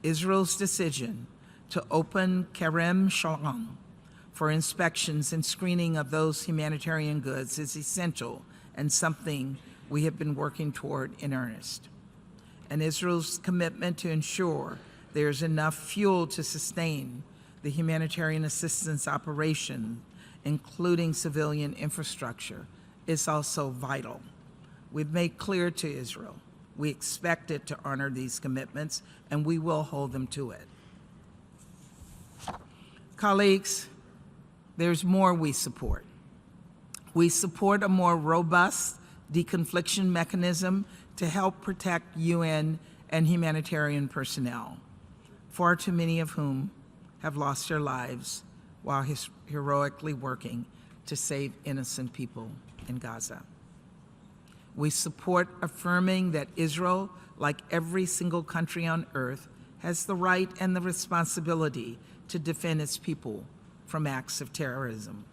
Israel's decision to open Kerem Shalom for inspections and screening of those humanitarian goods is essential and something we have been working toward in earnest. And Israel's commitment to ensure there's enough fuel to sustain the humanitarian assistance operation, including civilian infrastructure, is also vital. We've made clear to Israel we expect it to honor these commitments, and we will hold them to it. Colleagues, there's more we support. We support a more robust deconfliction mechanism to help protect UN and humanitarian personnel, far too many of whom have lost their lives while heroically working to save innocent people in Gaza. We support affirming that Israel, like every single country on earth, has the right and the responsibility to defend its people from acts of terrorism.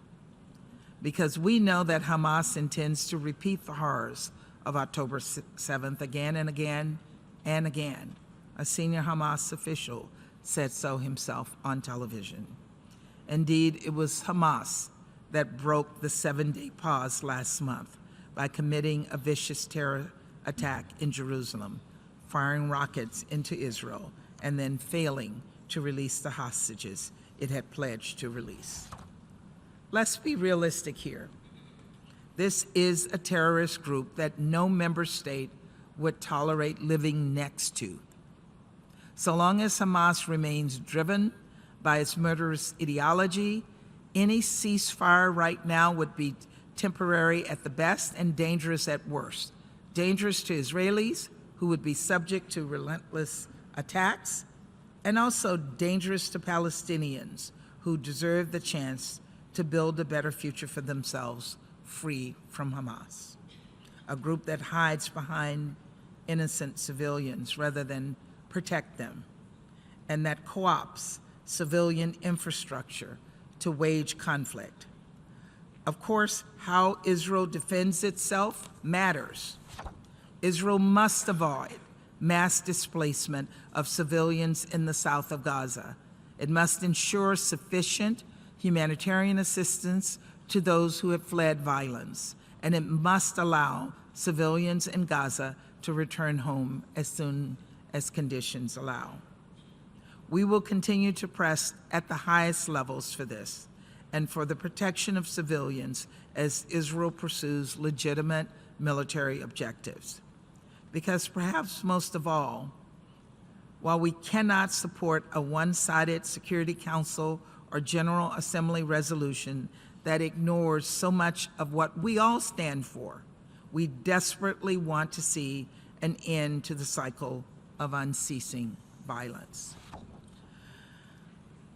Because we know that Hamas intends to repeat the horrors of October 7th again and again and again. A senior Hamas official said so himself on television. Indeed, it was Hamas that broke the 7-day pause last month by committing a vicious terror attack in Jerusalem, firing rockets into Israel, and then failing to release the hostages it had pledged to release. Let's be realistic here. This is a terrorist group that no member state would tolerate living next to. So long as Hamas remains driven by its murderous ideology, any ceasefire right now would be temporary at the best and dangerous at worst. Dangerous to Israelis, who would be subject to relentless attacks, and also dangerous to Palestinians, who deserve the chance to build a better future for themselves, free from Hamas, a group that hides behind innocent civilians rather than protect them, and that co-opts civilian infrastructure to wage conflict. Of course, how Israel defends itself matters. Israel must avoid mass displacement of civilians in the south of Gaza. It must ensure sufficient humanitarian assistance to those who have fled violence, and it must allow civilians in Gaza to return home as soon as conditions allow. We will continue to press at the highest levels for this and for the protection of civilians as Israel pursues legitimate military objectives. Because perhaps most of all, while we cannot support a one-sided Security Council or General Assembly resolution that ignores so much of what we all stand for, we desperately want to see an end to the cycle of unceasing violence.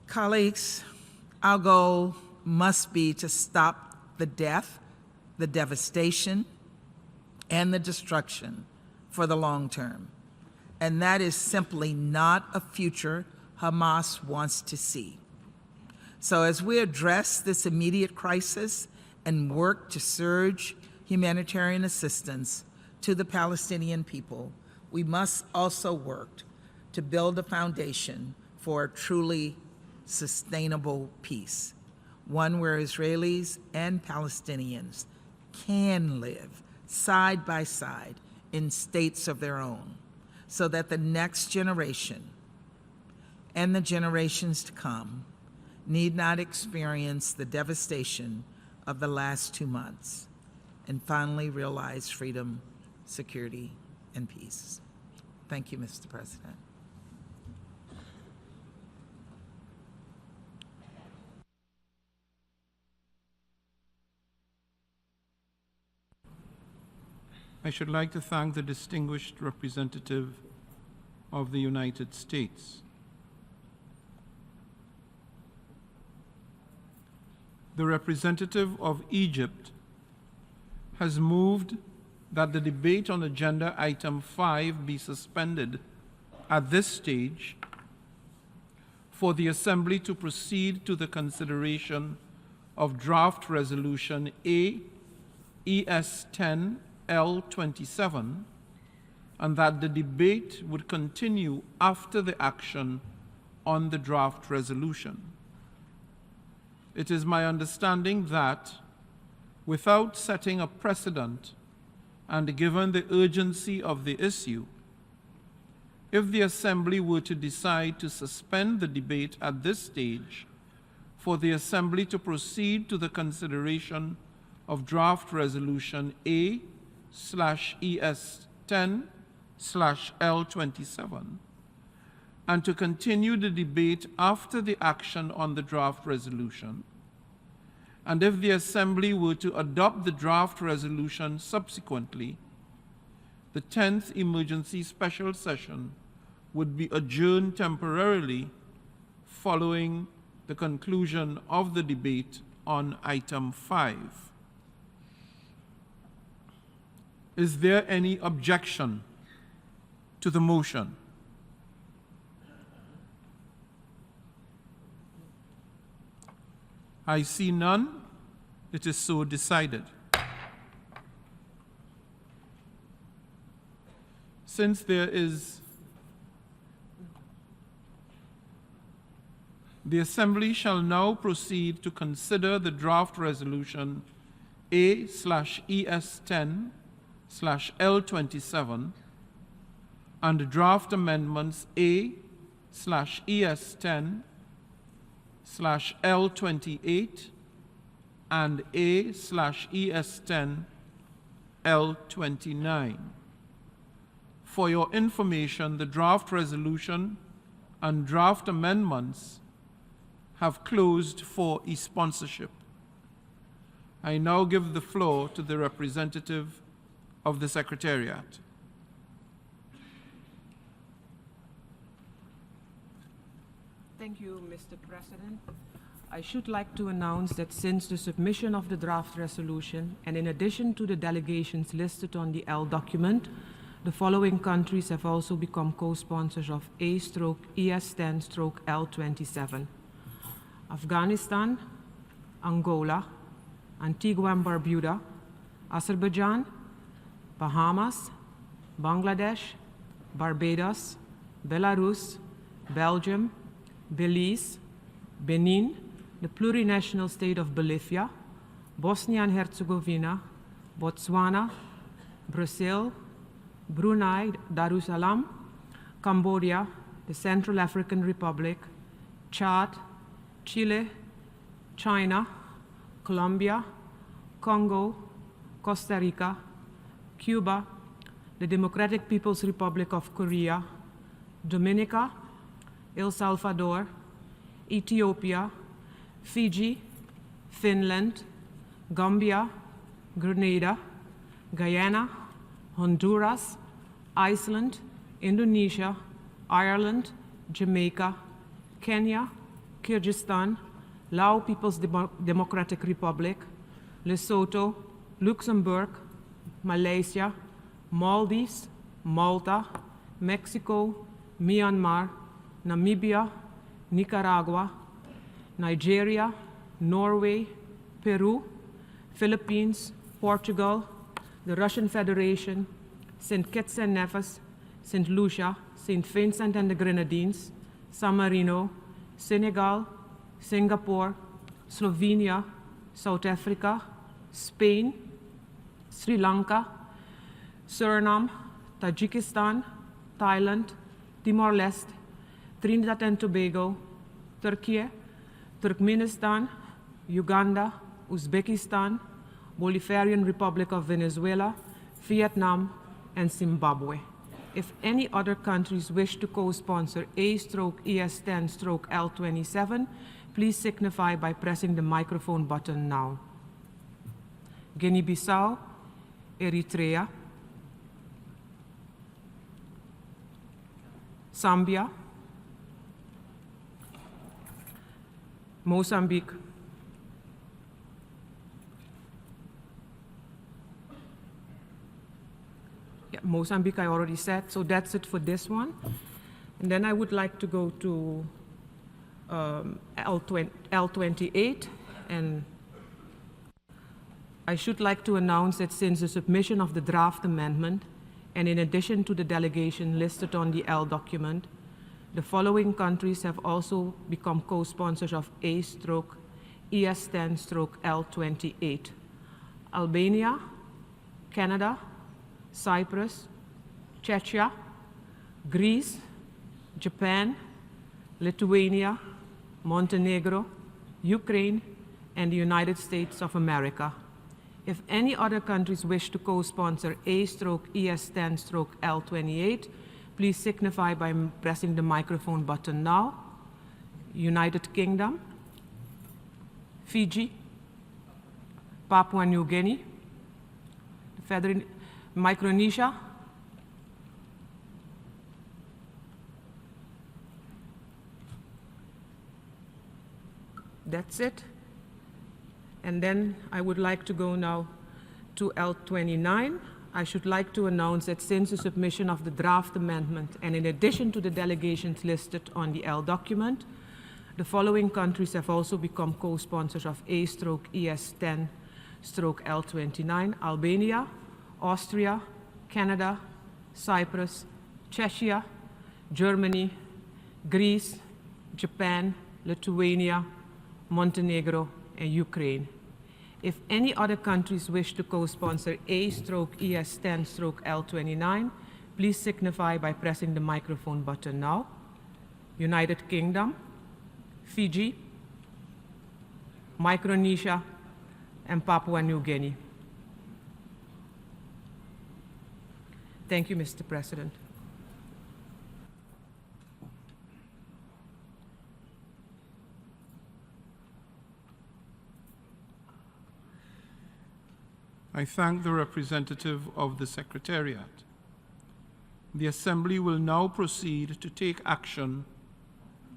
Colleagues, our goal must be to stop the death, the devastation, and the destruction for the long term. And that is simply not a future Hamas wants to see. So as we address this immediate crisis and work to surge humanitarian assistance to the Palestinian people, we must also work to build a foundation for a truly sustainable peace, one where Israelis and Palestinians can live side by side in states of their own, so that the next generation and the generations to come need not experience the devastation of the last 2 months and finally realize freedom, security, and peace. Thank you, Mr. President. I should like to thank the distinguished representative of the United States. The representative of Egypt has moved that the debate on agenda item 5 be suspended at this stage for the Assembly to proceed to the consideration of draft resolution ES 10 L27 and that the debate would continue after the action on the draft resolution. It is my understanding that, without setting a precedent and given the urgency of the issue, if the Assembly were to decide to suspend the debate at this stage for the Assembly to proceed to the consideration of Draft Resolution A/ES10/L27 and to continue the debate after the action on the draft resolution, and if the Assembly were to adopt the draft resolution subsequently, the 10th Emergency Special Session would be adjourned temporarily following the conclusion of the debate on item 5. Is there any objection to the motion? I see none. It is so decided. Since there is the Assembly shall now proceed to consider the draft resolution A/ES10/L27 and draft amendments A/ES10/L28 and A/ES10/L29. For your information, the draft resolution and draft amendments have closed for e-sponsorship. I now give the floor to the representative of the Secretariat. Thank you, Mr. President. I should like to announce that since the submission of the draft resolution, and in addition to the delegations listed on the L document, the following countries have also become co-sponsors of A/ES10/L27. Afghanistan, Angola, Antigua and Barbuda, Azerbaijan, Bahamas, Bangladesh, Barbados, Belarus, Belgium, Belize, Benin, the plurinational state of Bolivia, Bosnia and Herzegovina, Botswana, Brazil, Brunei Darussalam, Cambodia, the Central African Republic, Chad, Chile, China, Colombia, Congo, Costa Rica, Cuba, the Democratic People's Republic of Korea, Dominica, El Salvador, Ethiopia, Fiji, Finland, Gambia, Grenada, Guyana, Honduras, Iceland, Indonesia, Ireland, Jamaica, Kenya, Kyrgyzstan, Lao People's Democratic Republic, Lesotho, Luxembourg, Malaysia, Maldives, Malta, Mexico, Myanmar, Namibia, Nicaragua, Nigeria, Norway, Peru, Philippines, Portugal, the Russian Federation, St. Kitts and Nevis, St. Lucia, St. Vincent and the Grenadines, San Marino, Senegal, Singapore, Slovenia, South Africa, Spain, Sri Lanka, Suriname, Tajikistan, Thailand, Timor-Leste, Trinidad and Tobago, Turkey, Turkmenistan, Uganda, Uzbekistan, Bolivarian Republic of Venezuela, Vietnam, and Zimbabwe. If any other countries wish to co-sponsor A/ES10/L27, please signify by pressing the microphone button now. Guinea-Bissau, Eritrea, Zambia, Mozambique, Mozambique I already said, so that's it for this one. And then I would like to go to L28, and I should like to announce that since the submission of the draft amendment, and in addition to the delegation listed on the L document, the following countries have also become co-sponsors of A/ES10/L28: Albania, Canada, Cyprus, Czechia, Greece, Japan, Lithuania, Montenegro, Ukraine, and the United States of America. If any other countries wish to co-sponsor A/ES10/L28, please signify by pressing the microphone button now. United Kingdom, Fiji, Papua New Guinea, Micronesia, that's it. And then I would like to go now to L29. I should like to announce that since the submission of the draft amendment, and in addition to the delegations listed on the L document, the following countries have also become co-sponsors of A/ES10/L29: Albania, Austria, Canada, Cyprus, Czechia, Germany, Greece, Japan, Lithuania, Montenegro, and Ukraine. If any other countries wish to co-sponsor A/ES10/L29, please signify by pressing the microphone button now. United Kingdom, Fiji, Micronesia, and Papua New Guinea. Thank you, Mr. President. I thank the representative of the Secretariat. The Assembly will now proceed to take action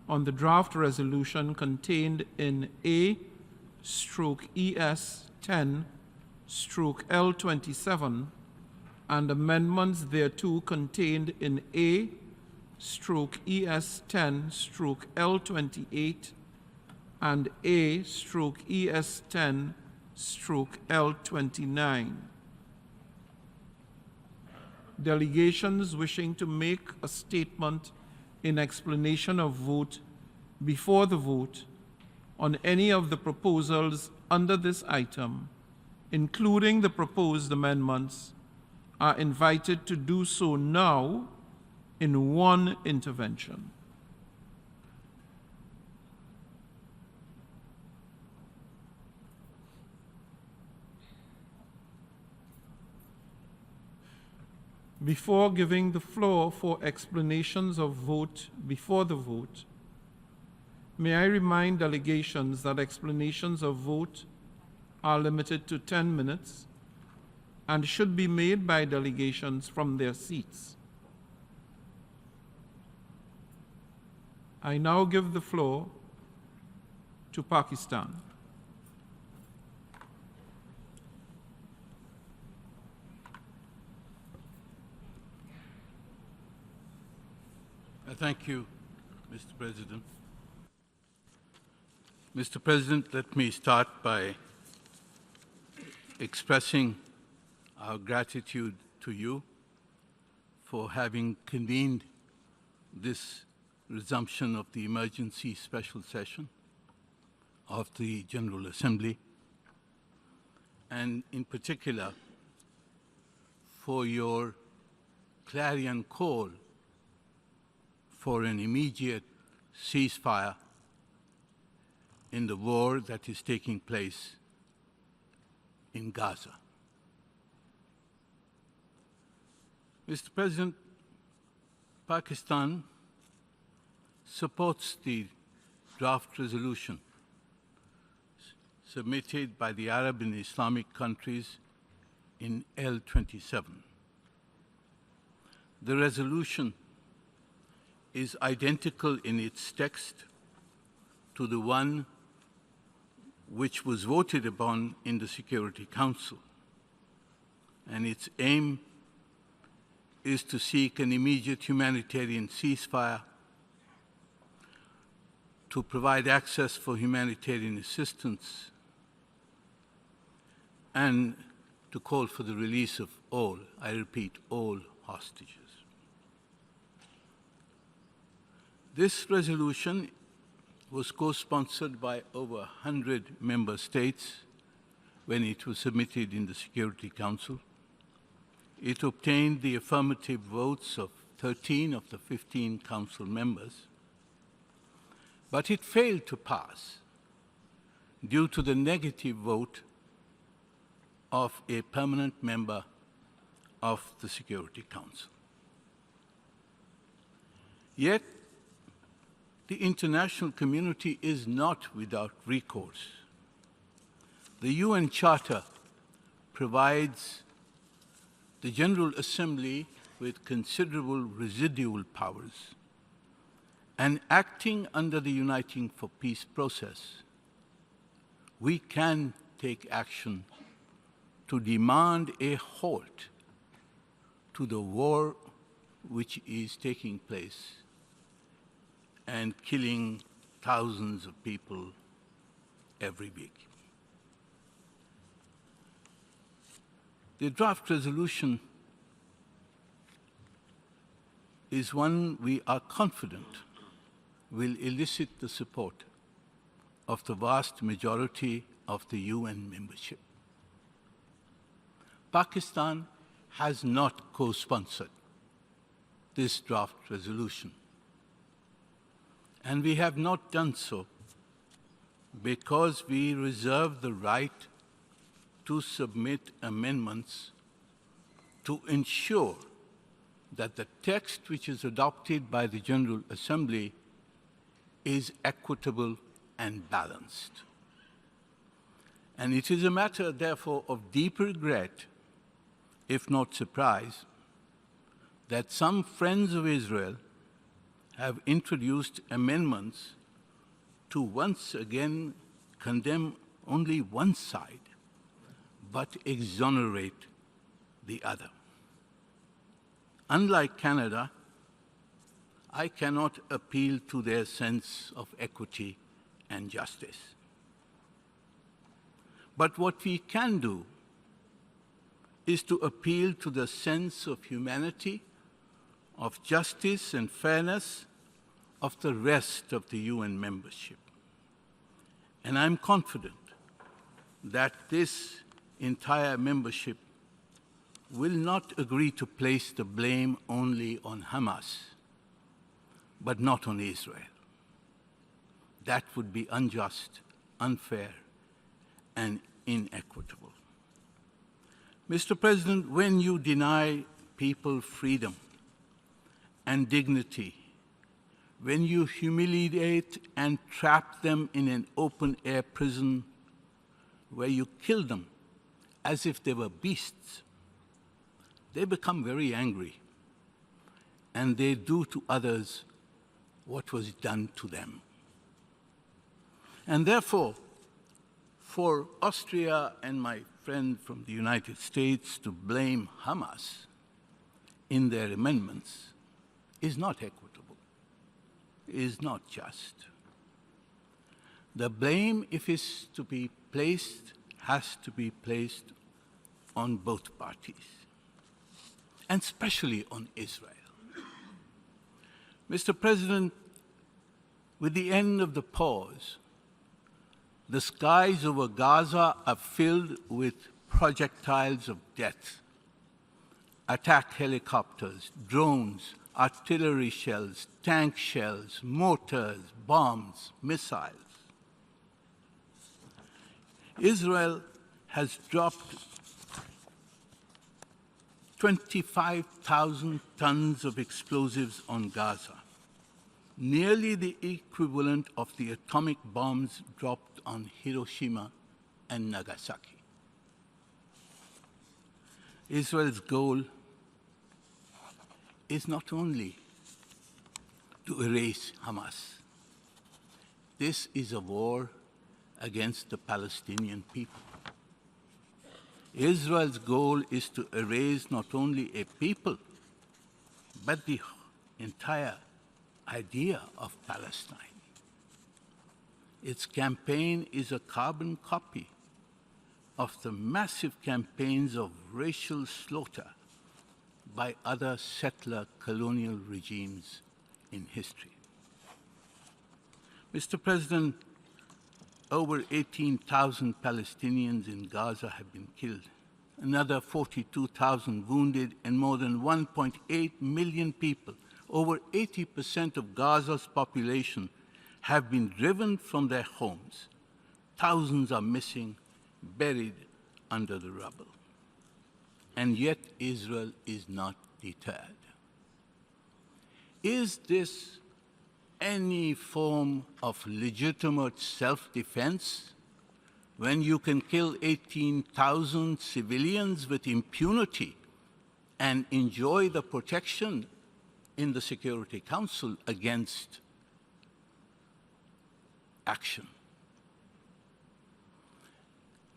on the draft resolution contained in A/ES10/L27 and amendments thereto contained in A/ES10/L28 and A/ES10/L29. Delegations wishing to make a statement in explanation of vote before the vote on any of the proposals under this item, including the proposed amendments, are invited to do so now in one intervention. Before giving the floor for explanations of vote before the vote, may I remind delegations that explanations of vote are limited to 10 minutes and should be made by delegations from their seats. I now give the floor to Pakistan. Thank you, Mr. President. Mr. President, let me start by expressing our gratitude to you for having convened this resumption of the emergency special session of the General Assembly, and in particular for your clarion call for an immediate ceasefire in the war that is taking place in Gaza. Mr. President, Pakistan supports the draft resolution submitted by the Arab and Islamic countries in L27. The resolution is identical in its text to the one which was voted upon in the Security Council, and its aim is to seek an immediate humanitarian ceasefire, to provide access for humanitarian assistance, and to call for the release of all, I repeat, all hostages. This resolution was co-sponsored by over 100 member states when it was submitted in the Security Council. It obtained the affirmative votes of 13 of the 15 Council members, but it failed to pass due to the negative vote of a permanent member of the Security Council. Yet, the international community is not without recourse. The UN Charter provides the General Assembly with considerable residual powers, and acting under the Uniting for Peace process, we can take action to demand a halt to the war which is taking place and killing thousands of people every week. The draft resolution is one we are confident will elicit the support of the vast majority of the UN membership. Pakistan has not co-sponsored this draft resolution, and we have not done so because we reserve the right to submit amendments to ensure that the text which is adopted by the General Assembly is equitable and balanced. And it is a matter, therefore, of deep regret, if not surprise, that some friends of Israel have introduced amendments to once again condemn only one side, but exonerate the other. Unlike Canada, I cannot appeal to their sense of equity and justice. But what we can do is to appeal to the sense of humanity, of justice and fairness of the rest of the UN membership. And I'm confident that this entire membership will not agree to place the blame only on Hamas, but not on Israel. That would be unjust, unfair, and inequitable. Mr. President, when you deny people freedom and dignity, when you humiliate and trap them in an open-air prison where you kill them as if they were beasts, they become very angry, and they do to others what was done to them. And therefore, for Austria and my friend from the United States to blame Hamas in their amendments is not equitable, is not just. The blame, if it's to be placed, has to be placed on both parties, and especially on Israel. Mr. President, with the end of the pause, the skies over Gaza are filled with projectiles of death. Attack helicopters, drones, artillery shells, tank shells, mortars, bombs, missiles. Israel has dropped 25,000 tons of explosives on Gaza, nearly the equivalent of the atomic bombs dropped on Hiroshima and Nagasaki. Israel's goal is not only to erase Hamas. This is a war against the Palestinian people. Israel's goal is to erase not only a people, but the entire idea of Palestine. Its campaign is a carbon copy of the massive campaigns of racial slaughter by other settler colonial regimes in history. Mr. President, over 18,000 Palestinians in Gaza have been killed, another 42,000 wounded, and more than 1.8 million people, over 80% of Gaza's population, have been driven from their homes. Thousands are missing, buried under the rubble. And yet Israel is not deterred. Is this any form of legitimate self-defense when you can kill 18,000 civilians with impunity and enjoy the protection in the Security Council against action?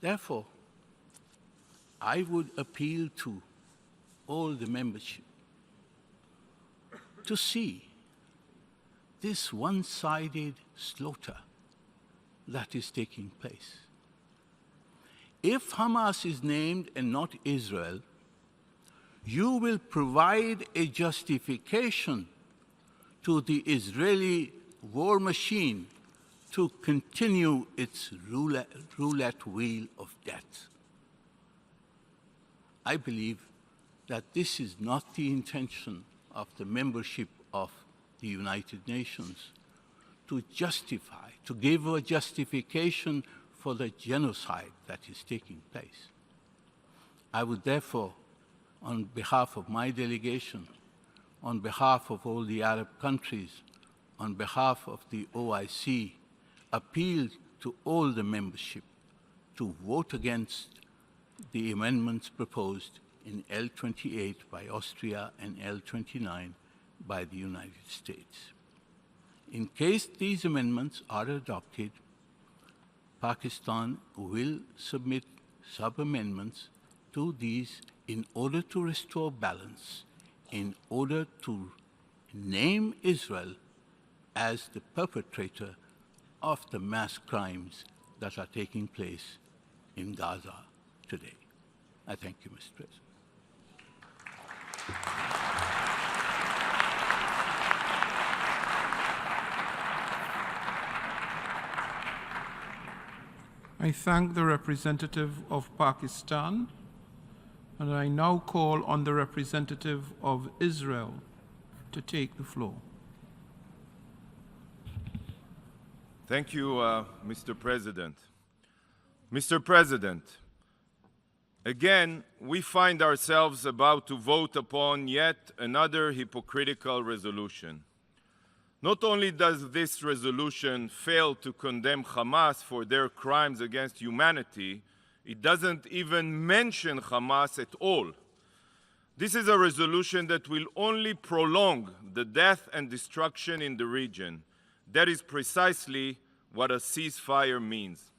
Therefore, I would appeal to all the membership to see this one-sided slaughter that is taking place. If Hamas is named and not Israel, you will provide a justification to the Israeli war machine to continue its roulette wheel of death. I believe that this is not the intention of the membership of the United Nations, to justify, to give a justification for the genocide that is taking place. I would therefore, on behalf of my delegation, on behalf of all the Arab countries, on behalf of the OIC, appeal to all the membership to vote against the amendments proposed in L28 by Austria and L29 by the United States. In case these amendments are adopted, Pakistan will submit sub-amendments to these in order to restore balance, in order to name Israel as the perpetrator of the mass crimes that are taking place in Gaza today. I thank you, Mr. President. I thank the representative of Pakistan, and I now call on the representative of Israel to take the floor. Thank you, Mr. President. Mr. President, again, we find ourselves about to vote upon yet another hypocritical resolution. Not only does this resolution fail to condemn Hamas for their crimes against humanity, it doesn't even mention Hamas at all. This is a resolution that will only prolong the death and destruction in the region. That is precisely what a ceasefire means.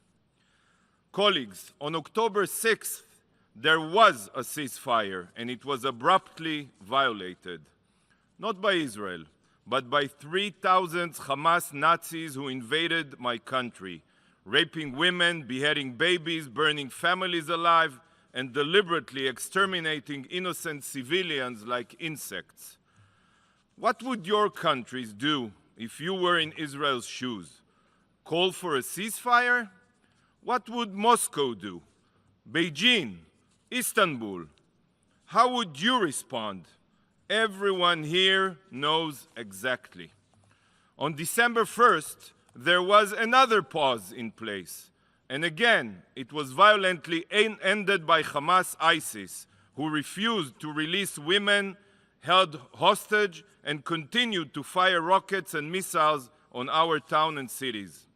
Colleagues, on October 6th, there was a ceasefire, and it was abruptly violated. Not by Israel, but by 3,000 Hamas Nazis who invaded my country, raping women, beheading babies, burning families alive, and deliberately exterminating innocent civilians like insects. What would your countries do if you were in Israel's shoes? Call for a ceasefire? What would Moscow do? Beijing? Istanbul? How would you respond? Everyone here knows exactly. On December 1st, there was another pause in place. And again, it was violently ended by Hamas ISIS, who refused to release women held hostage and continued to fire rockets and missiles on our town and cities.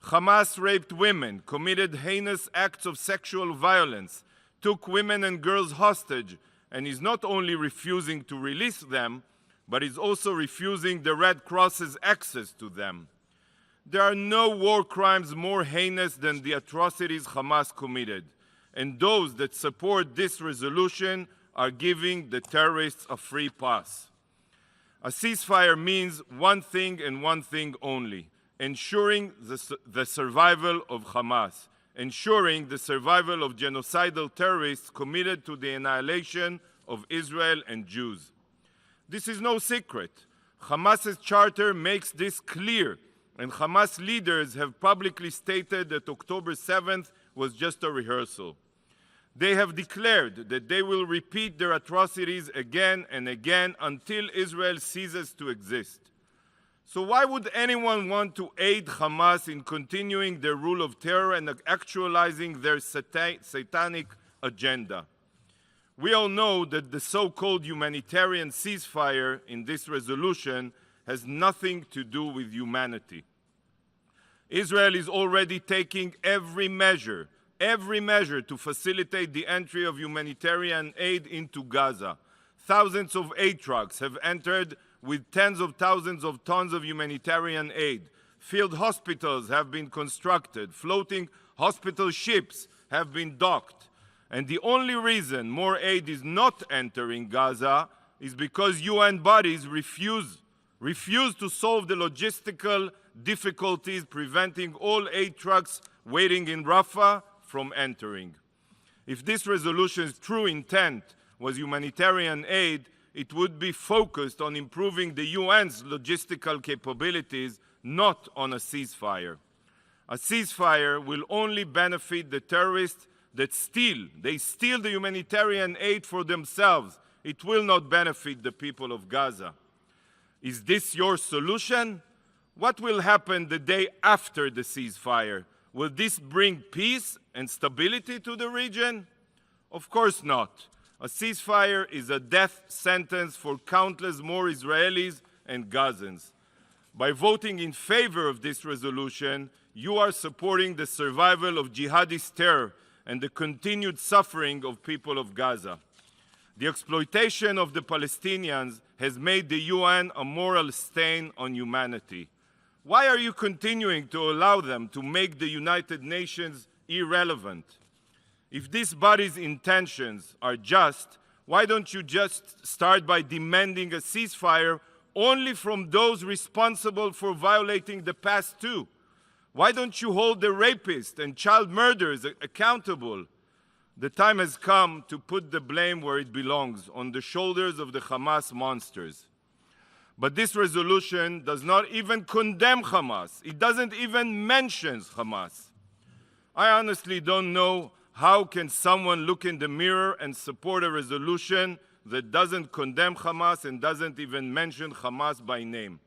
Hamas raped women, committed heinous acts of sexual violence, took women and girls hostage, and is not only refusing to release them, but is also refusing the Red Cross's access to them. There are no war crimes more heinous than the atrocities Hamas committed, and those that support this resolution are giving the terrorists a free pass. A ceasefire means one thing and one thing only: ensuring the survival of Hamas, ensuring the survival of genocidal terrorists committed to the annihilation of Israel and Jews. This is no secret. Hamas's charter makes this clear, and Hamas leaders have publicly stated that October 7th was just a rehearsal. They have declared that they will repeat their atrocities again and again until Israel ceases to exist. So why would anyone want to aid Hamas in continuing their rule of terror and actualizing their satanic agenda? We all know that the so-called humanitarian ceasefire in this resolution has nothing to do with humanity. Israel is already taking every measure to facilitate the entry of humanitarian aid into Gaza. Thousands of aid trucks have entered with tens of thousands of tons of humanitarian aid. Field hospitals have been constructed. Floating hospital ships have been docked. And the only reason more aid is not entering Gaza is because UN bodies refuse to solve the logistical difficulties preventing all aid trucks waiting in Rafah from entering. If this resolution's true intent was humanitarian aid, it would be focused on improving the UN's logistical capabilities, not on a ceasefire. A ceasefire will only benefit the terrorists that steal the humanitarian aid for themselves. It will not benefit the people of Gaza. Is this your solution? What will happen the day after the ceasefire? Will this bring peace and stability to the region? Of course not. A ceasefire is a death sentence for countless more Israelis and Gazans. By voting in favor of this resolution, you are supporting the survival of jihadist terror and the continued suffering of people of Gaza. The exploitation of the Palestinians has made the UN a moral stain on humanity. Why are you continuing to allow them to make the United Nations irrelevant? If this body's intentions are just, why don't you just start by demanding a ceasefire only from those responsible for violating the past too? Why don't you hold the rapists and child murderers accountable? The time has come to put the blame where it belongs, on the shoulders of the Hamas monsters. But this resolution does not even condemn Hamas. It doesn't even mention Hamas. I honestly don't know how can someone look in the mirror and support a resolution that doesn't condemn Hamas and doesn't even mention Hamas by name.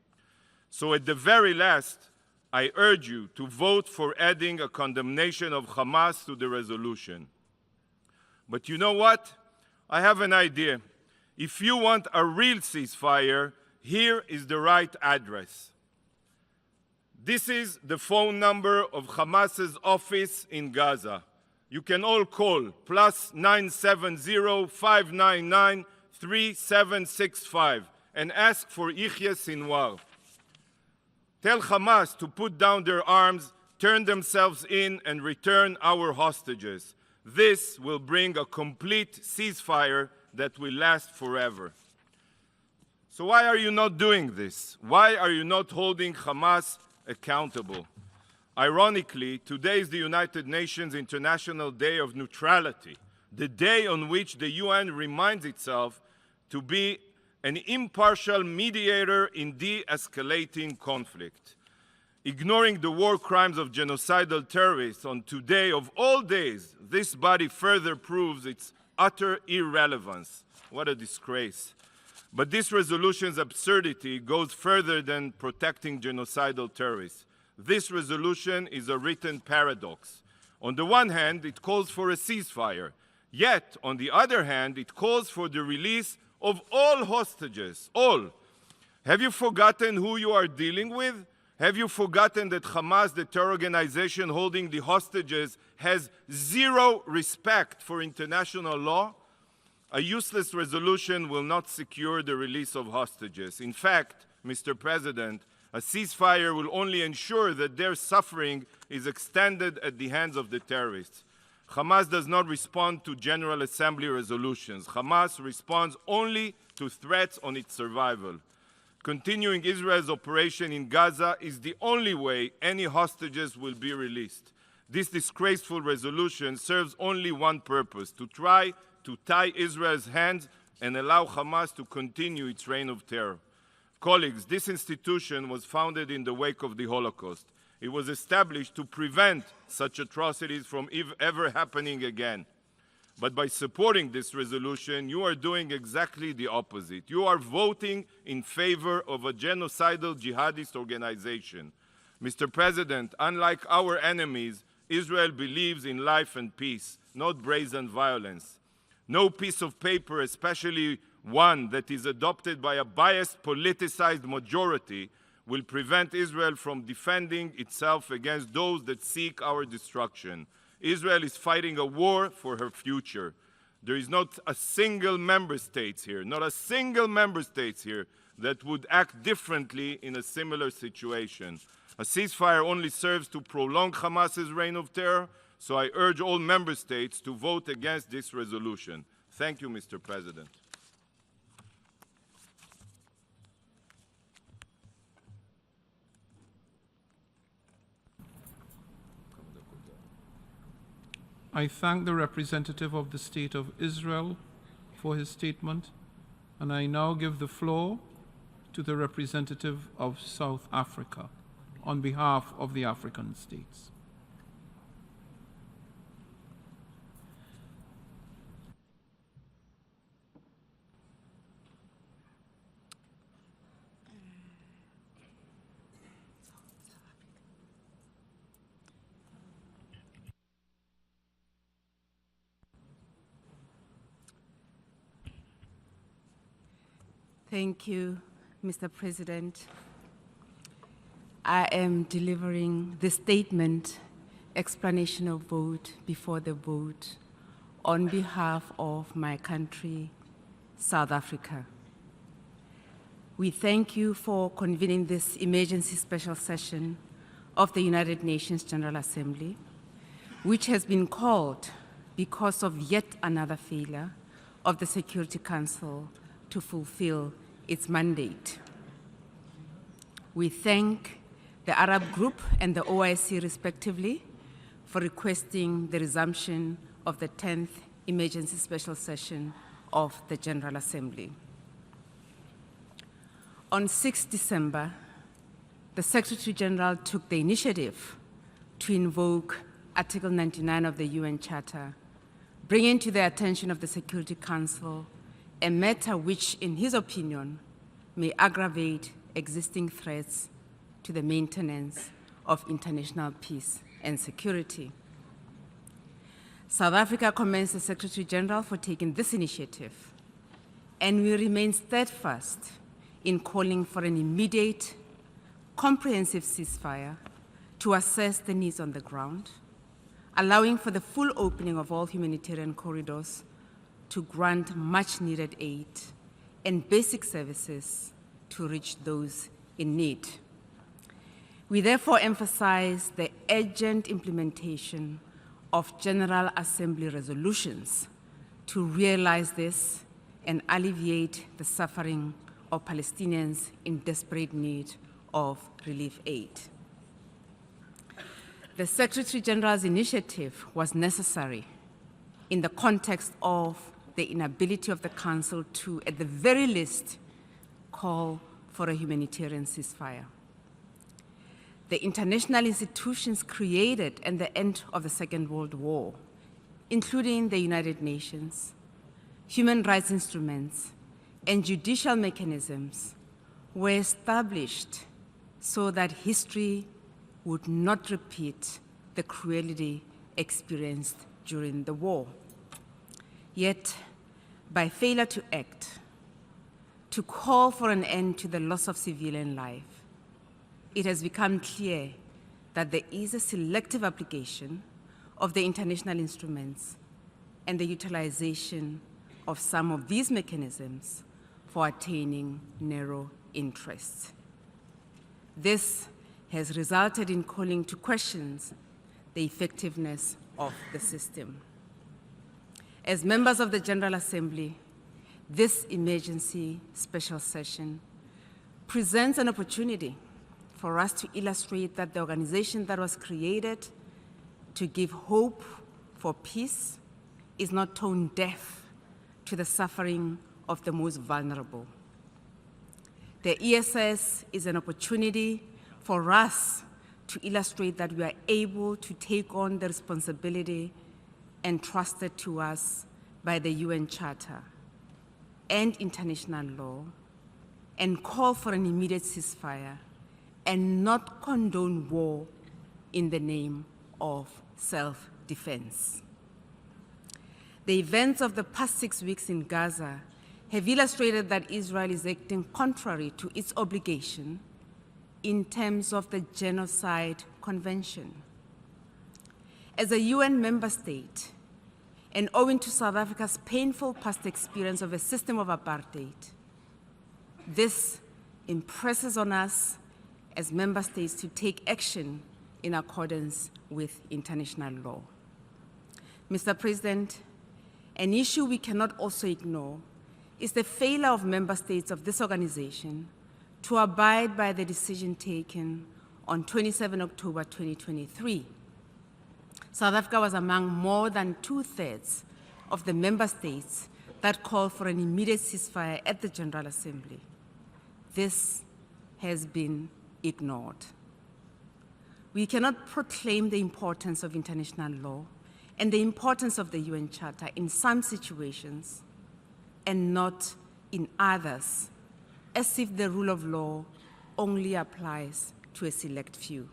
So at the very last, I urge you to vote for adding a condemnation of Hamas to the resolution. But you know what? I have an idea. If you want a real ceasefire, here is the right address. This is the phone number of Hamas's office in Gaza. You can all call +970 599 3765 and ask for Yihya Sinwar. Tell Hamas to put down their arms, turn themselves in, and return our hostages. This will bring a complete ceasefire that will last forever. So why are you not doing this? Why are you not holding Hamas accountable? Ironically, today is the United Nations International Day of Neutrality, the day on which the UN reminds itself to be an impartial mediator in de-escalating conflict. Ignoring the war crimes of genocidal terrorists on today of all days, this body further proves its utter irrelevance. What a disgrace. But this resolution's absurdity goes further than protecting genocidal terrorists. This resolution is a written paradox. On the one hand, it calls for a ceasefire. Yet, on the other hand, it calls for the release of all hostages, all. Have you forgotten who you are dealing with? Have you forgotten that Hamas, the terror organization holding the hostages, has zero respect for international law? A useless resolution will not secure the release of hostages. In fact, Mr. President, a ceasefire will only ensure that their suffering is extended at the hands of the terrorists. Hamas does not respond to General Assembly resolutions. Hamas responds only to threats on its survival. Continuing Israel's operation in Gaza is the only way any hostages will be released. This disgraceful resolution serves only one purpose: to try to tie Israel's hands and allow Hamas to continue its reign of terror. Colleagues, this institution was founded in the wake of the Holocaust. It was established to prevent such atrocities from ever happening again. But by supporting this resolution, you are doing exactly the opposite. You are voting in favor of a genocidal jihadist organization. Mr. President, unlike our enemies, Israel believes in life and peace, not brazen violence. No piece of paper, especially one that is adopted by a biased, politicized majority, will prevent Israel from defending itself against those that seek our destruction. Israel is fighting a war for her future. There is not a single member state here, not a single member state here that would act differently in a similar situation. A ceasefire only serves to prolong Hamas's reign of terror, so I urge all member states to vote against this resolution. Thank you, Mr. President. I thank the representative of the State of Israel for his statement, and I now give the floor to the representative of South Africa on behalf of the African states. Thank you, Mr. President. I am delivering the statement, explanation of vote before the vote on behalf of my country, South Africa. We thank you for convening this emergency special session of the United Nations General Assembly, which has been called because of yet another failure of the Security Council to fulfill its mandate. We thank the Arab Group and the OIC respectively for requesting the resumption of the 10th emergency special session of the General Assembly. On 6 December, the Secretary General took the initiative to invoke Article 99 of the UN Charter, bringing to the attention of the Security Council a matter which, in his opinion, may aggravate existing threats to the maintenance of international peace and security. South Africa commends the Secretary General for taking this initiative, and we remain steadfast in calling for an immediate, comprehensive ceasefire to assess the needs on the ground, allowing for the full opening of all humanitarian corridors to grant much-needed aid and basic services to reach those in need. We therefore emphasize the urgent implementation of General Assembly resolutions to realize this and alleviate the suffering of Palestinians in desperate need of relief aid. The Secretary General's initiative was necessary in the context of the inability of the Council to, at the very least, call for a humanitarian ceasefire. The international institutions created at the end of the Second World War, including the United Nations, human rights instruments, and judicial mechanisms, were established so that history would not repeat the cruelty experienced during the war. Yet, by failure to act, to call for an end to the loss of civilian life, it has become clear that there is a selective application of the international instruments and the utilization of some of these mechanisms for attaining narrow interests. This has resulted in calling to questions the effectiveness of the system. As members of the General Assembly, this emergency special session presents an opportunity for us to illustrate that the organization that was created to give hope for peace is not tone deaf to the suffering of the most vulnerable. The ESS is an opportunity for us to illustrate that we are able to take on the responsibility entrusted to us by the UN Charter and international law, and call for an immediate ceasefire and not condone war in the name of self-defense. The events of the past 6 weeks in Gaza have illustrated that Israel is acting contrary to its obligation in terms of the Genocide Convention. As a UN member state, and owing to South Africa's painful past experience of a system of apartheid, this impresses on us as member states to take action in accordance with international law. Mr. President, an issue we cannot also ignore is the failure of member states of this organization to abide by the decision taken on 27 October 2023. South Africa was among more than 2/3 of the member states that called for an immediate ceasefire at the General Assembly. This has been ignored. We cannot proclaim the importance of international law and the importance of the UN Charter in some situations and not in others, as if the rule of law only applies to a select few.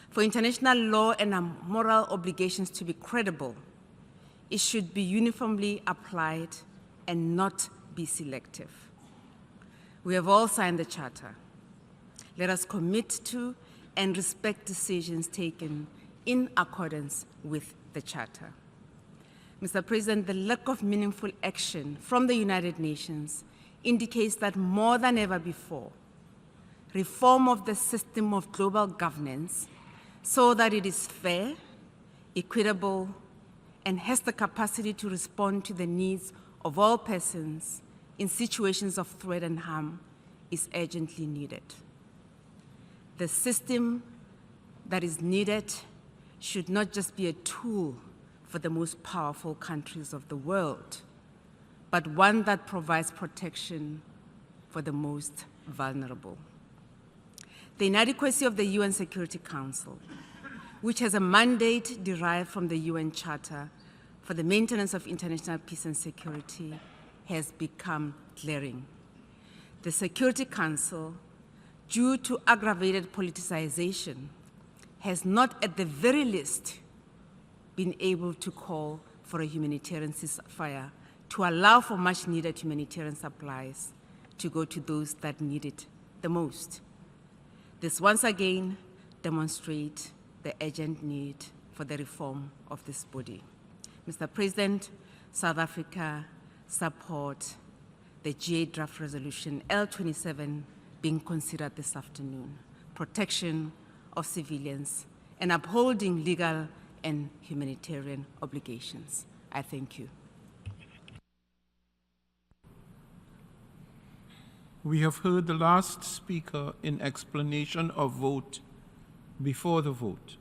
For international law and our moral obligations to be credible, it should be uniformly applied and not be selective. We have all signed the Charter. Let us commit to and respect decisions taken in accordance with the Charter. Mr. President, the lack of meaningful action from the United Nations indicates that more than ever before, reform of the system of global governance so that it is fair, equitable, and has the capacity to respond to the needs of all persons in situations of threat and harm is urgently needed. The system that is needed should not just be a tool for the most powerful countries of the world, but one that provides protection for the most vulnerable. The inadequacy of the UN Security Council, which has a mandate derived from the UN Charter for the maintenance of international peace and security, has become glaring. The Security Council, due to aggravated politicization, has not, at the very least, been able to call for a humanitarian ceasefire to allow for much-needed humanitarian supplies to go to those that need it the most. This once again demonstrates the urgent need for the reform of this body. Mr. President, South Africa supports the GA draft resolution L27 being considered this afternoon, protection of civilians and upholding legal and humanitarian obligations. I thank you. We have heard the last speaker in explanation of vote before the vote.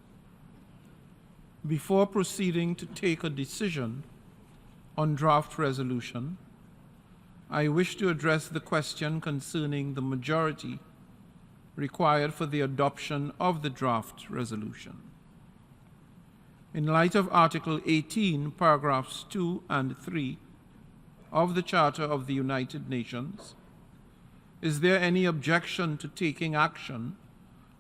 Before proceeding to take a decision on draft resolution, I wish to address the question concerning the majority required for the adoption of the draft resolution. In light of Article 18, paragraphs 2 and 3 of the Charter of the United Nations, is there any objection to taking action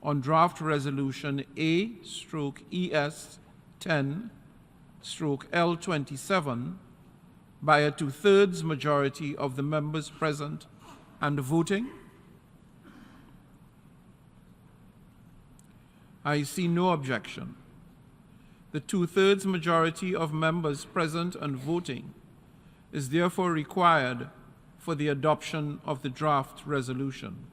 on draft resolution A/ES 10/L27 by a 2/3 majority of the members present and voting? I see no objection. The 2/3 majority of members present and voting is therefore required for the adoption of the draft resolution.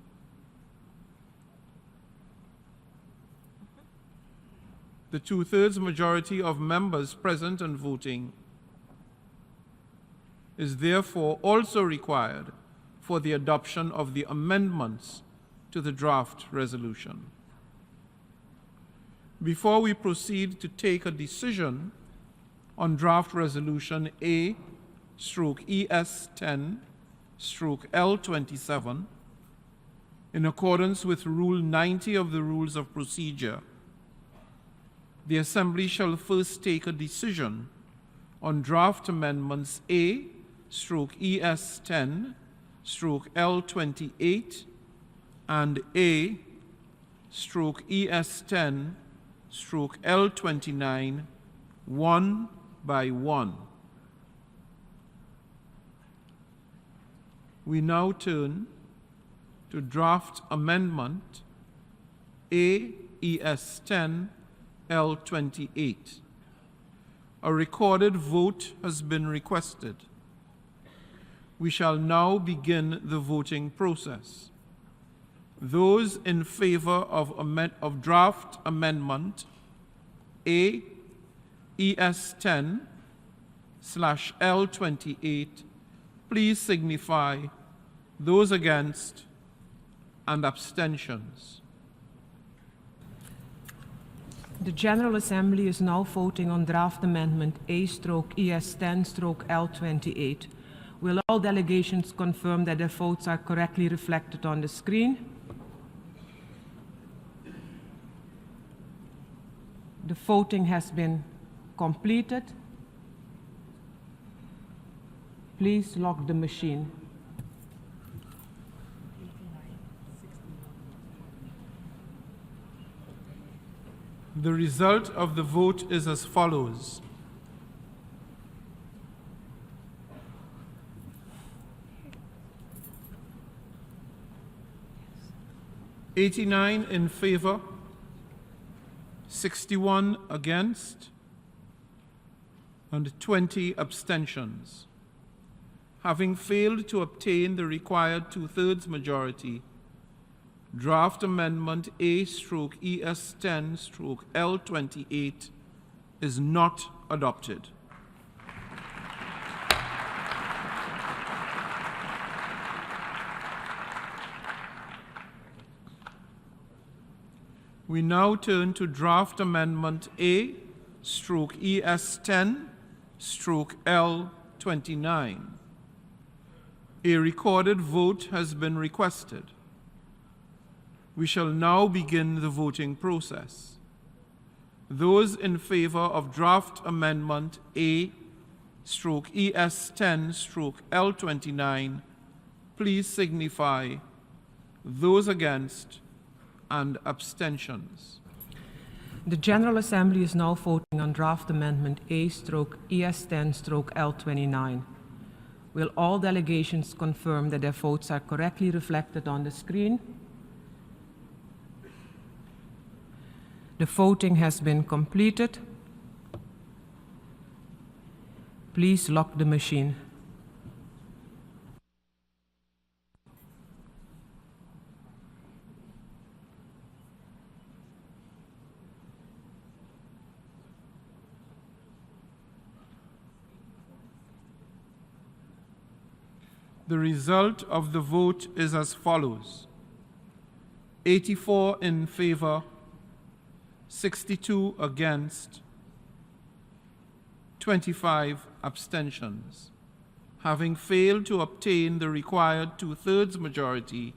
The 2/3 majority of members present and voting is therefore also required for the adoption of the amendments to the draft resolution. Before we proceed to take a decision on draft resolution A ES10/L27 in accordance with Rule 90 of the Rules of Procedure. The Assembly shall first take a decision on draft amendments A/ES10/L28 and A/ES10/L29 one by one. We now turn to draft amendment AES10L28. A recorded vote has been requested. We shall now begin the voting process. Those in favor of draft amendment AES10/L28, please signify. Those against and abstentions. The General Assembly is now voting on draft amendment A/ES10/L28. Will all delegations confirm that their votes are correctly reflected on the screen? The voting has been completed. Please lock the machine. The result of the vote is as follows. "89 in favor, 61 against, and 20 abstentions. Having failed to obtain the required two-thirds majority, draft amendment A/ES10/L28 is not adopted. We now turn to draft amendment A/ES10/L29. A recorded vote has been requested. We shall now begin the voting process. Those in favor of draft amendment A/ES10/L29, please signify. Those against and abstentions. The General Assembly is now voting on draft amendment A/ES10/L29. Will all delegations confirm that their votes are correctly reflected on the screen? The voting has been completed. Please lock the machine. The result of the vote is as follows. 84 in favor, 62 against, 25 abstentions. Having failed to obtain the required two-thirds majority,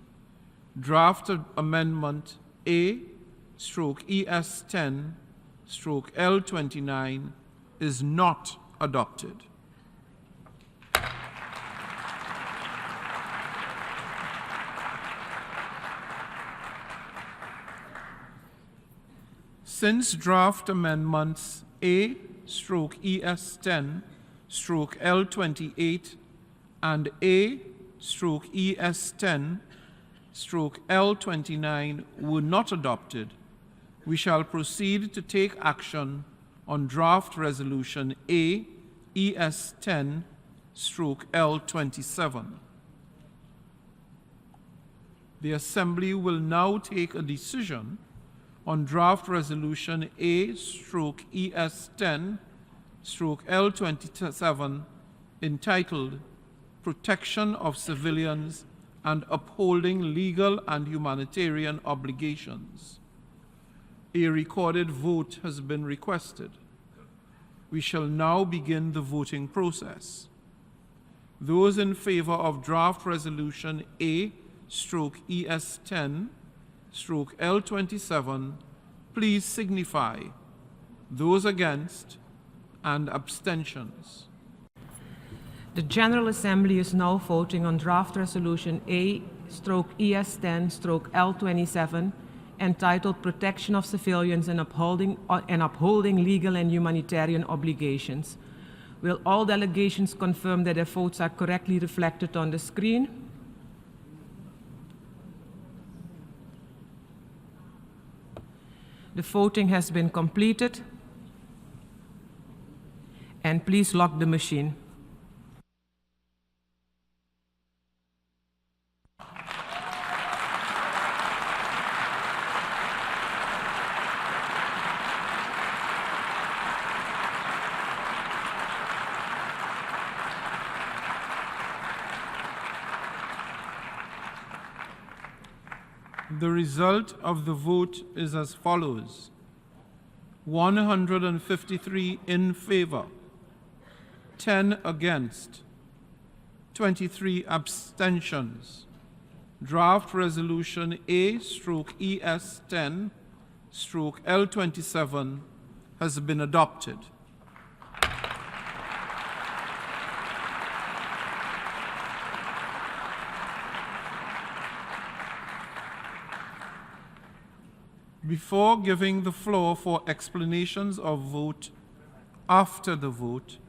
draft amendment A/ES10/L29 is not adopted. Since draft amendments A/ES10/L28 and A/ES10/L29 were not adopted, we shall proceed to take action on draft resolution A/ES10/L27. The Assembly will now take a decision on draft resolution A/ES10/L27 entitled Protection of Civilians and Upholding Legal and Humanitarian Obligations. A recorded vote has been requested. We shall now begin the voting process. Those in favor of draft resolution A/ES10/L27, please signify. Those against, and abstentions. The General Assembly is now voting on draft resolution A/ES10/L27 entitled Protection of Civilians and Upholding Legal and Humanitarian Obligations. Will all delegations confirm that their votes are correctly reflected on the screen? The voting has been completed. And please lock the machine. The result of the vote is as follows: 153 in favor, 10 against, 23 abstentions. Draft resolution A/ES10/L27 has been adopted. Before giving the floor for explanations of vote after the vote,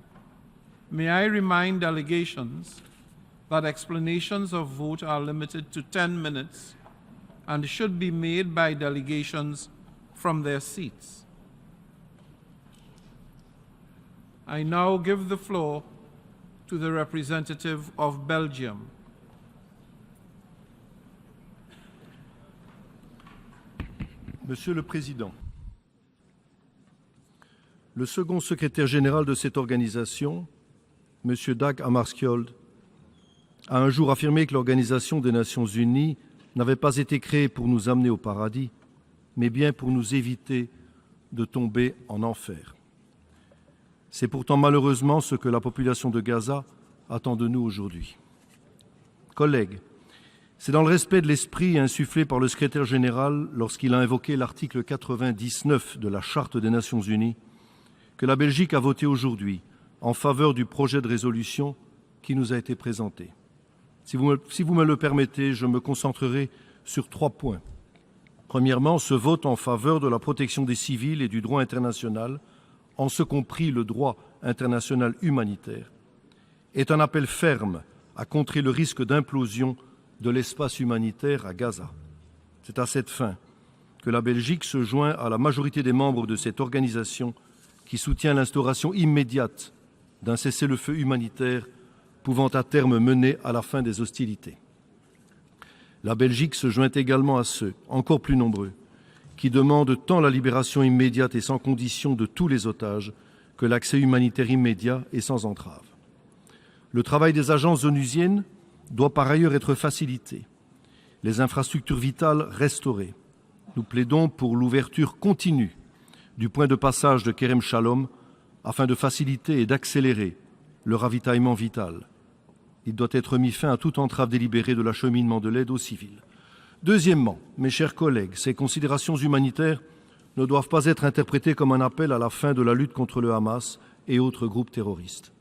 may I remind delegations that explanations of vote are limited to 10 minutes and should be made by delegations from their seats. I now give the floor to the representative of Belgium. Monsieur le Président, le second secrétaire général de cette organisation, M. Dag Hammarskjöld, a un jour affirmé que l'Organisation des Nations Unies n'avait pas été créée pour nous amener au paradis, mais bien pour nous éviter de tomber en enfer. C'est pourtant malheureusement ce que la population de Gaza attend de nous aujourd'hui. Collègues, c'est dans le respect de l'esprit insufflé par le secrétaire général lorsqu'il a invoqué l'article 99 de la Charte des Nations Unies que la Belgique a voté aujourd'hui en faveur du projet de résolution qui nous a été présenté. Si vous me le permettez, je me concentrerai sur 3 points. Premièrement, ce vote en faveur de la protection des civils et du droit international, en ce compris le droit international humanitaire, est un appel ferme à contrer le risque d'implosion de l'espace humanitaire à Gaza. C'est à cette fin que la Belgique se joint à la majorité des membres de cette organisation qui soutient l'instauration immédiate d'un cessez-le-feu humanitaire pouvant à terme mener à la fin des hostilités. La Belgique se joint également à ceux, encore plus nombreux, qui demandent tant la libération immédiate et sans condition de tous les otages que l'accès humanitaire immédiat et sans entrave. Le travail des agences onusiennes doit par ailleurs être facilité, les infrastructures vitales restaurées. Nous plaidons pour l'ouverture continue du point de passage de Kerem Shalom afin de faciliter et d'accélérer le ravitaillement vital. Il doit être mis fin à toute entrave délibérée de l'acheminement de l'aide aux civils. Deuxièmement, mes chers collègues, ces considérations humanitaires ne doivent pas être interprétées comme un appel à la fin de la lutte contre le Hamas et autres groupes terroristes.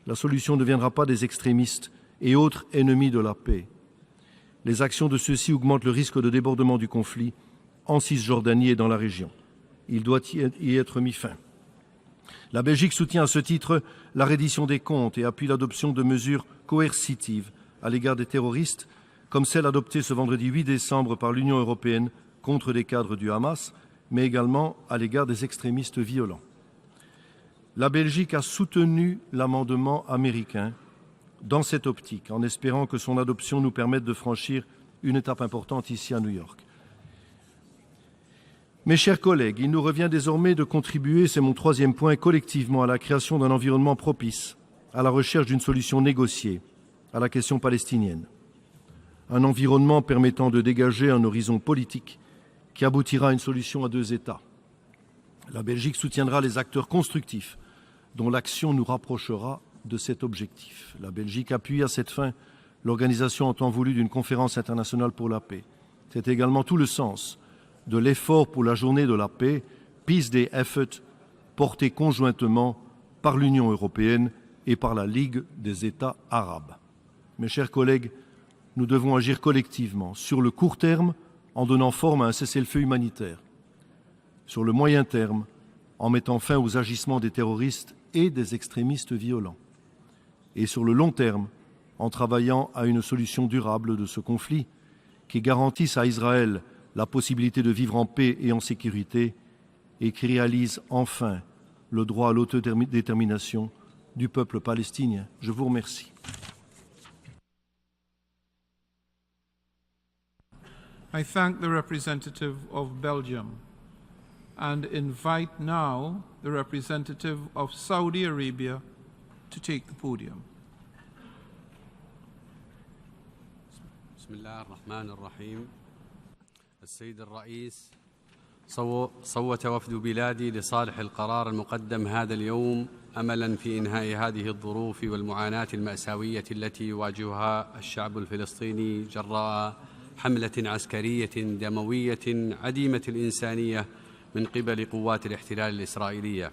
La solution ne viendra pas des extrémistes et autres ennemis de la paix. Les actions de ceux-ci augmentent le risque de débordement du conflit en Cisjordanie et dans la région. Il doit y être mis fin. La Belgique soutient à ce titre la reddition des comptes et appuie l'adoption de mesures coercitives à l'égard des terroristes, comme celle adoptée ce vendredi 8 décembre par l'Union européenne contre des cadres du Hamas, mais également à l'égard des extrémistes violents. La Belgique a soutenu l'amendement américain dans cette optique, en espérant que son adoption nous permette de franchir une étape importante ici à New York. Mes chers collègues, il nous revient désormais de contribuer, c'est mon 3e point, collectivement à la création d'un environnement propice à la recherche d'une solution négociée à la question palestinienne. Un environnement permettant de dégager un horizon politique qui aboutira à une solution à 2 États. La Belgique soutiendra les acteurs constructifs dont l'action nous rapprochera de cet objectif. La Belgique appuie à cette fin l'organisation en temps voulu d'une conférence internationale pour la paix. C'est également tout le sens de l'effort pour la journée de la paix, Peace Day Effort, porté conjointement par l'Union européenne et par la Ligue des États arabes. Mes chers collègues, nous devons agir collectivement sur le court terme en donnant forme à un cessez-le-feu humanitaire, sur le moyen terme en mettant fin aux agissements des terroristes et des extrémistes violents, et sur le long terme en travaillant à une solution durable de ce conflit qui garantisse à Israël la possibilité de vivre en paix et en sécurité et qui réalise enfin le droit à l'autodétermination du peuple palestinien. Je vous remercie. I thank the representative of Belgium and invite now the representative of Saudi Arabia to take the podium. بسم الله الرحمن الرحيم. السيد الرئيس، صوت وفد بلادي لصالح القرار المقدم هذا اليوم أملا في إنهاء هذه الظروف والمعاناة المأساوية التي يواجهها الشعب الفلسطيني جراء حملة عسكرية دموية عديمة الإنسانية من قبل قوات الاحتلال الإسرائيلية.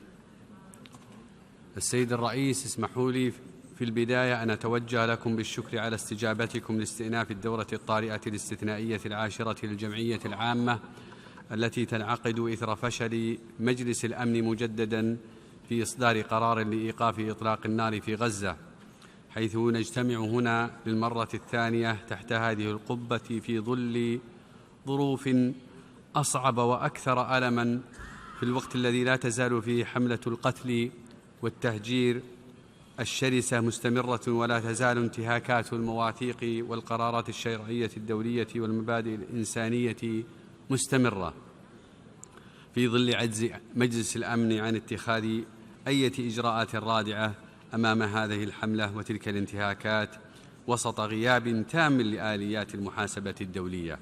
السيد الرئيس، اسمحوا لي في البداية أن أتوجه لكم بالشكر على استجابتكم لاستئناف الدورة الطارئة الاستثنائية العاشرة للجمعية العامة التي تنعقد إثر فشل مجلس الأمن مجددا في إصدار قرار لإيقاف إطلاق النار في غزة، حيث نجتمع هنا للمرة الثانية تحت هذه القبة في ظل ظروف أصعب وأكثر ألما في الوقت الذي لا تزال فيه حملة القتل والتهجير الشرسة مستمرة، ولا تزال انتهاكات المواثيق والقرارات الشرعية الدولية والمبادئ الإنسانية مستمرة، في ظل عجز مجلس الأمن عن اتخاذ أي إجراءات رادعة أمام هذه الحملة وتلك الانتهاكات، وسط غياب تام لآليات المحاسبة الدولية،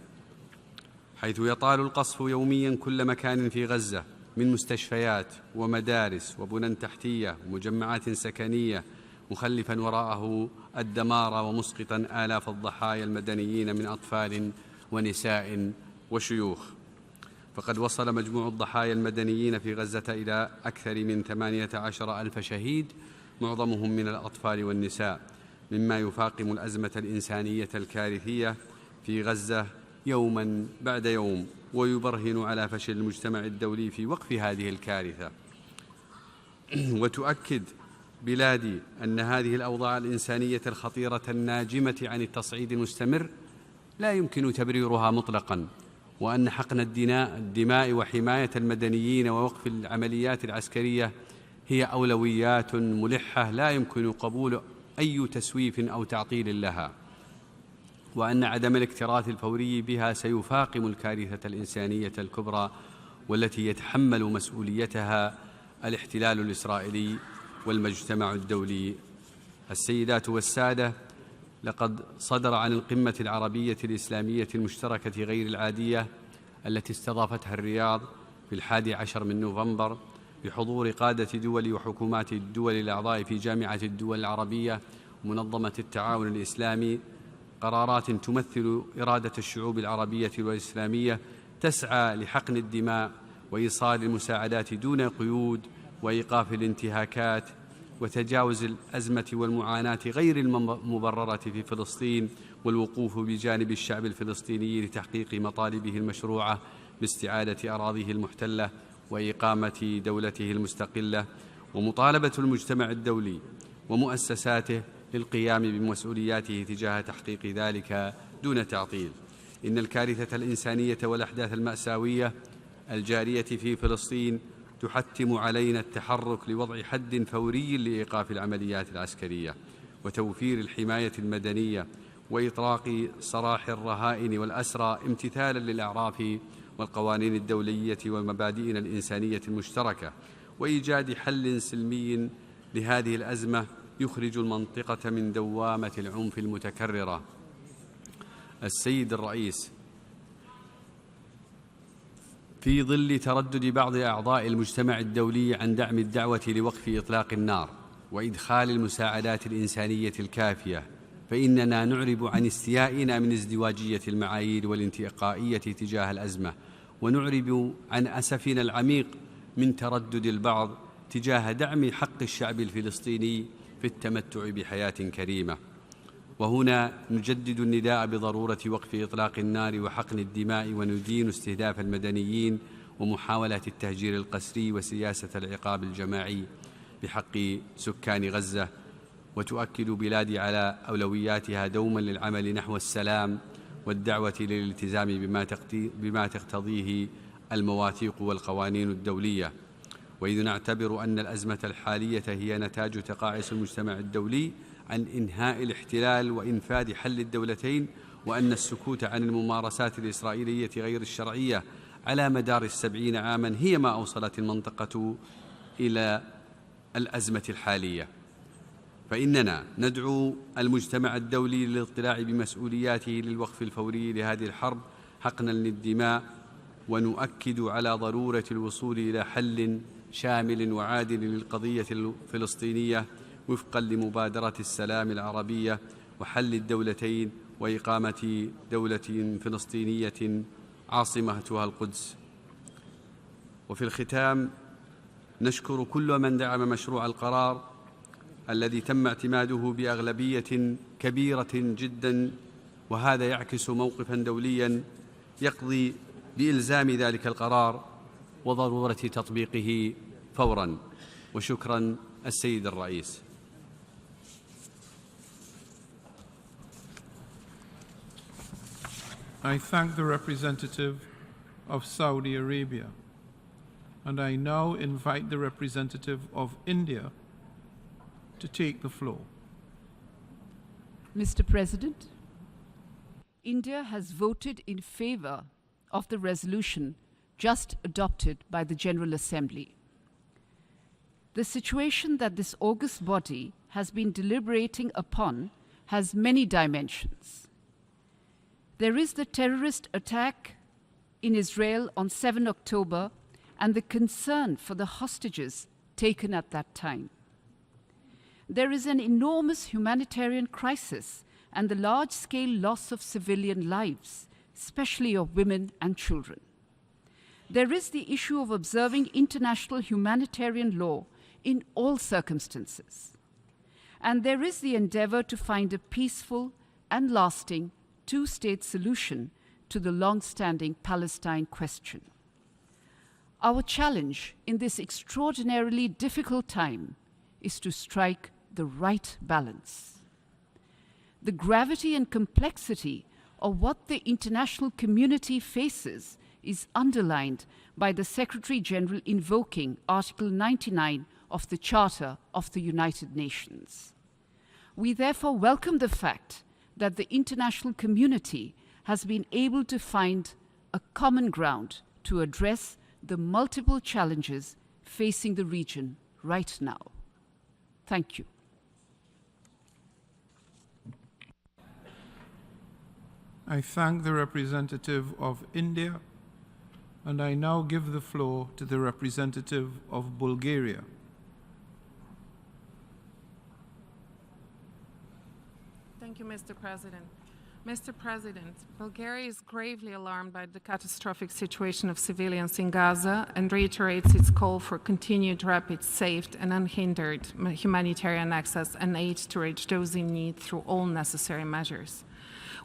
حيث يطال القصف يوميا كل مكان في غزة من مستشفيات ومدارس وبنى تحتية ومجمعات سكنية، مخلفا وراءه الدمار ومسقطا آلاف الضحايا المدنيين من أطفال ونساء وشيوخ. فقد وصل مجموع الضحايا المدنيين في غزة إلى أكثر من 18,000 شهيد، معظمهم من الأطفال والنساء، مما يفاقم الأزمة الإنسانية الكارثية في غزة يوما بعد يوم، ويبرهن على فشل المجتمع الدولي في وقف هذه الكارثة. وتؤكد بلادي أن هذه الأوضاع الإنسانية الخطيرة الناجمة عن التصعيد المستمر لا يمكن تبريرها مطلقا، وأن حقن الدماء وحماية المدنيين ووقف العمليات العسكرية هي أولويات ملحة لا يمكن قبول أي تسويف أو تعطيل لها، وأن عدم الاكتراث الفوري بها سيفاقم الكارثة الإنسانية الكبرى والتي يتحمل مسؤوليتها الاحتلال الإسرائيلي والمجتمع الدولي. السيدات والسادة، لقد صدر عن القمة العربية الإسلامية المشتركة غير العادية التي استضافتها الرياض في 11 من نوفمبر بحضور قادة دول وحكومات الدول الأعضاء في جامعة الدول العربية ومنظمة التعاون الإسلامي قرارات تمثل إرادة الشعوب العربية والإسلامية تسعى لحقن الدماء وإيصال المساعدات دون قيود وإيقاف الانتهاكات وتجاوز الأزمة والمعاناة غير المبررة في فلسطين، والوقوف بجانب الشعب الفلسطيني لتحقيق مطالبه المشروعة باستعادة أراضيه المحتلة وإقامة دولته المستقلة، ومطالبة المجتمع الدولي ومؤسساته للقيام بمسؤولياته تجاه تحقيق ذلك دون تعطيل. إن الكارثة الإنسانية والأحداث المأساوية الجارية في فلسطين تحتم علينا التحرك لوضع حد فوري لإيقاف العمليات العسكرية وتوفير الحماية المدنية وإطلاق سراح الرهائن والأسرى امتثالا للأعراف والقوانين الدولية ومبادئنا الإنسانية المشتركة، وإيجاد حل سلمي لهذه الأزمة يخرج المنطقة من دوامة العنف المتكررة. السيد الرئيس، في ظل تردد بعض أعضاء المجتمع الدولي عن دعم الدعوة لوقف إطلاق النار، وإدخال المساعدات الإنسانية الكافية، فإننا نعرب عن استيائنا من ازدواجية المعايير والانتقائية تجاه الأزمة، ونعرب عن أسفنا العميق من تردد البعض تجاه دعم حق الشعب الفلسطيني في التمتع بحياة كريمة. وهنا نجدد النداء بضرورة وقف إطلاق النار وحقن الدماء، وندين استهداف المدنيين ومحاولات التهجير القسري وسياسة العقاب الجماعي بحق سكان غزة. وتؤكد بلادي على أولوياتها دوما للعمل نحو السلام والدعوة للالتزام بما تقتضيه المواثيق والقوانين الدولية. وإذ نعتبر أن الأزمة الحالية هي نتاج تقاعس المجتمع الدولي عن إنهاء الاحتلال وإنفاذ حل الدولتين، وأن السكوت عن الممارسات الإسرائيلية غير الشرعية على مدار 70 عاما هي ما أوصلت المنطقة إلى الأزمة الحالية، فإننا ندعو المجتمع الدولي للاطلاع بمسؤولياته للوقف الفوري لهذه الحرب حقنا للدماء، ونؤكد على ضرورة الوصول إلى حل شامل وعادل للقضية الفلسطينية وفقا لمبادرة السلام العربية وحل الدولتين وإقامة دولة فلسطينية عاصمتها القدس. وفي الختام نشكر كل من دعم مشروع القرار الذي تم اعتماده بأغلبية كبيرة جدا، وهذا يعكس موقفا دوليا يقضي بإلزام ذلك القرار وضرورة تطبيقه فورا. وشكرا السيد الرئيس. I thank the representative of Saudi Arabia, and I now invite the representative of India to take the floor. Mr. President, India has voted in favor of the resolution just adopted by the General Assembly. The situation that this august body has been deliberating upon has many dimensions. There is the terrorist attack in Israel on 7 October and the concern for the hostages taken at that time. There is an enormous humanitarian crisis and the large-scale loss of civilian lives, especially of women and children. There is the issue of observing international humanitarian law in all circumstances. And there is the endeavor to find a peaceful and lasting two-state solution to the long-standing Palestine question. Our challenge in this extraordinarily difficult time is to strike the right balance. The gravity and complexity of what the international community faces is underlined by the Secretary-General invoking Article 99 of the Charter of the United Nations. We therefore welcome the fact that the international community has been able to find a common ground to address the multiple challenges facing the region right now. Thank you. I thank the representative of India, and I now give the floor to the representative of Bulgaria. Thank you, Mr. President. Mr. President, Bulgaria is gravely alarmed by the catastrophic situation of civilians in Gaza and reiterates its call for continued rapid, safe and unhindered humanitarian access and aid to reach those in need through all necessary measures.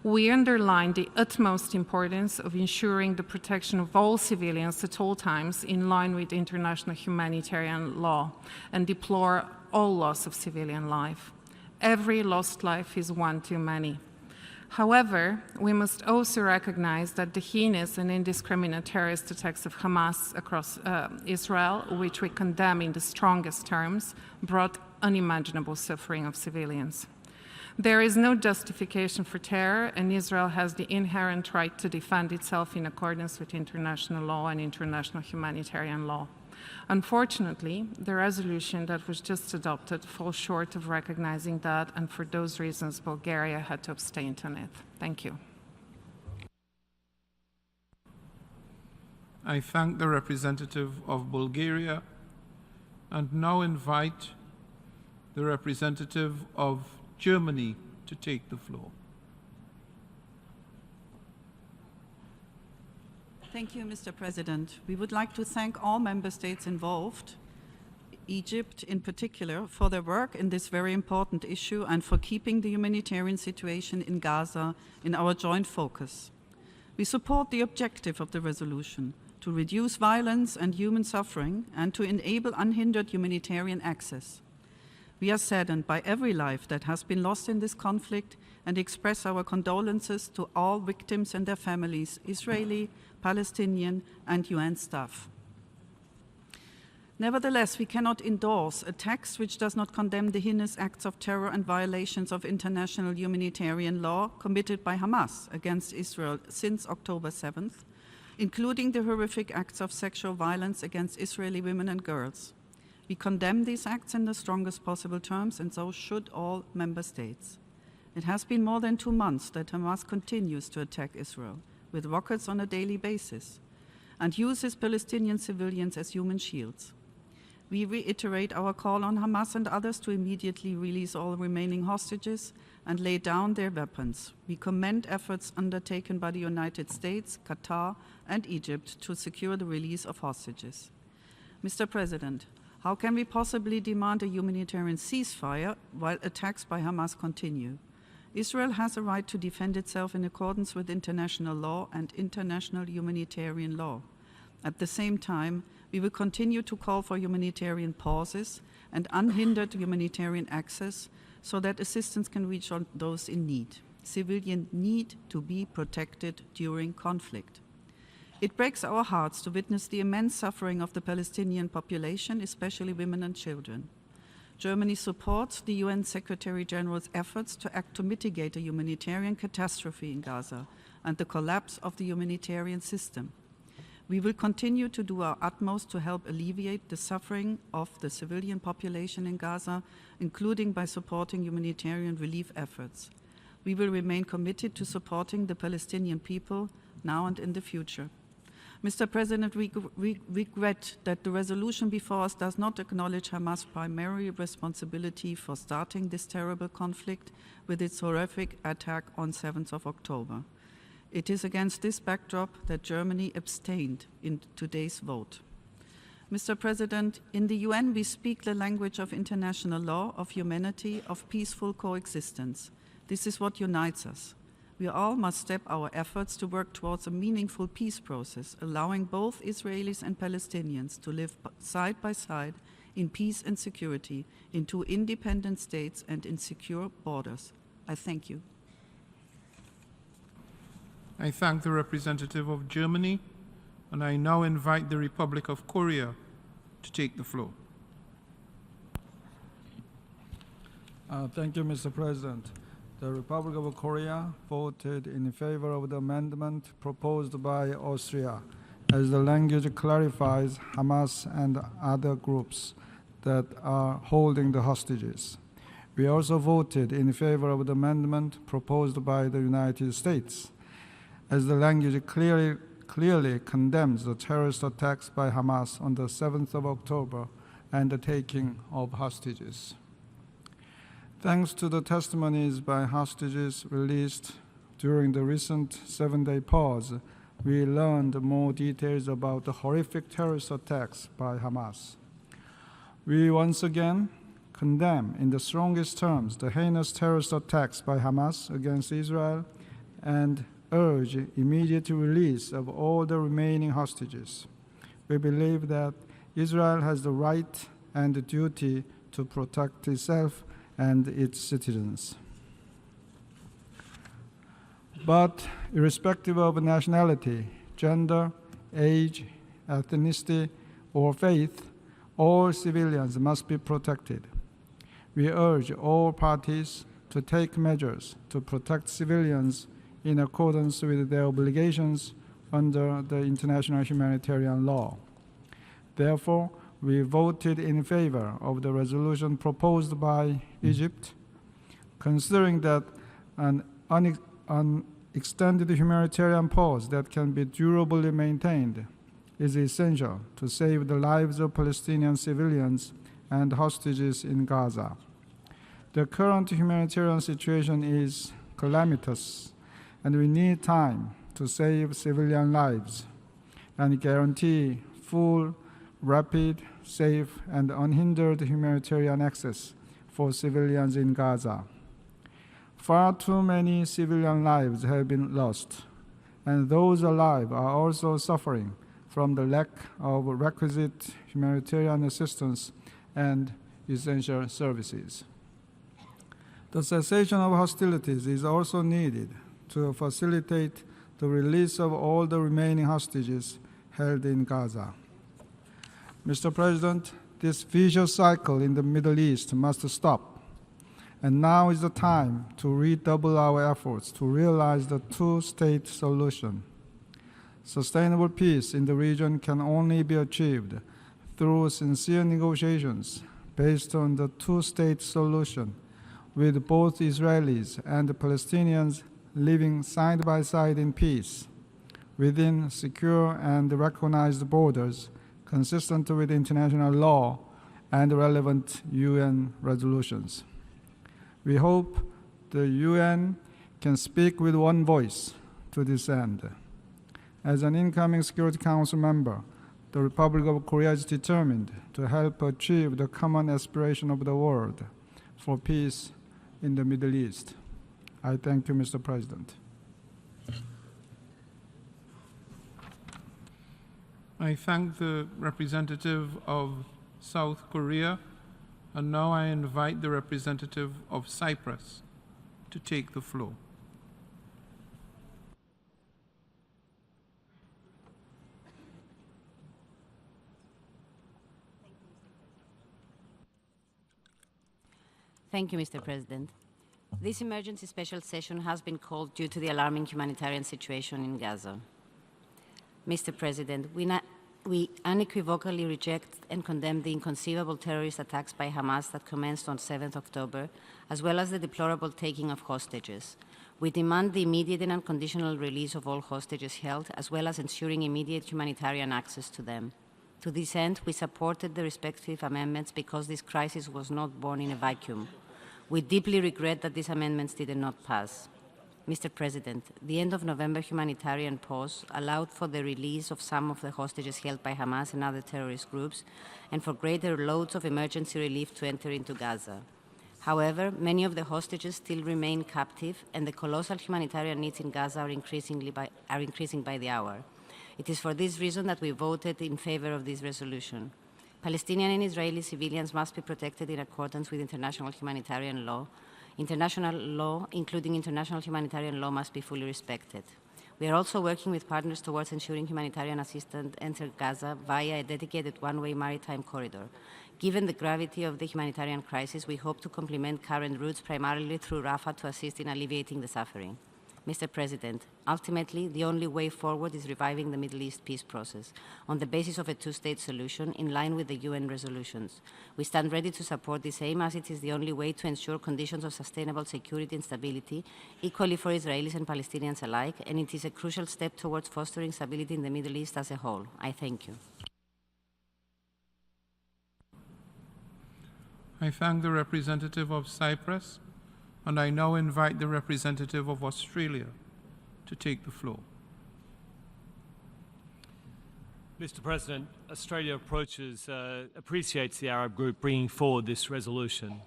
We underline the utmost importance of ensuring the protection of all civilians at all times in line with international humanitarian law and deplore all loss of civilian life. Every lost life is one too many. However, we must also recognize that the heinous and indiscriminate terrorist attacks of Hamas across Israel, which we condemn in the strongest terms, brought unimaginable suffering of civilians. There is no justification for terror, and Israel has the inherent right to defend itself in accordance with international law and international humanitarian law. Unfortunately, the resolution that was just adopted falls short of recognizing that, and for those reasons, Bulgaria had to abstain on it. Thank you. I thank the representative of Bulgaria and now invite the representative of Germany to take the floor. Thank you, Mr. President. We would like to thank all member states involved, Egypt in particular, for their work in this very important issue and for keeping the humanitarian situation in Gaza in our joint focus. We support the objective of the resolution to reduce violence and human suffering and to enable unhindered humanitarian access. We are saddened by every life that has been lost in this conflict and express our condolences to all victims and their families, Israeli, Palestinian, and UN staff. Nevertheless, we cannot endorse a text which does not condemn the heinous acts of terror and violations of international humanitarian law committed by Hamas against Israel since October 7th, including the horrific acts of sexual violence against Israeli women and girls. We condemn these acts in the strongest possible terms, and so should all member states. It has been more than 2 months that Hamas continues to attack Israel with rockets on a daily basis and uses Palestinian civilians as human shields. We reiterate our call on Hamas and others to immediately release all remaining hostages and lay down their weapons. We commend efforts undertaken by the United States, Qatar, and Egypt to secure the release of hostages. Mr. President, how can we possibly demand a humanitarian ceasefire while attacks by Hamas continue? Israel has a right to defend itself in accordance with international law and international humanitarian law. At the same time, we will continue to call for humanitarian pauses and unhindered humanitarian access so that assistance can reach those in need. Civilians need to be protected during conflict. It breaks our hearts to witness the immense suffering of the Palestinian population, especially women and children. Germany supports the UN Secretary General's efforts to act to mitigate a humanitarian catastrophe in Gaza and the collapse of the humanitarian system. We will continue to do our utmost to help alleviate the suffering of the civilian population in Gaza, including by supporting humanitarian relief efforts. We will remain committed to supporting the Palestinian people now and in the future. Mr. President, we regret that the resolution before us does not acknowledge Hamas' primary responsibility for starting this terrible conflict with its horrific attack on 7th of October. It is against this backdrop that Germany abstained in today's vote. Mr. President, in the UN we speak the language of international law, of humanity, of peaceful coexistence. This is what unites us. We all must step our efforts to work towards a meaningful peace process, allowing both Israelis and Palestinians to live side by side in peace and security in 2 independent states and in secure borders. I thank you. I thank the representative of Germany, and I now invite the Republic of Korea to take the floor. Thank you, Mr. President. The Republic of Korea voted in favor of the amendment proposed by Austria, as the language clarifies Hamas and other groups that are holding the hostages. We also voted in favor of the amendment proposed by the United States, as the language clearly condemns the terrorist attacks by Hamas on the 7th of October and the taking of hostages. Thanks to the testimonies by hostages released during the recent 7-day pause, we learned more details about the horrific terrorist attacks by Hamas. We once again condemn in the strongest terms the heinous terrorist attacks by Hamas against Israel and urge immediate release of all the remaining hostages. We believe that Israel has the right and the duty to protect itself and its citizens. But irrespective of nationality, gender, age, ethnicity, or faith, all civilians must be protected. We urge all parties to take measures to protect civilians in accordance with their obligations under the international humanitarian law. Therefore, we voted in favor of the resolution proposed by Egypt, considering that an extended humanitarian pause that can be durably maintained is essential to save the lives of Palestinian civilians and hostages in Gaza. The current humanitarian situation is calamitous, and we need time to save civilian lives and guarantee full, rapid, safe, and unhindered humanitarian access for civilians in Gaza. Far too many civilian lives have been lost, and those alive are also suffering from the lack of requisite humanitarian assistance and essential services. The cessation of hostilities is also needed to facilitate the release of all the remaining hostages held in Gaza. Mr. President, this vicious cycle in the Middle East must stop, and now is the time to redouble our efforts to realize the two-state solution. Sustainable peace in the region can only be achieved through sincere negotiations based on the two-state solution, with both Israelis and Palestinians living side by side in peace within secure and recognized borders consistent with international law and relevant UN resolutions. We hope the UN can speak with one voice to this end. As an incoming Security Council member, the Republic of Korea is determined to help achieve the common aspiration of the world for peace in the Middle East. I thank you, Mr. President. I thank the representative of South Korea, and now I invite the representative of Cyprus to take the floor. Thank you, Mr. President. This emergency special session has been called due to the alarming humanitarian situation in Gaza. Mr. President, we unequivocally reject and condemn the inconceivable terrorist attacks by Hamas that commenced on 7th October, as well as the deplorable taking of hostages. We demand the immediate and unconditional release of all hostages held, as well as ensuring immediate humanitarian access to them. To this end, we supported the respective amendments because this crisis was not born in a vacuum. We deeply regret that these amendments did not pass. Mr. President, the end of November humanitarian pause allowed for the release of some of the hostages held by Hamas and other terrorist groups, and for greater loads of emergency relief to enter into Gaza. However, many of the hostages still remain captive, and the colossal humanitarian needs in Gaza are increasing by the hour. It is for this reason that we voted in favor of this resolution. Palestinian and Israeli civilians must be protected in accordance with international humanitarian law. International law, including international humanitarian law, must be fully respected. We are also working with partners towards ensuring humanitarian assistance enter Gaza via a dedicated one-way maritime corridor. Given the gravity of the humanitarian crisis, we hope to complement current routes primarily through Rafah to assist in alleviating the suffering. Mr. President, ultimately, the only way forward is reviving the Middle East peace process on the basis of a two-state solution in line with the UN resolutions. We stand ready to support this aim as it is the only way to ensure conditions of sustainable security and stability equally for Israelis and Palestinians alike, and it is a crucial step towards fostering stability in the Middle East as a whole. I thank you. I thank the representative of Cyprus, and I now invite the representative of Australia to take the floor. Mr. President, Australia appreciates the Arab group bringing forward this resolution.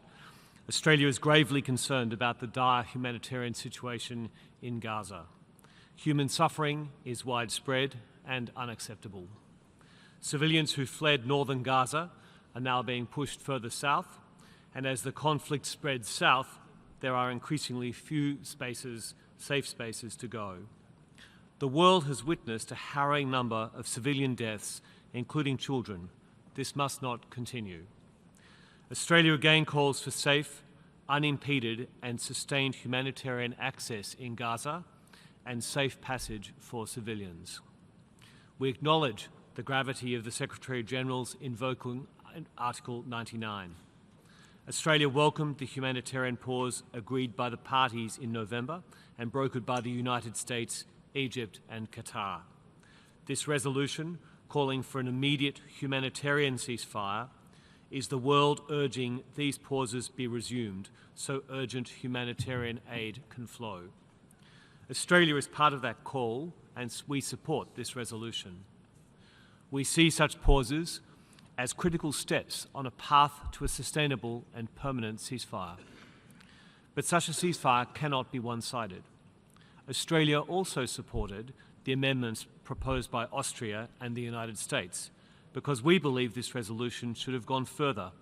Australia is gravely concerned about the dire humanitarian situation in Gaza. Human suffering is widespread and unacceptable. Civilians who fled northern Gaza are now being pushed further south, and as the conflict spreads south, there are increasingly few safe spaces to go. The world has witnessed a harrowing number of civilian deaths, including children. This must not continue. Australia again calls for safe, unimpeded and sustained humanitarian access in Gaza and safe passage for civilians. We acknowledge the gravity of the Secretary-General's invoking Article 99. Australia welcomed the humanitarian pause agreed by the parties in November and brokered by the United States, Egypt and Qatar. This resolution, calling for an immediate humanitarian ceasefire, is the world urging these pauses be resumed so urgent humanitarian aid can flow. Australia is part of that call, and we support this resolution. We see such pauses as critical steps on a path to a sustainable and permanent ceasefire. But such a ceasefire cannot be one-sided. Australia also supported the amendments proposed by Austria and the United States because we believe this resolution should have gone further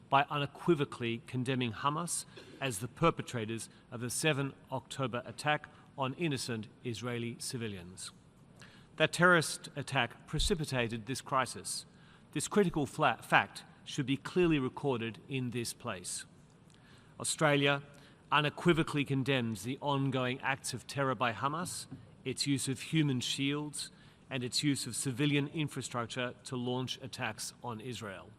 by unequivocally condemning Hamas as the perpetrators of the 7 October attack on innocent Israeli civilians. That terrorist attack precipitated this crisis. This critical fact should be clearly recorded in this place. Australia unequivocally condemns the ongoing acts of terror by Hamas, its use of human shields, and its use of civilian infrastructure to launch attacks on Israel.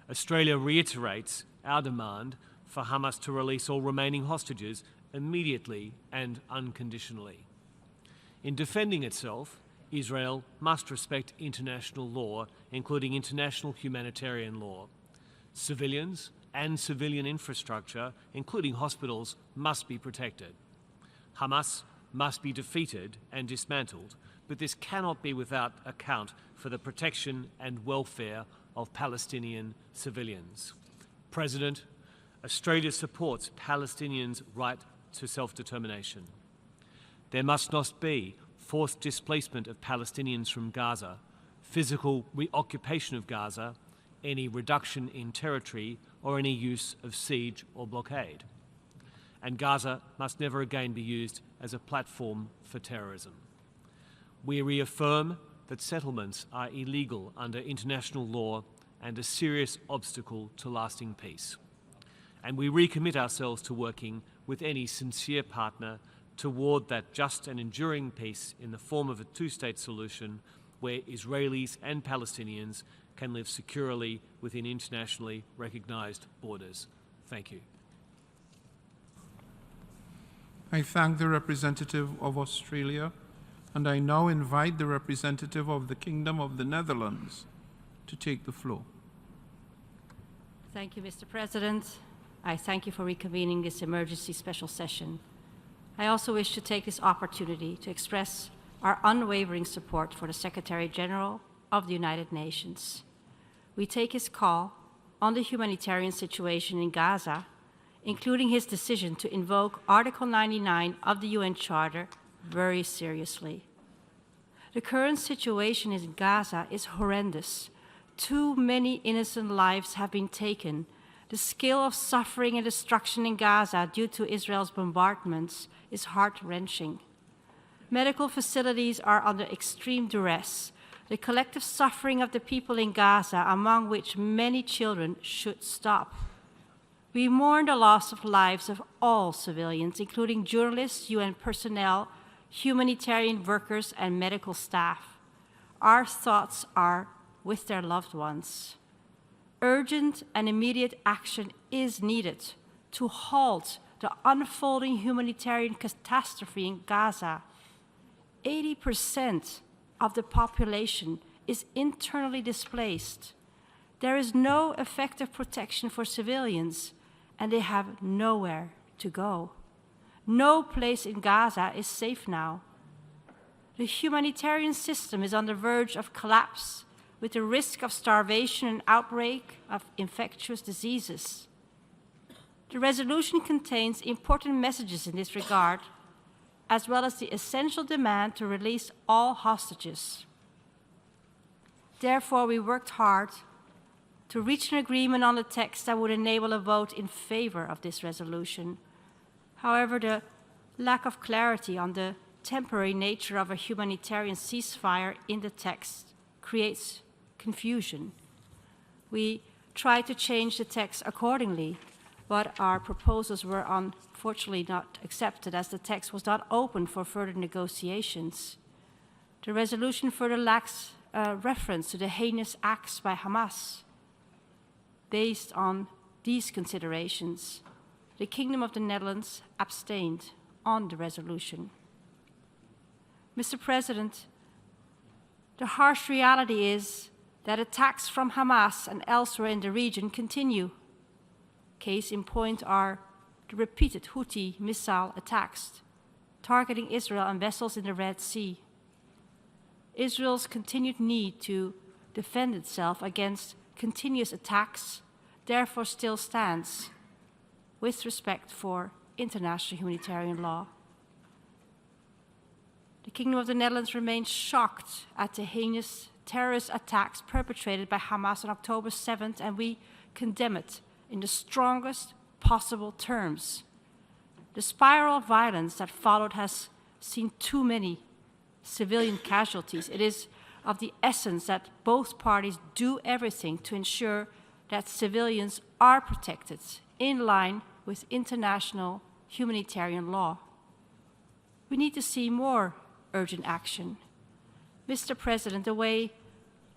Australia reiterates our demand for Hamas to release all remaining hostages immediately and unconditionally. In defending itself, Israel must respect international law, including international humanitarian law. Civilians and civilian infrastructure, including hospitals, must be protected. Hamas must be defeated and dismantled, but this cannot be without account for the protection and welfare of Palestinian civilians. President, Australia supports Palestinians' right to self-determination. There must not be forced displacement of Palestinians from Gaza, physical reoccupation of Gaza, any reduction in territory, or any use of siege or blockade. And Gaza must never again be used as a platform for terrorism. We reaffirm that settlements are illegal under international law and a serious obstacle to lasting peace. And we recommit ourselves to working with any sincere partner toward that just and enduring peace in the form of a two-state solution where Israelis and Palestinians can live securely within internationally recognised borders. Thank you. I thank the representative of Australia, and I now invite the representative of the Kingdom of the Netherlands to take the floor. Thank you, Mr. President. I thank you for reconvening this emergency special session. I also wish to take this opportunity to express our unwavering support for the Secretary-General of the United Nations. We take his call on the humanitarian situation in Gaza, including his decision to invoke Article 99 of the UN Charter, very seriously. The current situation in Gaza is horrendous. Too many innocent lives have been taken. The scale of suffering and destruction in Gaza due to Israel's bombardments is heart-wrenching. Medical facilities are under extreme duress. The collective suffering of the people in Gaza, among which many children, should stop. We mourn the loss of lives of all civilians, including journalists, UN personnel, humanitarian workers, and medical staff. Our thoughts are with their loved ones. Urgent and immediate action is needed to halt the unfolding humanitarian catastrophe in Gaza. 80% of the population is internally displaced. There is no effective protection for civilians, and they have nowhere to go. No place in Gaza is safe now. The humanitarian system is on the verge of collapse, with the risk of starvation and outbreak of infectious diseases. The resolution contains important messages in this regard, as well as the essential demand to release all hostages. Therefore, we worked hard to reach an agreement on the text that would enable a vote in favor of this resolution. However, the lack of clarity on the temporary nature of a humanitarian ceasefire in the text creates confusion. We tried to change the text accordingly, but our proposals were unfortunately not accepted as the text was not open for further negotiations. The resolution further lacks reference to the heinous acts by Hamas. Based on these considerations, the Kingdom of the Netherlands abstained on the resolution. Mr. President, the harsh reality is that attacks from Hamas and elsewhere in the region continue. Case in point are the repeated Houthi missile attacks targeting Israel and vessels in the Red Sea. Israel's continued need to defend itself against continuous attacks therefore still stands with respect for international humanitarian law. The Kingdom of the Netherlands remains shocked at the heinous terrorist attacks perpetrated by Hamas on October 7th, and we condemn it in the strongest possible terms. The spiral of violence that followed has seen too many civilian casualties. It is of the essence that both parties do everything to ensure that civilians are protected in line with international humanitarian law. We need to see more urgent action. Mr. President, the way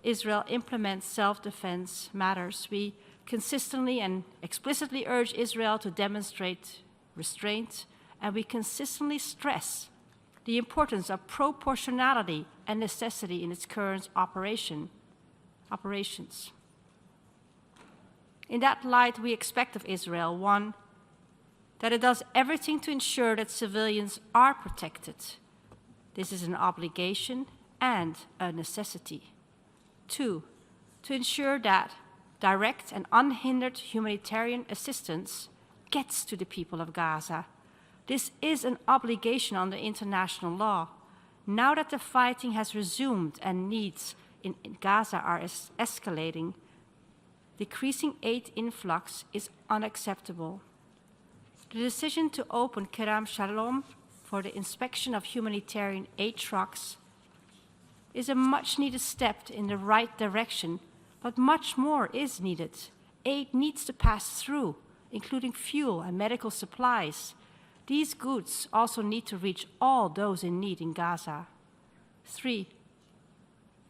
Israel implements self-defense matters. We consistently and explicitly urge Israel to demonstrate restraint, and we consistently stress the importance of proportionality and necessity in its current operations. In that light, we expect of Israel, one, that it does everything to ensure that civilians are protected. This is an obligation and a necessity. Two, to ensure that direct and unhindered humanitarian assistance gets to the people of Gaza. This is an obligation under international law. Now that the fighting has resumed and needs in Gaza are escalating, decreasing aid influx is unacceptable. The decision to open Kerem Shalom for the inspection of humanitarian aid trucks is a much-needed step in the right direction, but much more is needed. Aid needs to pass through, including fuel and medical supplies. These goods also need to reach all those in need in Gaza. Three,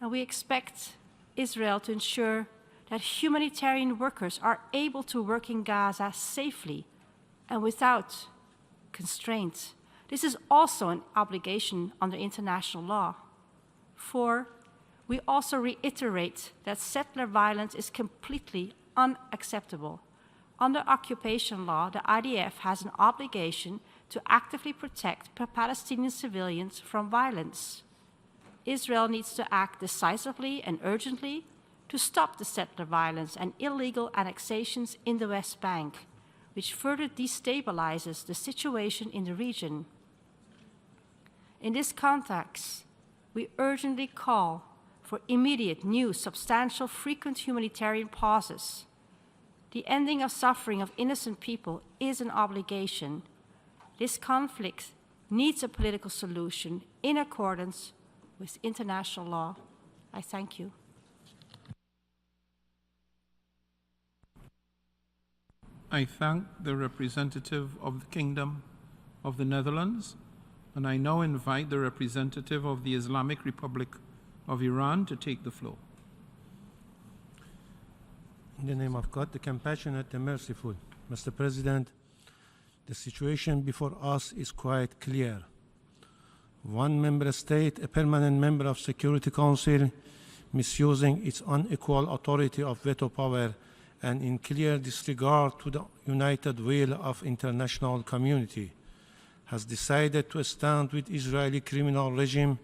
and we expect Israel to ensure that humanitarian workers are able to work in Gaza safely and without constraints. This is also an obligation under international law. Four, we also reiterate that settler violence is completely unacceptable. Under occupation law, the IDF has an obligation to actively protect Palestinian civilians from violence. Israel needs to act decisively and urgently to stop the settler violence and illegal annexations in the West Bank, which further destabilizes the situation in the region. In this context, we urgently call for immediate, new, substantial, frequent humanitarian pauses. The ending of suffering of innocent people is an obligation. This conflict needs a political solution in accordance with international law. I thank you. I thank the representative of the Kingdom of the Netherlands, and I now invite the representative of the Islamic Republic of Iran to take the floor. In the name of God, the compassionate, the merciful. Mr. President, the situation before us is quite clear. One member state, a permanent member of Security Council, misusing its unequal authority of veto power and in clear disregard to the united will of international community, has decided to stand with Israeli criminal regime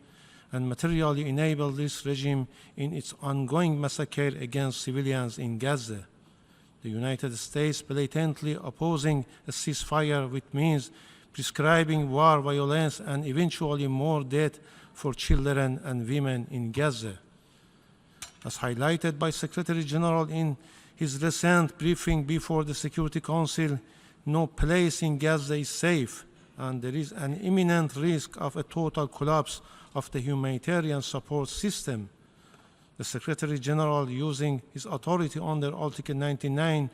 and materially enable this regime in its ongoing massacre against civilians in Gaza. The United States blatantly opposing a ceasefire, which means prescribing war, violence, and eventually more death for children and women in Gaza. As highlighted by Secretary General in his recent briefing before the Security Council, no place in Gaza is safe, and there is an imminent risk of a total collapse of the humanitarian support system. The Secretary General, using his authority under Article 99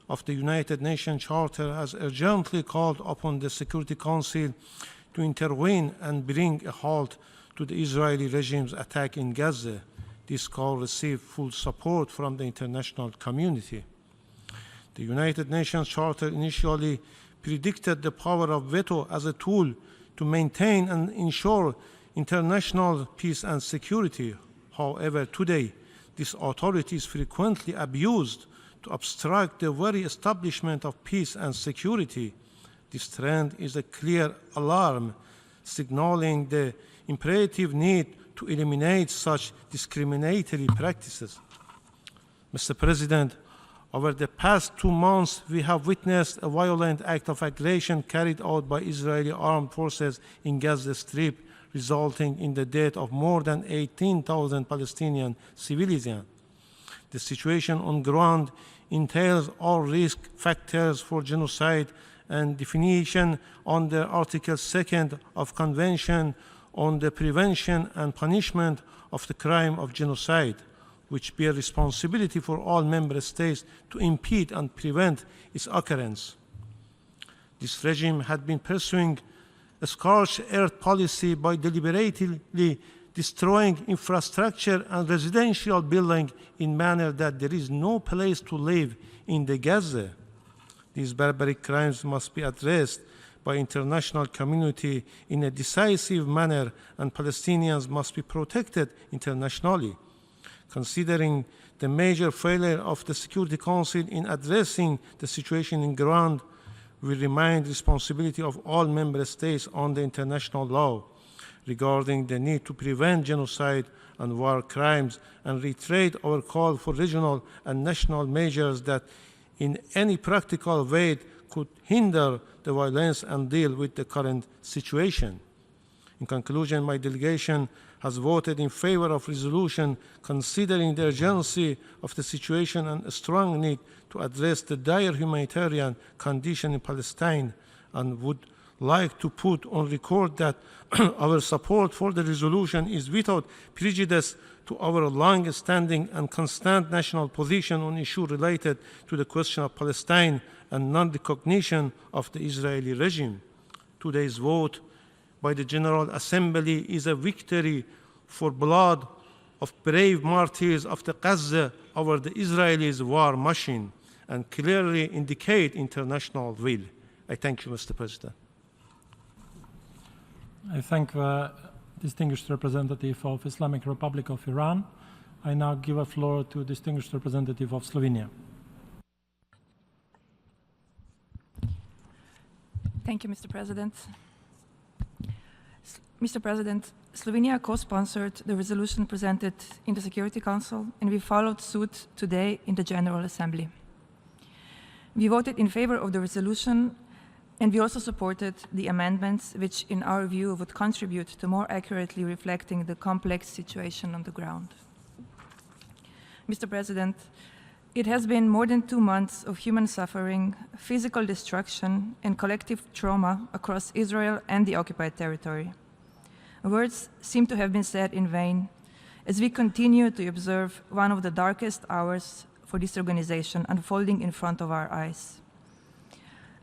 of the United Nations Charter, has urgently called upon the Security Council to intervene and bring a halt to the Israeli regime's attack in Gaza. This call received full support from the international community. The United Nations Charter initially predicted the power of veto as a tool to maintain and ensure international peace and security. However, today, this authority is frequently abused to obstruct the very establishment of peace and security. This trend is a clear alarm, signaling the imperative need to eliminate such discriminatory practices. Mr. President, over the past 2 months, we have witnessed a violent act of aggression carried out by Israeli armed forces in Gaza Strip, resulting in the death of more than 18,000 Palestinian civilians. The situation on ground entails all risk factors for genocide and definition under Article 2 of Convention on the Prevention and Punishment of the Crime of Genocide, which bear responsibility for all member states to impede and prevent its occurrence. This regime had been pursuing a scorched earth policy by deliberately destroying infrastructure and residential buildings in manner that there is no place to live in the Gaza. These barbaric crimes must be addressed by international community in a decisive manner, and Palestinians must be protected internationally. Considering the major failure of the Security Council in addressing the situation in ground, we remind responsibility of all member states under international law regarding the need to prevent genocide and war crimes, and reiterate our call for regional and national measures that in any practical way could hinder the violence and deal with the current situation. In conclusion, my delegation has voted in favor of resolution considering the urgency of the situation and a strong need to address the dire humanitarian condition in Palestine, and would like to put on record that our support for the resolution is without prejudice to our long-standing and constant national position on issues related to the question of Palestine and non-recognition of the Israeli regime. Today's vote by the General Assembly is a victory for blood of brave martyrs of the Gaza over the Israelis' war machine, and clearly indicate international will. I thank you, Mr. President. I thank the distinguished representative of Islamic Republic of Iran. I now give a floor to distinguished representative of Slovenia. Thank you, Mr. President. Mr. President, Slovenia co-sponsored the resolution presented in the Security Council, and we followed suit today in the General Assembly. We voted in favor of the resolution, and we also supported the amendments which, in our view, would contribute to more accurately reflecting the complex situation on the ground. Mr. President, it has been more than 2 months of human suffering, physical destruction, and collective trauma across Israel and the occupied territory. Words seem to have been said in vain as we continue to observe one of the darkest hours for this organization unfolding in front of our eyes.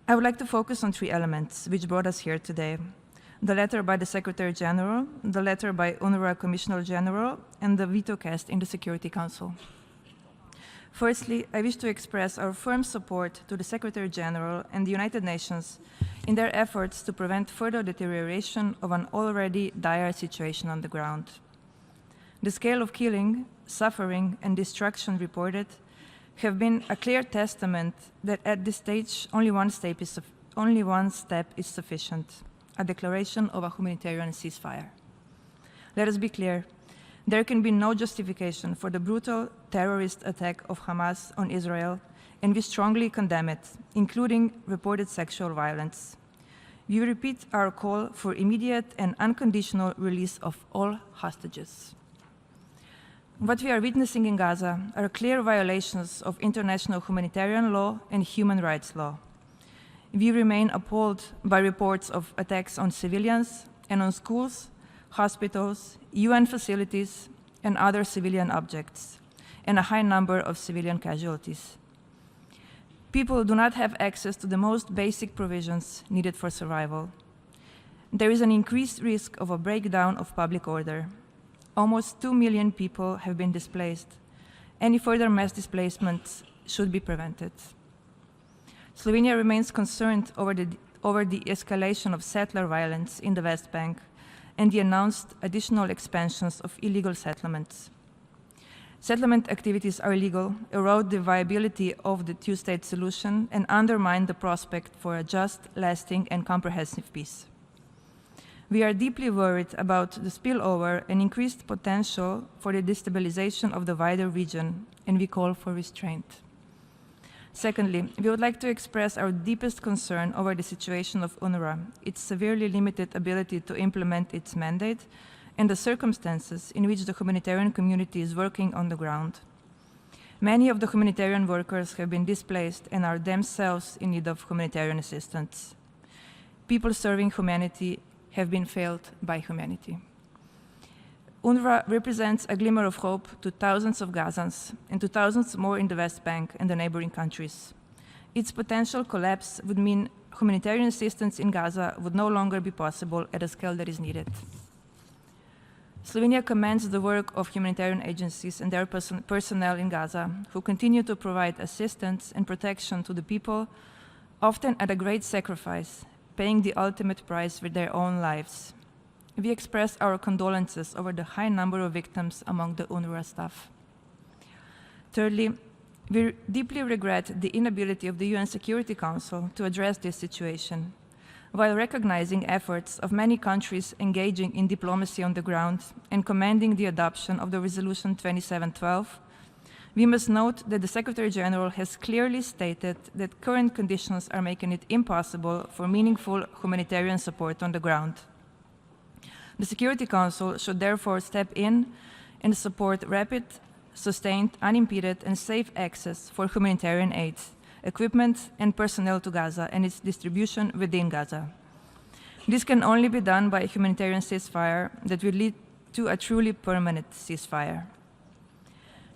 I would like to focus on 3 elements which brought us here today: the letter by the Secretary General, the letter by UNRWA Commissioner General, and the veto cast in the Security Council. Firstly, I wish to express our firm support to the Secretary General and the United Nations in their efforts to prevent further deterioration of an already dire situation on the ground. The scale of killing, suffering, and destruction reported have been a clear testament that at this stage only one step is sufficient: a declaration of a humanitarian ceasefire. Let us be clear. There can be no justification for the brutal terrorist attack of Hamas on Israel, and we strongly condemn it, including reported sexual violence. We repeat our call for immediate and unconditional release of all hostages. What we are witnessing in Gaza are clear violations of international humanitarian law and human rights law. We remain appalled by reports of attacks on civilians and on schools, hospitals, UN facilities, and other civilian objects, and a high number of civilian casualties. People do not have access to the most basic provisions needed for survival. There is an increased risk of a breakdown of public order. Almost 2 million people have been displaced. Any further mass displacements should be prevented. Slovenia remains concerned over the escalation of settler violence in the West Bank and the announced additional expansions of illegal settlements. Settlement activities are illegal, erode the viability of the two-state solution, and undermine the prospect for a just, lasting, and comprehensive peace. We are deeply worried about the spillover and increased potential for the destabilization of the wider region, and we call for restraint. Secondly, we would like to express our deepest concern over the situation of UNRWA, its severely limited ability to implement its mandate, and the circumstances in which the humanitarian community is working on the ground. Many of the humanitarian workers have been displaced and are themselves in need of humanitarian assistance. People serving humanity have been failed by humanity. UNRWA represents a glimmer of hope to thousands of Gazans and to thousands more in the West Bank and the neighboring countries. Its potential collapse would mean humanitarian assistance in Gaza would no longer be possible at a scale that is needed. Slovenia commends the work of humanitarian agencies and their personnel in Gaza, who continue to provide assistance and protection to the people, often at a great sacrifice, paying the ultimate price with their own lives. We express our condolences over the high number of victims among the UNRWA staff. Thirdly, we deeply regret the inability of the UN Security Council to address this situation. While recognizing efforts of many countries engaging in diplomacy on the ground and commending the adoption of the Resolution 2712, we must note that the Secretary General has clearly stated that current conditions are making it impossible for meaningful humanitarian support on the ground. The Security Council should therefore step in and support rapid, sustained, unimpeded, and safe access for humanitarian aid, equipment, and personnel to Gaza and its distribution within Gaza. This can only be done by a humanitarian ceasefire that will lead to a truly permanent ceasefire.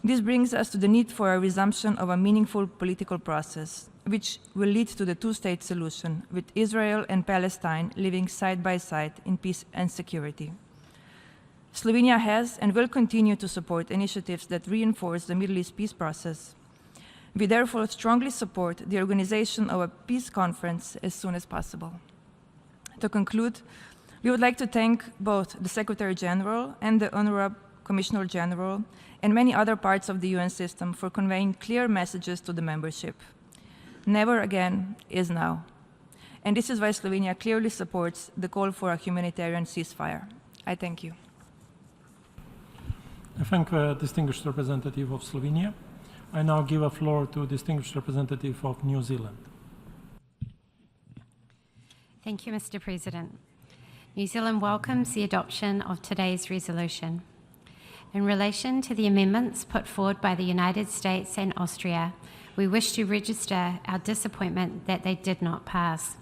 This brings us to the need for a resumption of a meaningful political process, which will lead to the two-state solution, with Israel and Palestine living side by side in peace and security. Slovenia has and will continue to support initiatives that reinforce the Middle East peace process. We therefore strongly support the organization of a peace conference as soon as possible. To conclude, we would like to thank both the Secretary General and the UNRWA Commissioner General and many other parts of the UN system for conveying clear messages to the membership. Never again is now. And this is why Slovenia clearly supports the call for a humanitarian ceasefire. I thank you. I thank the distinguished representative of Slovenia. I now give a floor to distinguished representative of New Zealand. Thank you, Mr. President. New Zealand welcomes the adoption of today's resolution. In relation to the amendments put forward by the United States and Austria, we wish to register our disappointment that they did not pass.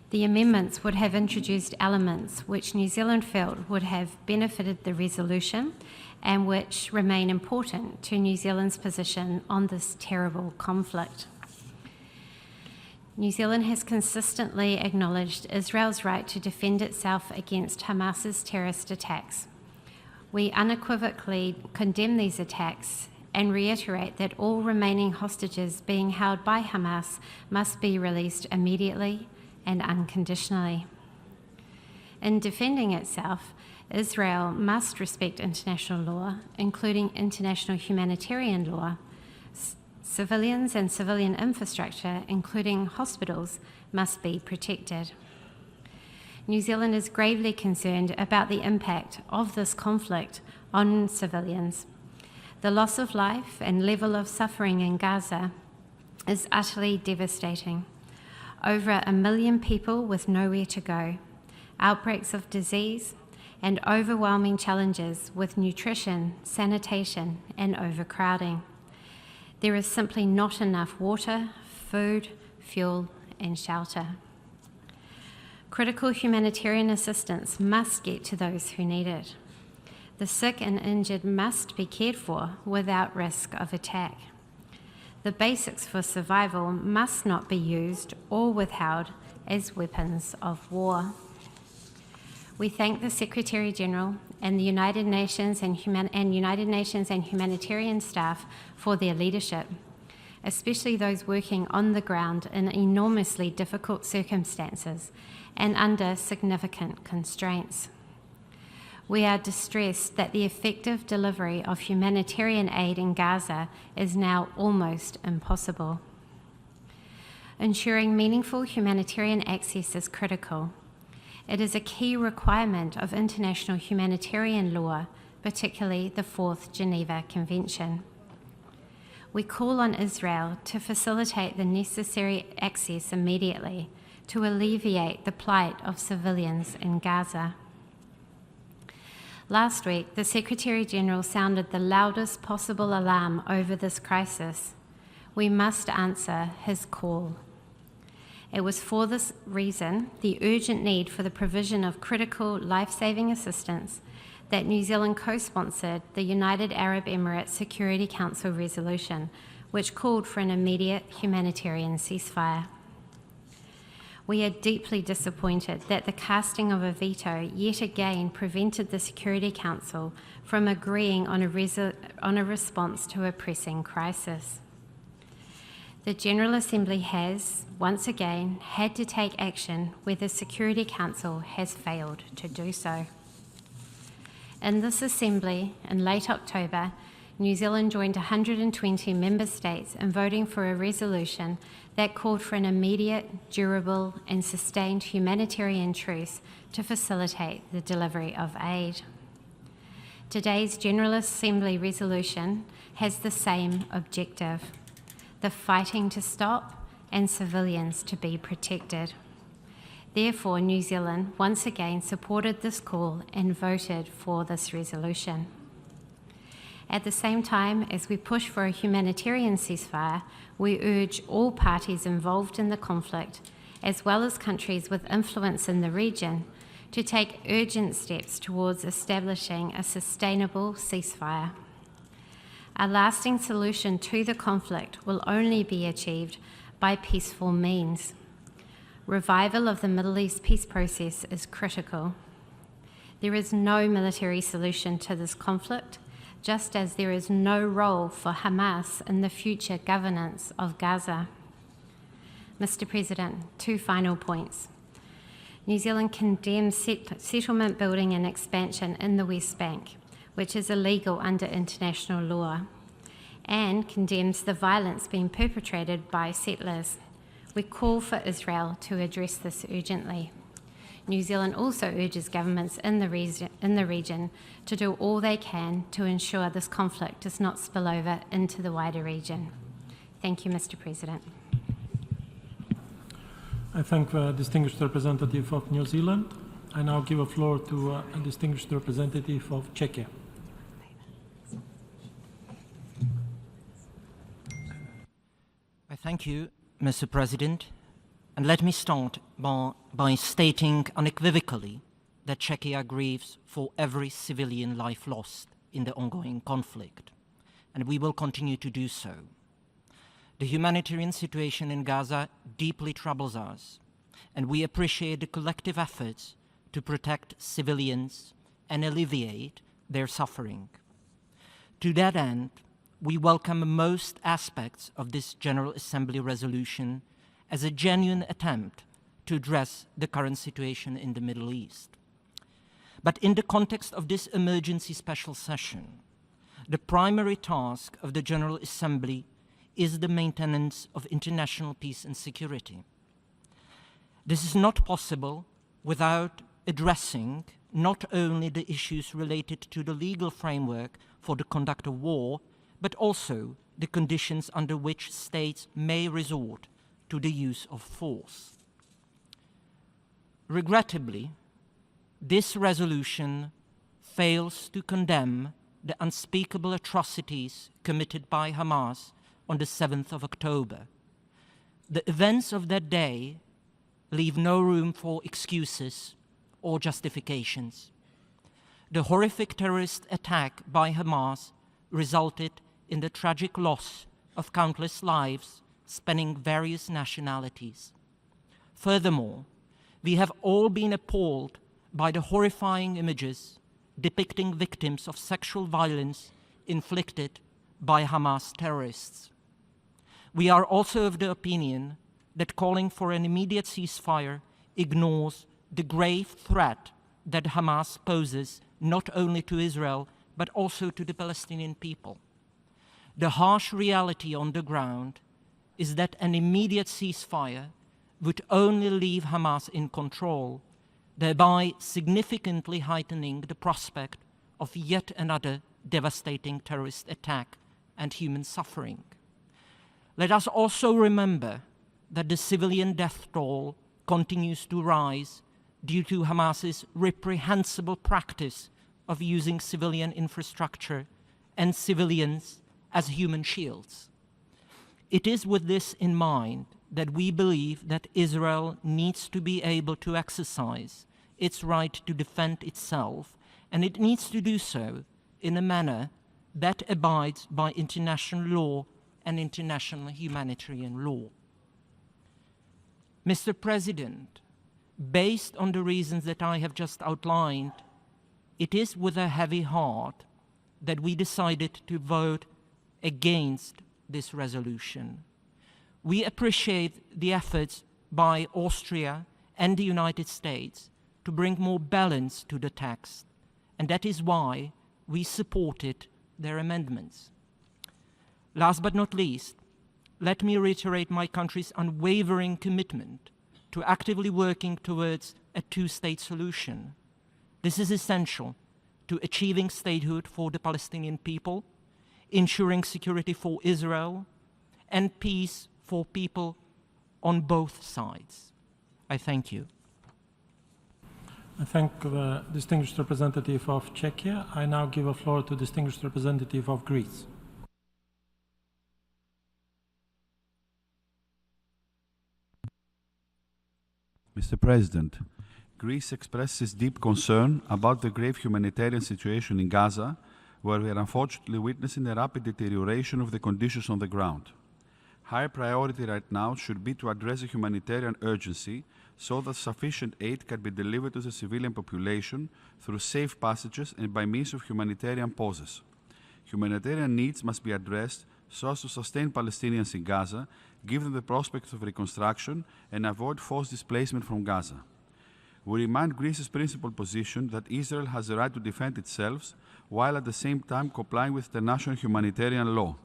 The amendments would have introduced elements which New Zealand felt would have benefited the resolution and which remain important to New Zealand's position on this terrible conflict. New Zealand has consistently acknowledged Israel's right to defend itself against Hamas's terrorist attacks. We unequivocally condemn these attacks and reiterate that all remaining hostages being held by Hamas must be released immediately and unconditionally. In defending itself, Israel must respect international law, including international humanitarian law. Civilians and civilian infrastructure, including hospitals, must be protected. New Zealand is gravely concerned about the impact of this conflict on civilians. The loss of life and level of suffering in Gaza is utterly devastating. Over 1 million people with nowhere to go, outbreaks of disease, and overwhelming challenges with nutrition, sanitation, and overcrowding. There is simply not enough water, food, fuel, and shelter. Critical humanitarian assistance must get to those who need it. The sick and injured must be cared for without risk of attack. The basics for survival must not be used or withheld as weapons of war. We thank the Secretary General and the United Nations and humanitarian staff for their leadership, especially those working on the ground in enormously difficult circumstances and under significant constraints. We are distressed that the effective delivery of humanitarian aid in Gaza is now almost impossible. Ensuring meaningful humanitarian access is critical. It is a key requirement of international humanitarian law, particularly the Fourth Geneva Convention. We call on Israel to facilitate the necessary access immediately to alleviate the plight of civilians in Gaza. Last week, the Secretary-General sounded the loudest possible alarm over this crisis. We must answer his call. It was for this reason, the urgent need for the provision of critical life-saving assistance, that New Zealand co-sponsored the United Arab Emirates Security Council resolution, which called for an immediate humanitarian ceasefire. We are deeply disappointed that the casting of a veto yet again prevented the Security Council from agreeing on a response to a pressing crisis. The General Assembly has, once again, had to take action where the Security Council has failed to do so. In this Assembly, in late October, New Zealand joined 120 member states in voting for a resolution that called for an immediate, durable and sustained humanitarian truce to facilitate the delivery of aid. Today's General Assembly resolution has the same objective: the fighting to stop and civilians to be protected. Therefore, New Zealand once again supported this call and voted for this resolution. At the same time as we push for a humanitarian ceasefire, we urge all parties involved in the conflict, as well as countries with influence in the region, to take urgent steps towards establishing a sustainable ceasefire. A lasting solution to the conflict will only be achieved by peaceful means. Revival of the Middle East peace process is critical. There is no military solution to this conflict, just as there is no role for Hamas in the future governance of Gaza. Mr. President, 2 final points. New Zealand condemns settlement building and expansion in the West Bank, which is illegal under international law, and condemns the violence being perpetrated by settlers. We call for Israel to address this urgently. New Zealand also urges governments in the region to do all they can to ensure this conflict does not spill over into the wider region. Thank you, Mr. President. I thank the distinguished representative of New Zealand. I now give the floor to a distinguished representative of Czechia. I thank you, Mr. President. And let me start by stating unequivocally that Czechia grieves for every civilian life lost in the ongoing conflict, and we will continue to do so. The humanitarian situation in Gaza deeply troubles us, and we appreciate the collective efforts to protect civilians and alleviate their suffering. To that end, we welcome most aspects of this General Assembly resolution as a genuine attempt to address the current situation in the Middle East. But in the context of this emergency special session, the primary task of the General Assembly is the maintenance of international peace and security. This is not possible without addressing not only the issues related to the legal framework for the conduct of war, but also the conditions under which states may resort to the use of force. Regrettably, this resolution fails to condemn the unspeakable atrocities committed by Hamas on the 7th of October. The events of that day leave no room for excuses or justifications. The horrific terrorist attack by Hamas resulted in the tragic loss of countless lives spanning various nationalities. Furthermore, we have all been appalled by the horrifying images depicting victims of sexual violence inflicted by Hamas terrorists. We are also of the opinion that calling for an immediate ceasefire ignores the grave threat that Hamas poses not only to Israel, but also to the Palestinian people. The harsh reality on the ground is that an immediate ceasefire would only leave Hamas in control, thereby significantly heightening the prospect of yet another devastating terrorist attack and human suffering. Let us also remember that the civilian death toll continues to rise due to Hamas's reprehensible practice of using civilian infrastructure and civilians as human shields. It is with this in mind that we believe that Israel needs to be able to exercise its right to defend itself, and it needs to do so in a manner that abides by international law and international humanitarian law. Mr. President, based on the reasons that I have just outlined, it is with a heavy heart that we decided to vote against this resolution. We appreciate the efforts by Austria and the United States to bring more balance to the text, and that is why we supported their amendments. Last but not least, let me reiterate my country's unwavering commitment to actively working towards a two-state solution. This is essential to achieving statehood for the Palestinian people, ensuring security for Israel, and peace for people on both sides. I thank you. I thank the distinguished representative of Czechia. I now give the floor to the distinguished representative of Greece. Mr. President, Greece expresses deep concern about the grave humanitarian situation in Gaza, where we are unfortunately witnessing a rapid deterioration of the conditions on the ground. High priority right now should be to address the humanitarian urgency so that sufficient aid can be delivered to the civilian population through safe passages and by means of humanitarian pauses. Humanitarian needs must be addressed so as to sustain Palestinians in Gaza, give them the prospect of reconstruction, and avoid forced displacement from Gaza. We remind Greece's principled position that Israel has the right to defend itself, while at the same time complying with international humanitarian law.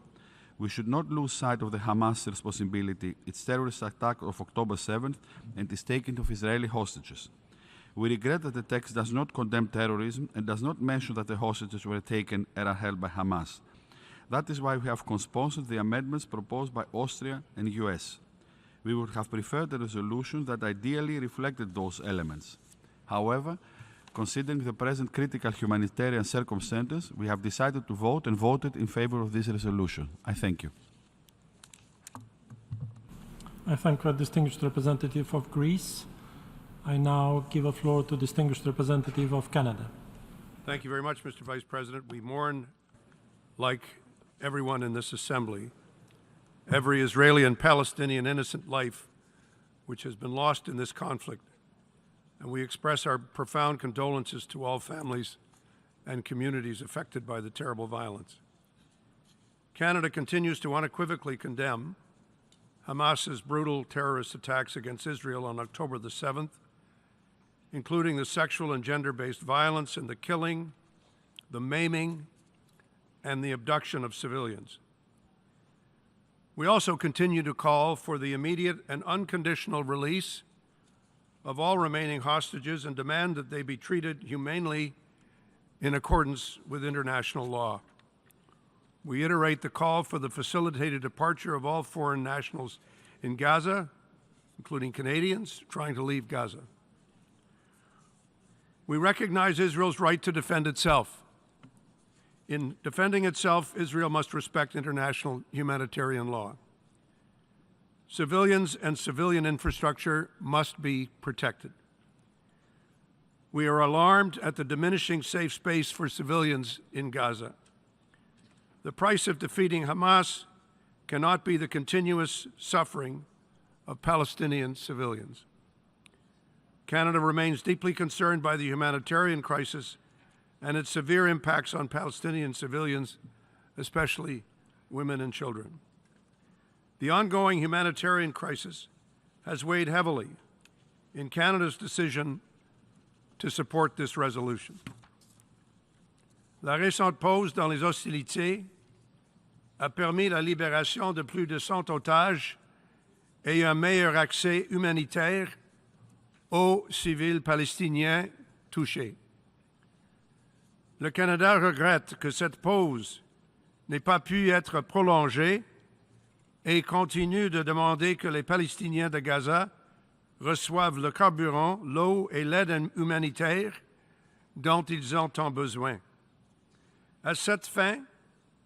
We should not lose sight of the Hamas responsibility, its terrorist attack of October 7th, and its taking of Israeli hostages. We regret that the text does not condemn terrorism and does not mention that the hostages were taken and are held by Hamas. That is why we have co-sponsored the amendments proposed by Austria and US. We would have preferred a resolution that ideally reflected those elements. However, considering the present critical humanitarian circumstances, we have decided to vote and voted in favor of this resolution. I thank you. I thank the distinguished representative of Greece. I now give the floor to the distinguished representative of Canada. Thank you very much, Mr. Vice President. We mourn, like everyone in this assembly, every Israeli and Palestinian innocent life which has been lost in this conflict, and we express our profound condolences to all families and communities affected by the terrible violence. Canada continues to unequivocally condemn Hamas's brutal terrorist attacks against Israel on October the 7th, including the sexual and gender-based violence and the killing, the maiming, and the abduction of civilians. We also continue to call for the immediate and unconditional release of all remaining hostages and demand that they be treated humanely in accordance with international law. We iterate the call for the facilitated departure of all foreign nationals in Gaza, including Canadians trying to leave Gaza. We recognize Israel's right to defend itself. In defending itself, Israel must respect international humanitarian law. Civilians and civilian infrastructure must be protected. We are alarmed at the diminishing safe space for civilians in Gaza. The price of defeating Hamas cannot be the continuous suffering of Palestinian civilians. Canada remains deeply concerned by the humanitarian crisis and its severe impacts on Palestinian civilians, especially women and children. The ongoing humanitarian crisis has weighed heavily in Canada's decision to support this resolution. La récente pause dans les hostilités a permis la libération de plus de 100 otages et un meilleur accès humanitaire aux civils palestiniens touchés. Le Canada regrette que cette pause n'ait pas pu être prolongée et continue de demander que les Palestiniens de Gaza reçoivent le carburant, l'eau et l'aide humanitaire dont ils ont tant besoin. À cette fin,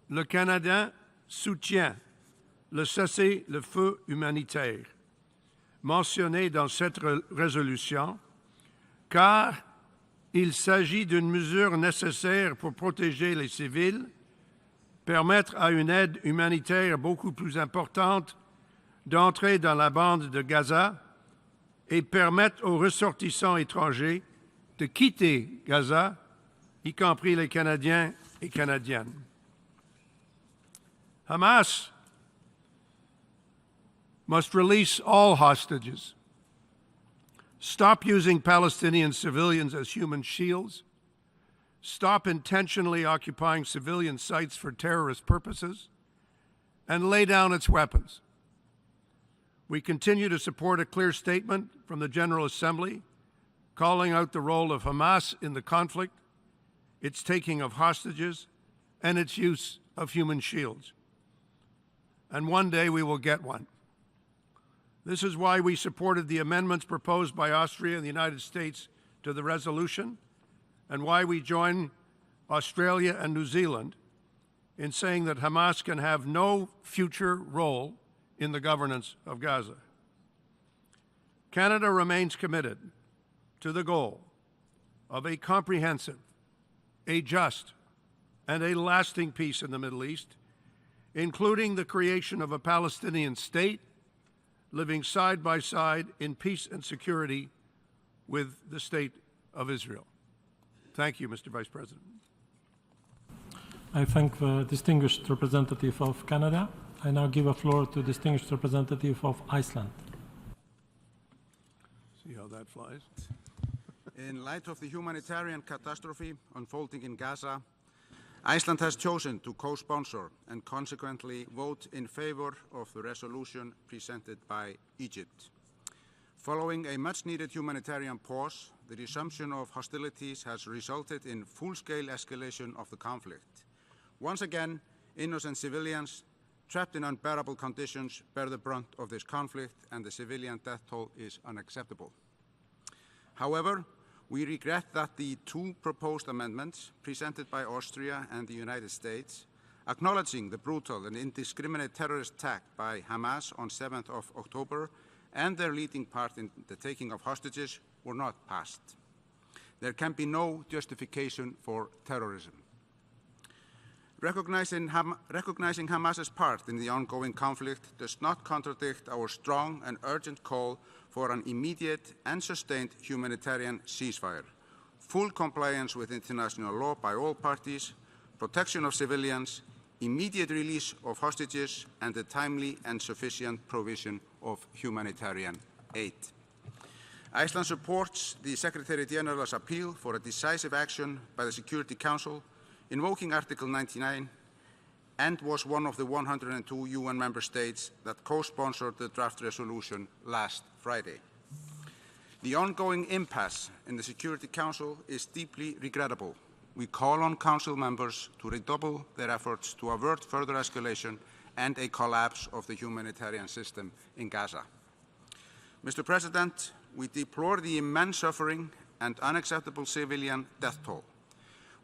le Canada soutient le cessez-le-feu humanitaire mentionné dans cette résolution, car il s'agit d'une mesure nécessaire pour protéger les civils, permettre à une aide humanitaire beaucoup plus importante d'entrer dans la bande de Gaza et permettre aux ressortissants étrangers de quitter Gaza, y compris les Canadiens et Canadiennes. Hamas must release all hostages, stop using Palestinian civilians as human shields, stop intentionally occupying civilian sites for terrorist purposes, and lay down its weapons. We continue to support a clear statement from the General Assembly calling out the role of Hamas in the conflict, its taking of hostages, and its use of human shields. And one day we will get one. This is why we supported the amendments proposed by Austria and the United States to the resolution, and why we join Australia and New Zealand in saying that Hamas can have no future role in the governance of Gaza. Canada remains committed to the goal of a comprehensive, a just, and a lasting peace in the Middle East, including the creation of a Palestinian state living side by side in peace and security with the State of Israel. Thank you, Mr. Vice President. I thank the distinguished representative of Canada. I now give a floor to distinguished representative of Iceland. See how that flies. In light of the humanitarian catastrophe unfolding in Gaza, Iceland has chosen to co-sponsor and consequently vote in favor of the resolution presented by Egypt. Following a much-needed humanitarian pause, the resumption of hostilities has resulted in full-scale escalation of the conflict. Once again, innocent civilians trapped in unbearable conditions bear the brunt of this conflict, and the civilian death toll is unacceptable. However, we regret that the two proposed amendments presented by Austria and the United States, acknowledging the brutal and indiscriminate terrorist attack by Hamas on 7th of October and their leading part in the taking of hostages, were not passed. There can be no justification for terrorism. Recognizing Hamas's part in the ongoing conflict does not contradict our strong and urgent call for an immediate and sustained humanitarian ceasefire, full compliance with international law by all parties, protection of civilians, immediate release of hostages, and the timely and sufficient provision of humanitarian aid. Iceland supports the Secretary General's appeal for a decisive action by the Security Council, invoking Article 99, and was one of the 102 UN member states that co-sponsored the draft resolution last Friday. The ongoing impasse in the Security Council is deeply regrettable. We call on Council members to redouble their efforts to avert further escalation and a collapse of the humanitarian system in Gaza. Mr. President, we deplore the immense suffering and unacceptable civilian death toll.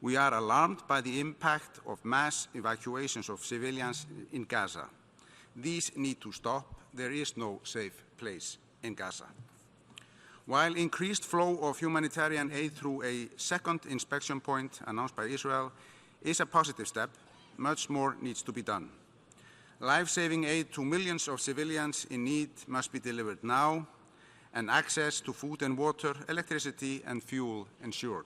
We are alarmed by the impact of mass evacuations of civilians in Gaza. These need to stop. There is no safe place in Gaza. While increased flow of humanitarian aid through a second inspection point announced by Israel is a positive step, much more needs to be done. Life-saving aid to millions of civilians in need must be delivered now, and access to food and water, electricity and fuel ensured.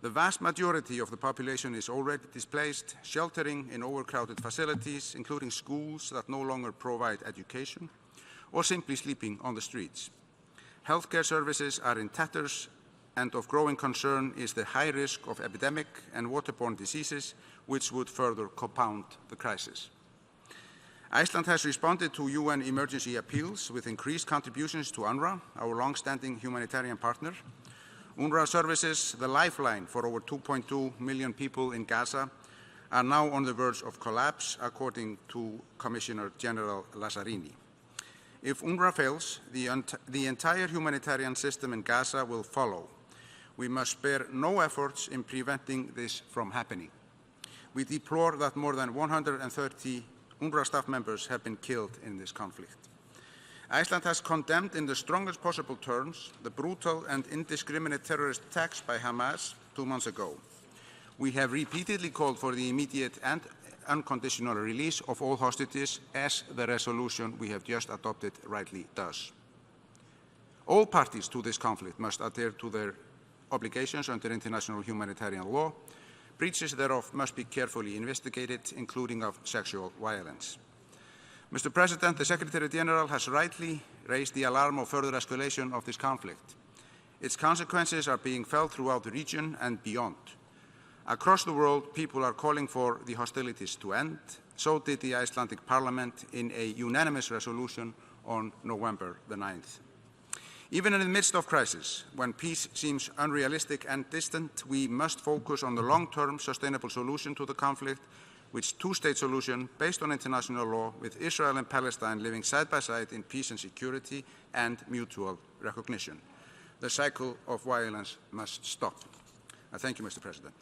The vast majority of the population is already displaced, sheltering in overcrowded facilities, including schools that no longer provide education, or simply sleeping on the streets. Healthcare services are in tatters, and of growing concern is the high risk of epidemic and waterborne diseases, which would further compound the crisis. Iceland has responded to UN emergency appeals with increased contributions to UNRWA, our long-standing humanitarian partner. UNRWA services, the lifeline for over 2.2 million people in Gaza, are now on the verge of collapse, according to Commissioner General Lazzarini. If UNRWA fails, the entire humanitarian system in Gaza will follow. We must spare no efforts in preventing this from happening. We deplore that more than 130 UNRWA staff members have been killed in this conflict. Iceland has condemned in the strongest possible terms the brutal and indiscriminate terrorist attacks by Hamas 2 months ago. We have repeatedly called for the immediate and unconditional release of all hostages, as the resolution we have just adopted rightly does. All parties to this conflict must adhere to their obligations under international humanitarian law. Breaches thereof must be carefully investigated, including of sexual violence. Mr. President, the Secretary General has rightly raised the alarm of further escalation of this conflict. Its consequences are being felt throughout the region and beyond. Across the world, people are calling for the hostilities to end. So did the Icelandic Parliament in a unanimous resolution on November the 9th. Even in the midst of crisis, when peace seems unrealistic and distant, we must focus on the long-term sustainable solution to the conflict, which two-state solution based on international law, with Israel and Palestine living side by side in peace and security and mutual recognition. The cycle of violence must stop. I thank you, Mr. President.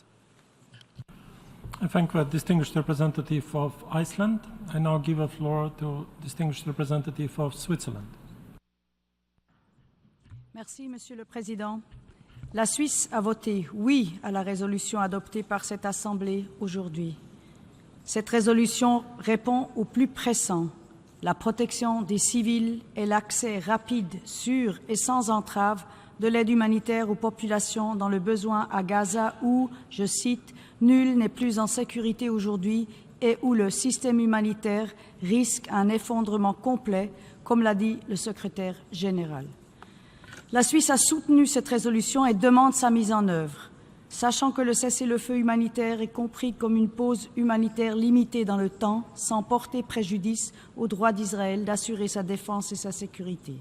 I thank the distinguished representative of Iceland. I now give the floor to distinguished representative of Switzerland. Merci, Monsieur le Président. La Suisse a voté oui à la résolution adoptée par cette Assemblée aujourd'hui. Cette résolution répond au plus pressant, la protection des civils et l'accès rapide, sûr et sans entrave de l'aide humanitaire aux populations dans le besoin à Gaza où, je cite, « nul n'est plus en sécurité aujourd'hui et où le système humanitaire risque un effondrement complet », comme l'a dit le secrétaire général. La Suisse a soutenu cette résolution et demande sa mise en œuvre, sachant que le cessez-le-feu humanitaire est compris comme une pause humanitaire limitée dans le temps, sans porter préjudice au droit d'Israël d'assurer sa défense et sa sécurité.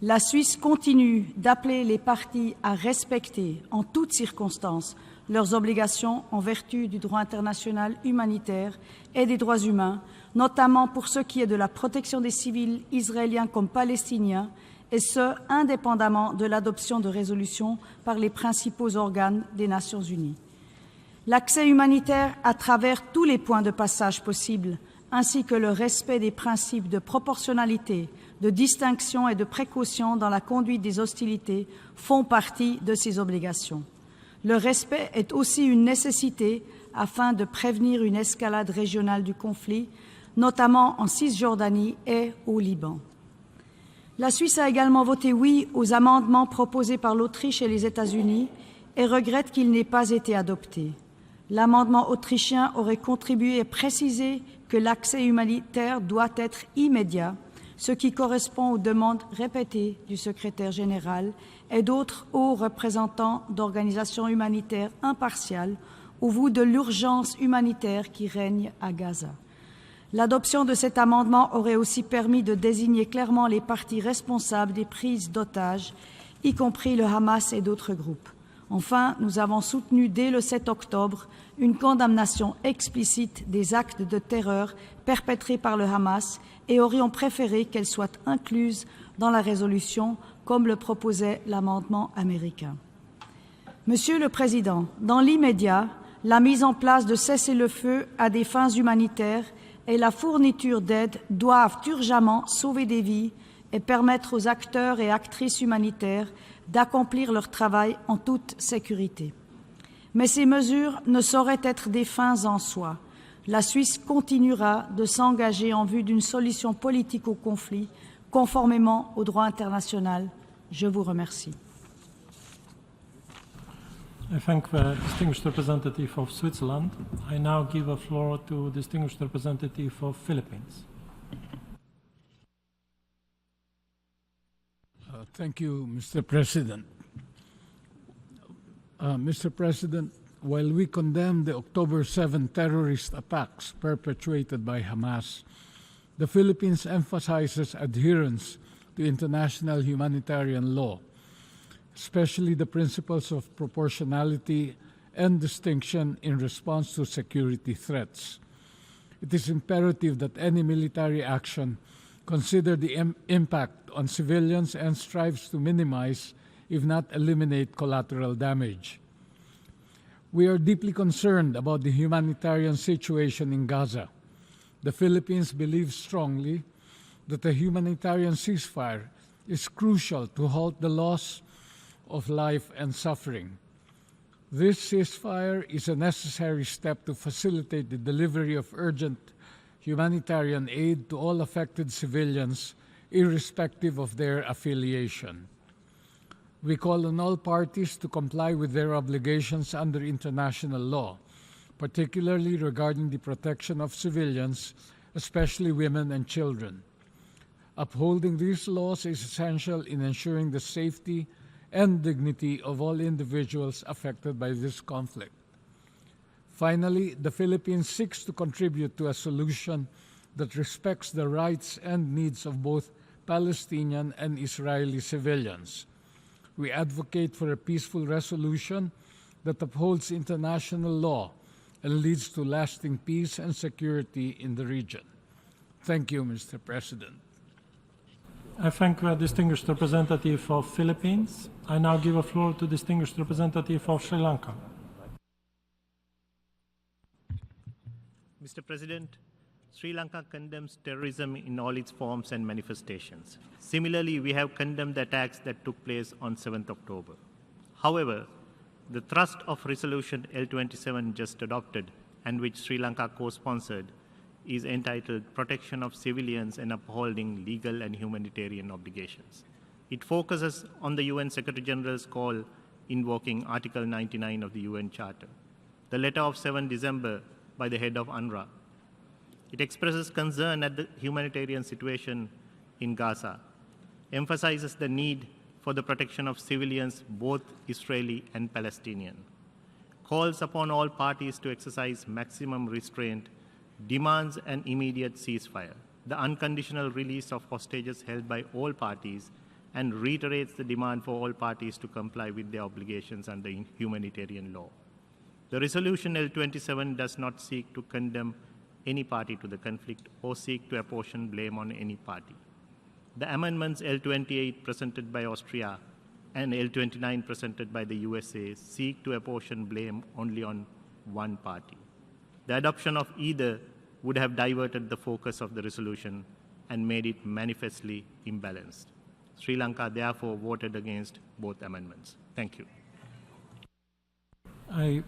La Suisse continue d'appeler les parties à respecter, en toutes circonstances, leurs obligations en vertu du droit international humanitaire et des droits humains, notamment pour ce qui est de la protection des civils israéliens comme palestiniens, et ce, indépendamment de l'adoption de résolutions par les principaux organes des Nations Unies. L'accès humanitaire à travers tous les points de passage possibles, ainsi que le respect des principes de proportionnalité, de distinction et de précaution dans la conduite des hostilités font partie de ces obligations. Le respect est aussi une nécessité afin de prévenir une escalade régionale du conflit, notamment en Cisjordanie et au Liban. La Suisse a également voté oui aux amendements proposés par l'Autriche et les États-Unis et regrette qu'il n'ait pas été adopté. L'amendement autrichien aurait contribué à préciser que l'accès humanitaire doit être immédiat, ce qui correspond aux demandes répétées du secrétaire général et d'autres hauts représentants d'organisations humanitaires impartiales au vu de l'urgence humanitaire qui règne à Gaza. L'adoption de cet amendement aurait aussi permis de désigner clairement les parties responsables des prises d'otages, y compris le Hamas et d'autres groupes. Enfin, nous avons soutenu dès le 7 octobre une condamnation explicite des actes de terreur perpétrés par le Hamas et aurions préféré qu'elle soit incluse dans la résolution, comme le proposait l'amendement américain. Monsieur le Président, dans l'immédiat, la mise en place de cessez-le-feu à des fins humanitaires et la fourniture d'aide doivent urgemment sauver des vies et permettre aux acteurs et actrices humanitaires d'accomplir leur travail en toute sécurité. Mais ces mesures ne sauraient être des fins en soi. La Suisse continuera de s'engager en vue d'une solution politique au conflit, conformément au droit international. Je vous remercie. I thank the distinguished representative of Switzerland. I now give the floor to distinguished representative of Philippines. Thank you, Mr. President. Mr. President, while we condemn the October 7 terrorist attacks perpetrated by Hamas, the Philippines emphasizes adherence to international humanitarian law, especially the principles of proportionality and distinction in response to security threats. It is imperative that any military action consider the impact on civilians and strives to minimize, if not eliminate, collateral damage. We are deeply concerned about the humanitarian situation in Gaza. The Philippines believes strongly that a humanitarian ceasefire is crucial to halt the loss of life and suffering. This ceasefire is a necessary step to facilitate the delivery of urgent humanitarian aid to all affected civilians, irrespective of their affiliation. We call on all parties to comply with their obligations under international law, particularly regarding the protection of civilians, especially women and children. Upholding these laws is essential in ensuring the safety and dignity of all individuals affected by this conflict. Finally, the Philippines seeks to contribute to a solution that respects the rights and needs of both Palestinian and Israeli civilians. We advocate for a peaceful resolution that upholds international law and leads to lasting peace and security in the region. Thank you, Mr. President. I thank the distinguished representative of Philippines. I now give the floor to distinguished representative of Sri Lanka. Mr. President, Sri Lanka condemns terrorism in all its forms and manifestations. Similarly, we have condemned the attacks that took place on 7th October. However, the thrust of Resolution L27 just adopted, and which Sri Lanka co-sponsored, is entitled Protection of Civilians and Upholding Legal and Humanitarian Obligations. It focuses on the UN Secretary General's call invoking Article 99 of the UN Charter, the letter of 7 December by the head of UNRWA. It expresses concern at the humanitarian situation in Gaza, emphasizes the need for the protection of civilians, both Israeli and Palestinian, calls upon all parties to exercise maximum restraint, demands an immediate ceasefire, the unconditional release of hostages held by all parties, and reiterates the demand for all parties to comply with their obligations under humanitarian law. The resolution L27 does not seek to condemn any party to the conflict or seek to apportion blame on any party. The amendments L28 presented by Austria and L29 presented by the USA seek to apportion blame only on one party. The adoption of either would have diverted the focus of the resolution and made it manifestly imbalanced. Sri Lanka therefore voted against both amendments. Thank you. I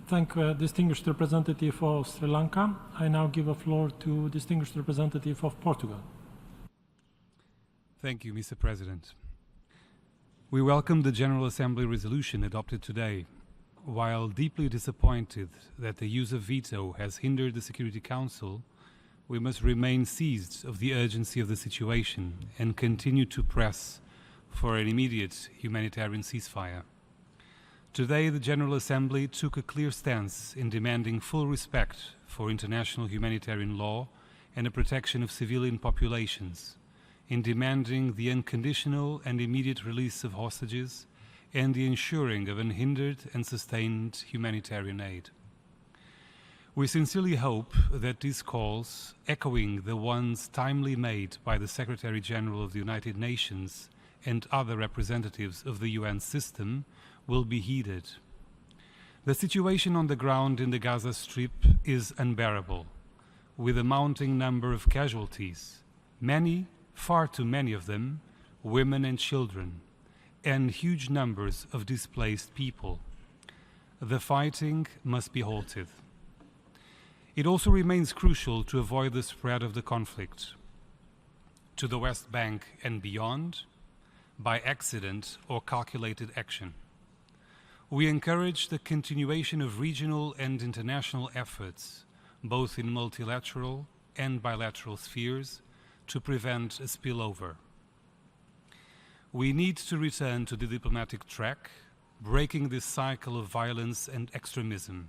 thank distinguished representative of Sri Lanka. I now give the floor to distinguished representative of Portugal. Thank you, Mr. President. We welcome the General Assembly resolution adopted today. While deeply disappointed that the use of veto has hindered the Security Council, we must remain seized of the urgency of the situation and continue to press for an immediate humanitarian ceasefire. Today, the General Assembly took a clear stance in demanding full respect for international humanitarian law and the protection of civilian populations, in demanding the unconditional and immediate release of hostages and the ensuring of unhindered and sustained humanitarian aid. We sincerely hope that these calls, echoing the ones timely made by the Secretary General of the United Nations and other representatives of the UN system, will be heeded. The situation on the ground in the Gaza Strip is unbearable, with a mounting number of casualties, many, far too many of them, women and children, and huge numbers of displaced people. The fighting must be halted. It also remains crucial to avoid the spread of the conflict to the West Bank and beyond by accident or calculated action. We encourage the continuation of regional and international efforts, both in multilateral and bilateral spheres, to prevent a spillover. We need to return to the diplomatic track breaking this cycle of violence and extremism.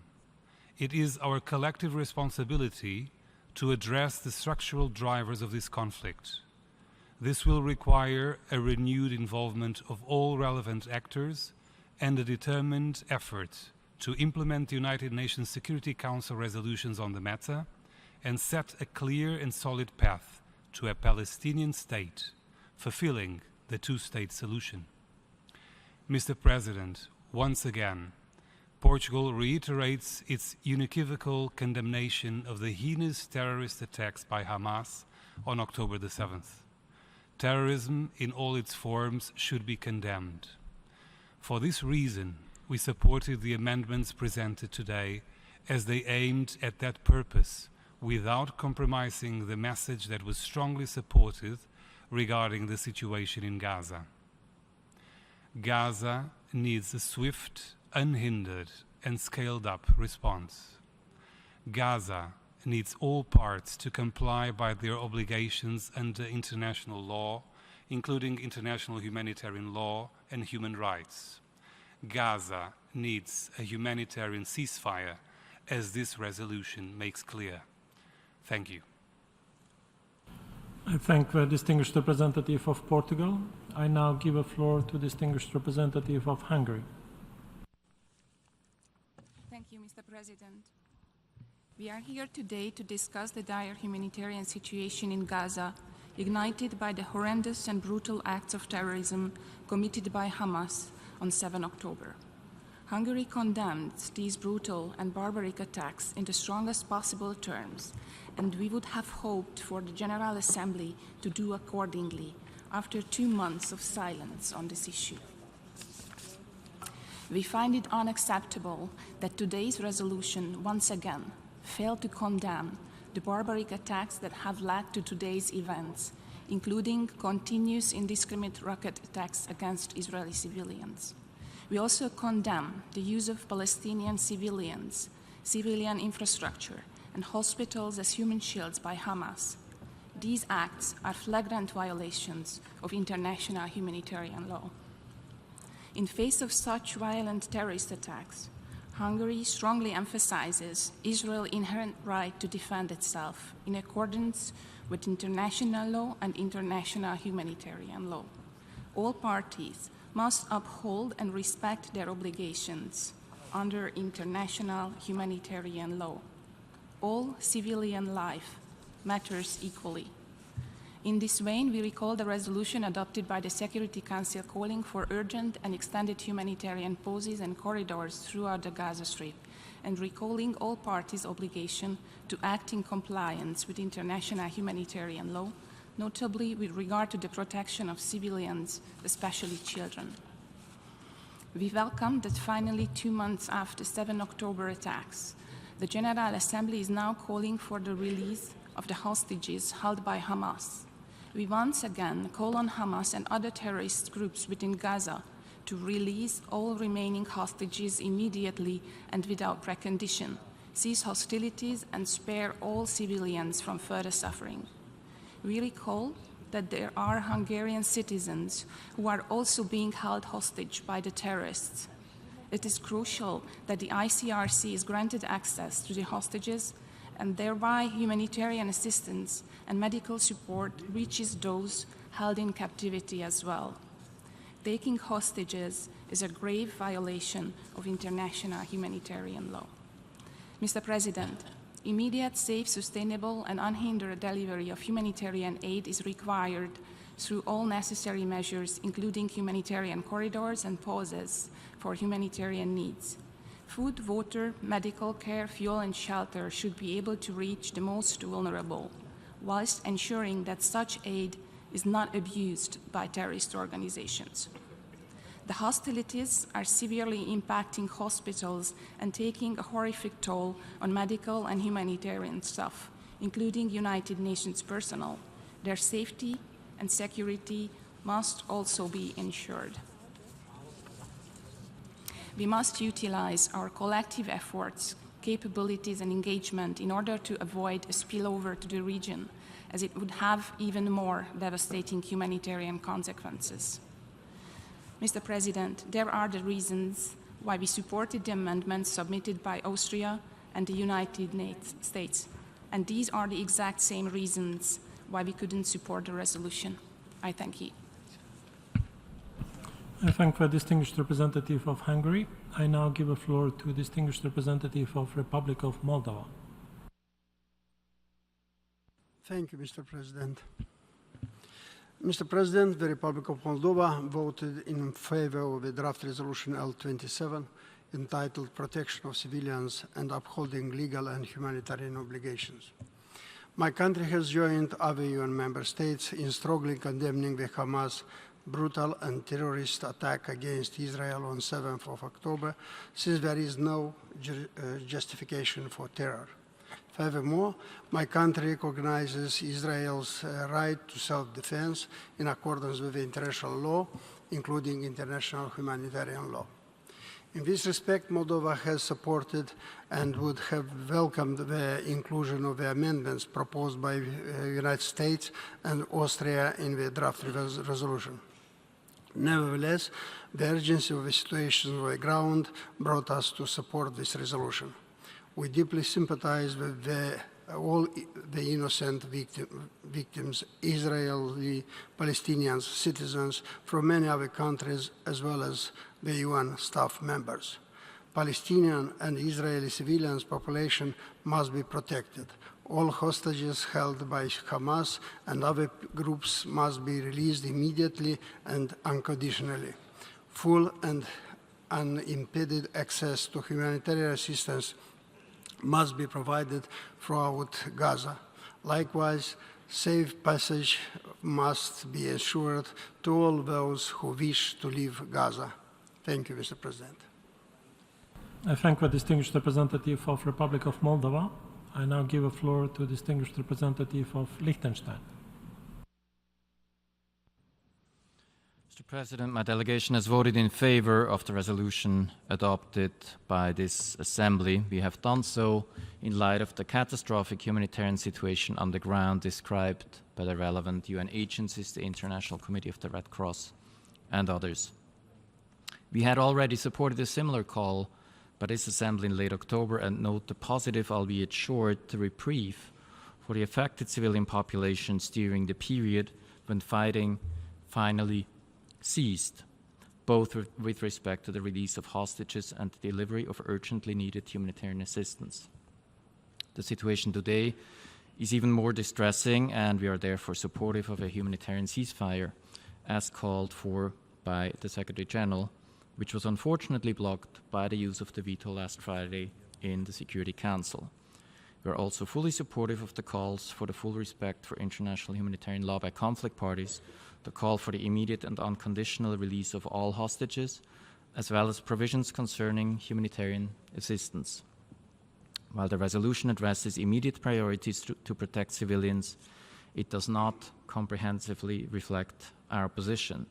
It is our collective responsibility to address the structural drivers of this conflict. This will require a renewed involvement of all relevant actors and a determined effort to implement the United Nations Security Council resolutions on the matter and set a clear and solid path to a Palestinian state, fulfilling the two-state solution. Mr. President, once again, Portugal reiterates its unequivocal condemnation of the heinous terrorist attacks by Hamas on October the 7th. Terrorism in all its forms should be condemned. For this reason, we supported the amendments presented today as they aimed at that purpose without compromising the message that was strongly supported regarding the situation in Gaza. Gaza needs a swift, unhindered, and scaled-up response. Gaza needs all parts to comply by their obligations under international law, including international humanitarian law and human rights. Gaza needs a humanitarian ceasefire, as this resolution makes clear. Thank you. I thank the distinguished representative of Portugal. I now give the floor to distinguished representative of Hungary. Thank you, Mr. President. We are here today to discuss the dire humanitarian situation in Gaza, ignited by the horrendous and brutal acts of terrorism committed by Hamas on 7 October. Hungary condemns these brutal and barbaric attacks in the strongest possible terms, and we would have hoped for the General Assembly to do accordingly after 2 months of silence on this issue. We find it unacceptable that today's resolution once again failed to condemn the barbaric attacks that have led to today's events, including continuous indiscriminate rocket attacks against Israeli civilians. We also condemn the use of Palestinian civilians, civilian infrastructure, and hospitals as human shields by Hamas. These acts are flagrant violations of international humanitarian law. In face of such violent terrorist attacks, Hungary strongly emphasizes Israel's inherent right to defend itself in accordance with international law and international humanitarian law. All parties must uphold and respect their obligations under international humanitarian law. All civilian life matters equally. In this vein, we recall the resolution adopted by the Security Council calling for urgent and extended humanitarian pauses and corridors throughout the Gaza Strip, and recalling all parties' obligation to act in compliance with international humanitarian law, notably with regard to the protection of civilians, especially children. We welcome that finally 2 months after 7 October attacks, the General Assembly is now calling for the release of the hostages held by Hamas. We once again call on Hamas and other terrorist groups within Gaza to release all remaining hostages immediately and without precondition, cease hostilities, and spare all civilians from further suffering. We recall that there are Hungarian citizens who are also being held hostage by the terrorists. It is crucial that the ICRC is granted access to the hostages, and thereby humanitarian assistance and medical support reaches those held in captivity as well. Taking hostages is a grave violation of international humanitarian law. Mr. President, immediate, safe, sustainable, and unhindered delivery of humanitarian aid is required through all necessary measures, including humanitarian corridors and pauses for humanitarian needs. Food, water, medical care, fuel, and shelter should be able to reach the most vulnerable, whilst ensuring that such aid is not abused by terrorist organizations. The hostilities are severely impacting hospitals and taking a horrific toll on medical and humanitarian staff, including United Nations personnel. Their safety and security must also be ensured. We must utilize our collective efforts, capabilities, and engagement in order to avoid a spillover to the region, as it would have even more devastating humanitarian consequences. Mr. President, there are the reasons why we supported the amendments submitted by Austria and the United States, and these are the exact same reasons why we couldn't support the resolution. I thank you. I thank the distinguished representative of Hungary. I now give the floor to distinguished representative of Republic of Moldova. Thank you, Mr. President. Mr. President, the Republic of Moldova voted in favor of the draft resolution L27 entitled Protection of Civilians and Upholding Legal and Humanitarian Obligations. My country has joined other UN member states in strongly condemning the Hamas brutal and terrorist attack against Israel on 7th of October, since there is no justification for terror. Furthermore, my country recognizes Israel's right to self-defense in accordance with international law, including international humanitarian law. In this respect, Moldova has supported and would have welcomed the inclusion of the amendments proposed by the United States and Austria in the draft resolution. Nevertheless, the urgency of the situation on the ground brought us to support this resolution. We deeply sympathize with all the innocent victims, Israeli, Palestinians, citizens from many other countries, as well as the UN staff members. Palestinian and Israeli civilians population must be protected. All hostages held by Hamas and other groups must be released immediately and unconditionally. Full and unimpeded access to humanitarian assistance must be provided throughout Gaza. Likewise, safe passage must be assured to all those who wish to leave Gaza. Thank you, Mr. President. I thank the distinguished representative of Republic of Moldova. I now give the floor to distinguished representative of Liechtenstein. Mr. President, my delegation has voted in favor of the resolution adopted by this Assembly. We have done so in light of the catastrophic humanitarian situation on the ground described by the relevant UN agencies, the International Committee of the Red Cross, and others. We had already supported a similar call by this Assembly in late October and note the positive, albeit short, reprieve for the affected civilian populations during the period when fighting finally ceased, both with respect to the release of hostages and the delivery of urgently needed humanitarian assistance. The situation today is even more distressing, and we are therefore supportive of a humanitarian ceasefire as called for by the Secretary General, which was unfortunately blocked by the use of the veto last Friday in the Security Council. We are also fully supportive of the calls for the full respect for international humanitarian law by conflict parties, the call for the immediate and unconditional release of all hostages, as well as provisions concerning humanitarian assistance. While the resolution addresses immediate priorities to protect civilians, it does not comprehensively reflect our position.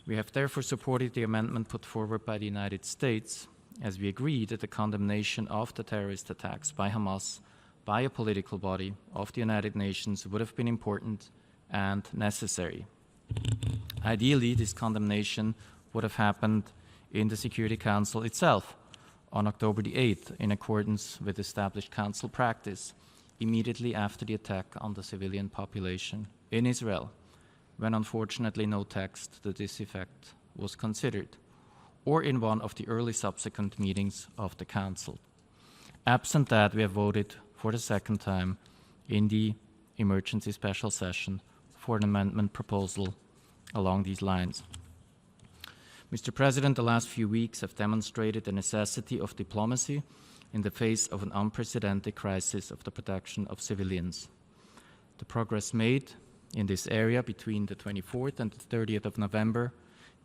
We have therefore supported the amendment put forward by the United States, as we agree that the condemnation of the terrorist attacks by Hamas by a political body of the United Nations would have been important and necessary. Ideally, this condemnation would have happened in the Security Council itself on October the 8th, in accordance with established Council practice, immediately after the attack on the civilian population in Israel, when unfortunately no text to this effect was considered, or in one of the early subsequent meetings of the Council. Absent that, we have voted for the second time in the emergency special session for an amendment proposal along these lines. Mr. President, the last few weeks have demonstrated the necessity of diplomacy in the face of an unprecedented crisis of the protection of civilians. The progress made in this area between the 24th and the 30th of November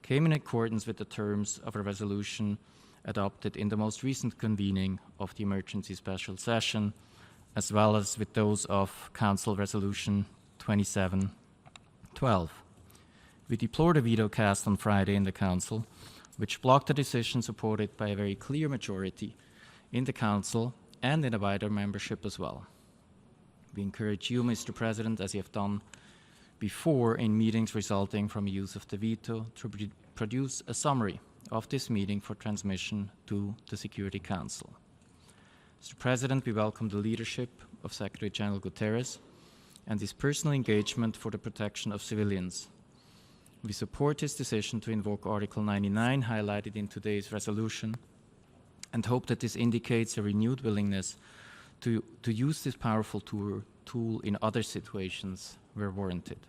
came in accordance with the terms of a resolution adopted in the most recent convening of the emergency special session, as well as with those of Council Resolution 2712. We deplore the veto cast on Friday in the Council, which blocked a decision supported by a very clear majority in the Council and in a wider membership as well. We encourage you, Mr. President, as you have done before in meetings resulting from use of the veto, produce a summary of this meeting for transmission to the Security Council. Mr. President, we welcome the leadership of Secretary General Guterres and his personal engagement for the protection of civilians. We support his decision to invoke Article 99, highlighted in today's resolution, and hope that this indicates a renewed willingness to use this powerful tool in other situations where warranted.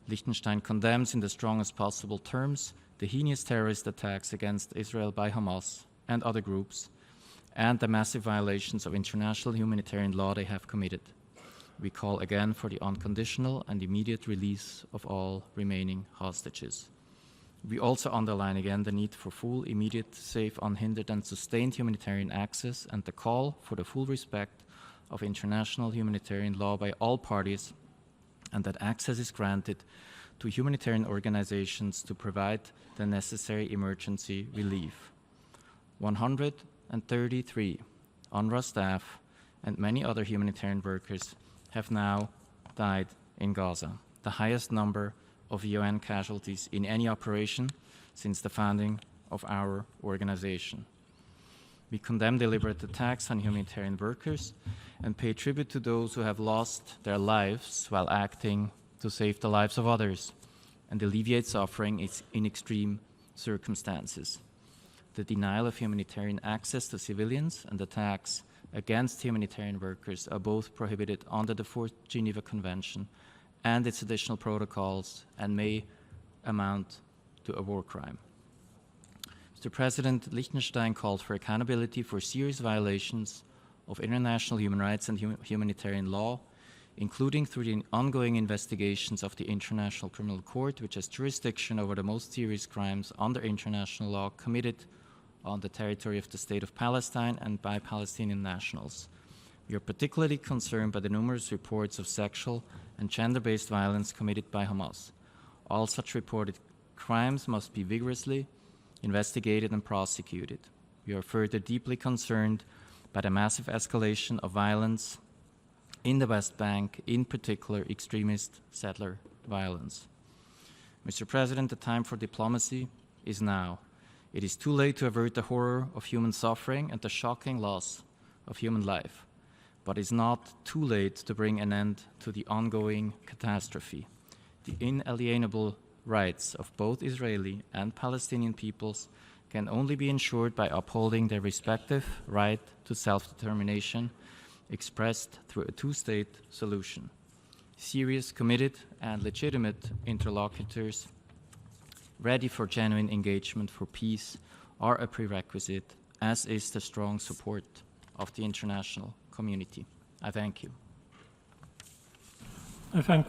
Liechtenstein condemns in the strongest possible terms the heinous terrorist attacks against Israel by Hamas and other groups, and the massive violations of international humanitarian law they have committed. We call again for the unconditional and immediate release of all remaining hostages. We also underline again the need for full, immediate, safe, unhindered, and sustained humanitarian access, and the call for the full respect of international humanitarian law by all parties, and that access is granted to humanitarian organizations to provide the necessary emergency relief. 133 UNRWA staff and many other humanitarian workers have now died in Gaza, the highest number of UN casualties in any operation since the founding of our organization. We condemn deliberate attacks on humanitarian workers and pay tribute to those who have lost their lives while acting to save the lives of others and alleviate suffering in extreme circumstances. The denial of humanitarian access to civilians and attacks against humanitarian workers are both prohibited under the Fourth Geneva Convention and its additional protocols, and may amount to a war crime. Mr. President, Liechtenstein called for accountability for serious violations of international human rights and humanitarian law, including through the ongoing investigations of the International Criminal Court, which has jurisdiction over the most serious crimes under international law committed on the territory of the State of Palestine and by Palestinian nationals. We are particularly concerned by the numerous reports of sexual and gender-based violence committed by Hamas. All such reported crimes must be vigorously investigated and prosecuted. We are further deeply concerned by the massive escalation of violence in the West Bank, in particular extremist settler violence. Mr. President, the time for diplomacy is now. It is too late to avert the horror of human suffering and the shocking loss of human life, but it's not too late to bring an end to the ongoing catastrophe. The inalienable rights of both Israeli and Palestinian peoples can only be ensured by upholding their respective right to self-determination, expressed through a two-state solution. Serious, committed, and legitimate interlocutors ready for genuine engagement for peace are a prerequisite, as is the strong support of the international community. I thank you. I thank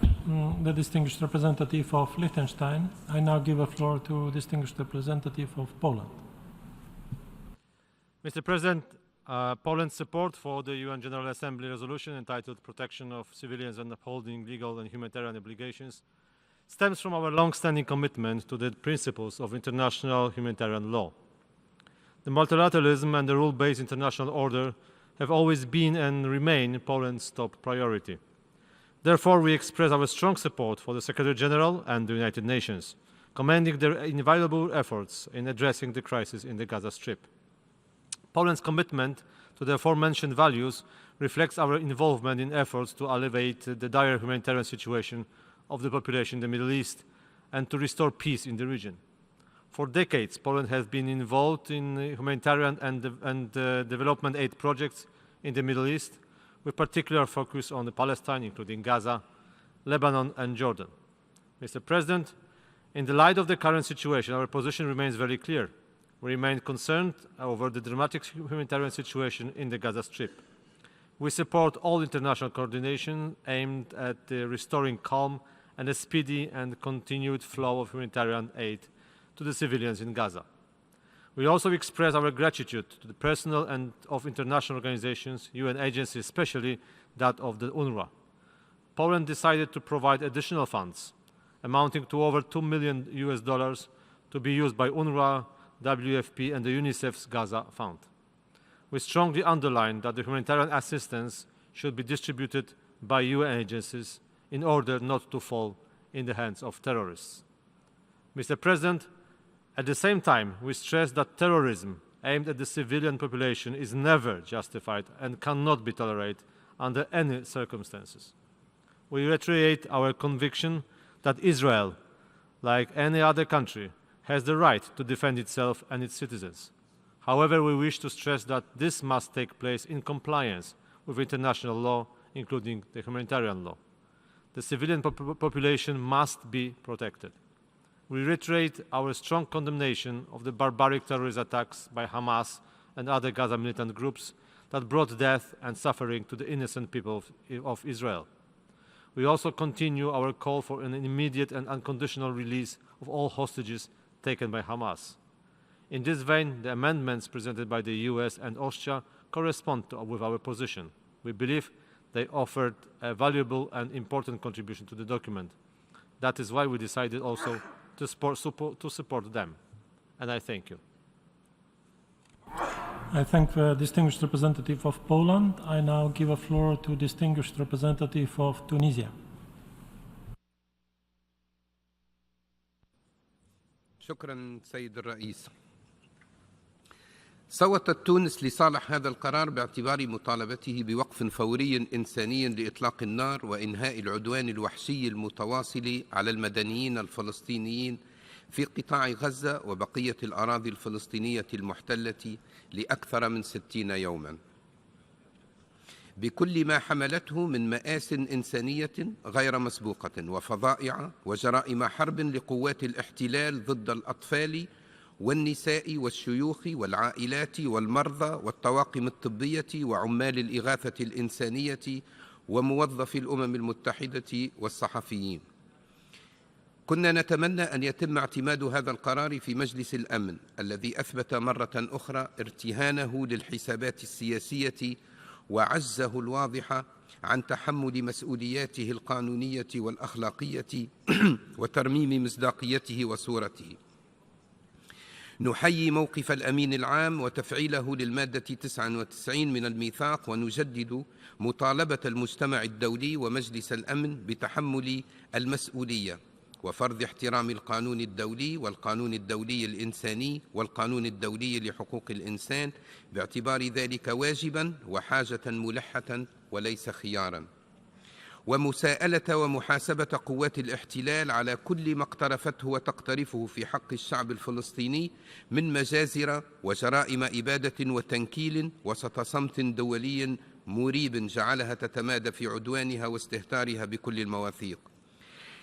the distinguished representative of Liechtenstein. I now give the floor to distinguished representative of Poland. Mr. President, Poland's support for the UN General Assembly resolution entitled Protection of Civilians and Upholding Legal and Humanitarian Obligations stems from our long-standing commitment to the principles of international humanitarian law. The multilateralism and the rule-based international order have always been and remain Poland's top priority. Therefore, we express our strong support for the Secretary General and the United Nations, commending their invaluable efforts in addressing the crisis in the Gaza Strip. Poland's commitment to the aforementioned values reflects our involvement in efforts to alleviate the dire humanitarian situation of the population in the Middle East and to restore peace in the region. For decades, Poland has been involved in humanitarian and development aid projects in the Middle East, with particular focus on Palestine, including Gaza, Lebanon, and Jordan. Mr. President, in the light of the current situation, our position remains very clear. We remain concerned over the dramatic humanitarian situation in the Gaza Strip. We support all international coordination aimed at restoring calm and a speedy and continued flow of humanitarian aid to the civilians in Gaza. We also express our gratitude to the personnel and of international organizations, UN agencies, especially that of the UNRWA. Poland decided to provide additional funds amounting to over $2 million to be used by UNRWA, WFP, and the UNICEF's Gaza Fund. We strongly underline that the humanitarian assistance should be distributed by UN agencies in order not to fall in the hands of terrorists. Mr. President, At the same time, we stress that terrorism aimed at the civilian population is never justified and cannot be tolerated under any circumstances. We reiterate our conviction that Israel, like any other country, has the right to defend itself and its citizens. However, we wish to stress that this must take place in compliance with international law, including the humanitarian law. The civilian population must be protected. We reiterate our strong condemnation of the barbaric terrorist attacks by Hamas and other Gaza militant groups that brought death and suffering to the innocent people of Israel. We also continue our call for an immediate and unconditional release of all hostages taken by Hamas. In this vein, the amendments presented by the US and Austria correspond with our position. We believe they offered a valuable and important contribution to the document. That is why we decided also to support them. And I thank you. I thank the distinguished representative of Poland. I now give a floor to distinguished representative of Tunisia. شكرا سيد الرئيس. صوتت تونس لصالح هذا القرار باعتبار مطالبته بوقف فوري إنساني لإطلاق النار وإنهاء العدوان الوحشي المتواصل على المدنيين الفلسطينيين في قطاع غزة وبقية الأراضي الفلسطينية المحتلة لأكثر من 60 يوما، بكل ما حملته من مآس إنسانية غير مسبوقة وفظائع وجرائم حرب لقوات الاحتلال ضد الأطفال والنساء والشيوخ والعائلات والمرضى والطواقم الطبية وعمال الإغاثة الإنسانية وموظفي الأمم المتحدة والصحفيين. كنا نتمنى أن يتم اعتماد هذا القرار في مجلس الأمن الذي أثبت مرة أخرى ارتهانه للحسابات السياسية وعجزه الواضح عن تحمل مسؤولياته القانونية والأخلاقية وترميم مصداقيته وصورته. نحيي موقف الأمين العام وتفعيله للمادة 99 من الميثاق، ونجدد مطالبة المجتمع الدولي ومجلس الأمن بتحمل المسؤولية وفرض احترام القانون الدولي والقانون الدولي الإنساني والقانون الدولي لحقوق الإنسان، باعتبار ذلك واجبا وحاجة ملحة وليس خيارا، ومساءلة ومحاسبة قوات الاحتلال على كل ما اقترفته وتقترفه في حق الشعب الفلسطيني من مجازر وجرائم إبادة وتنكيل وسط صمت دولي مريب جعلها تتمادى في عدوانها واستهتارها بكل المواثيق.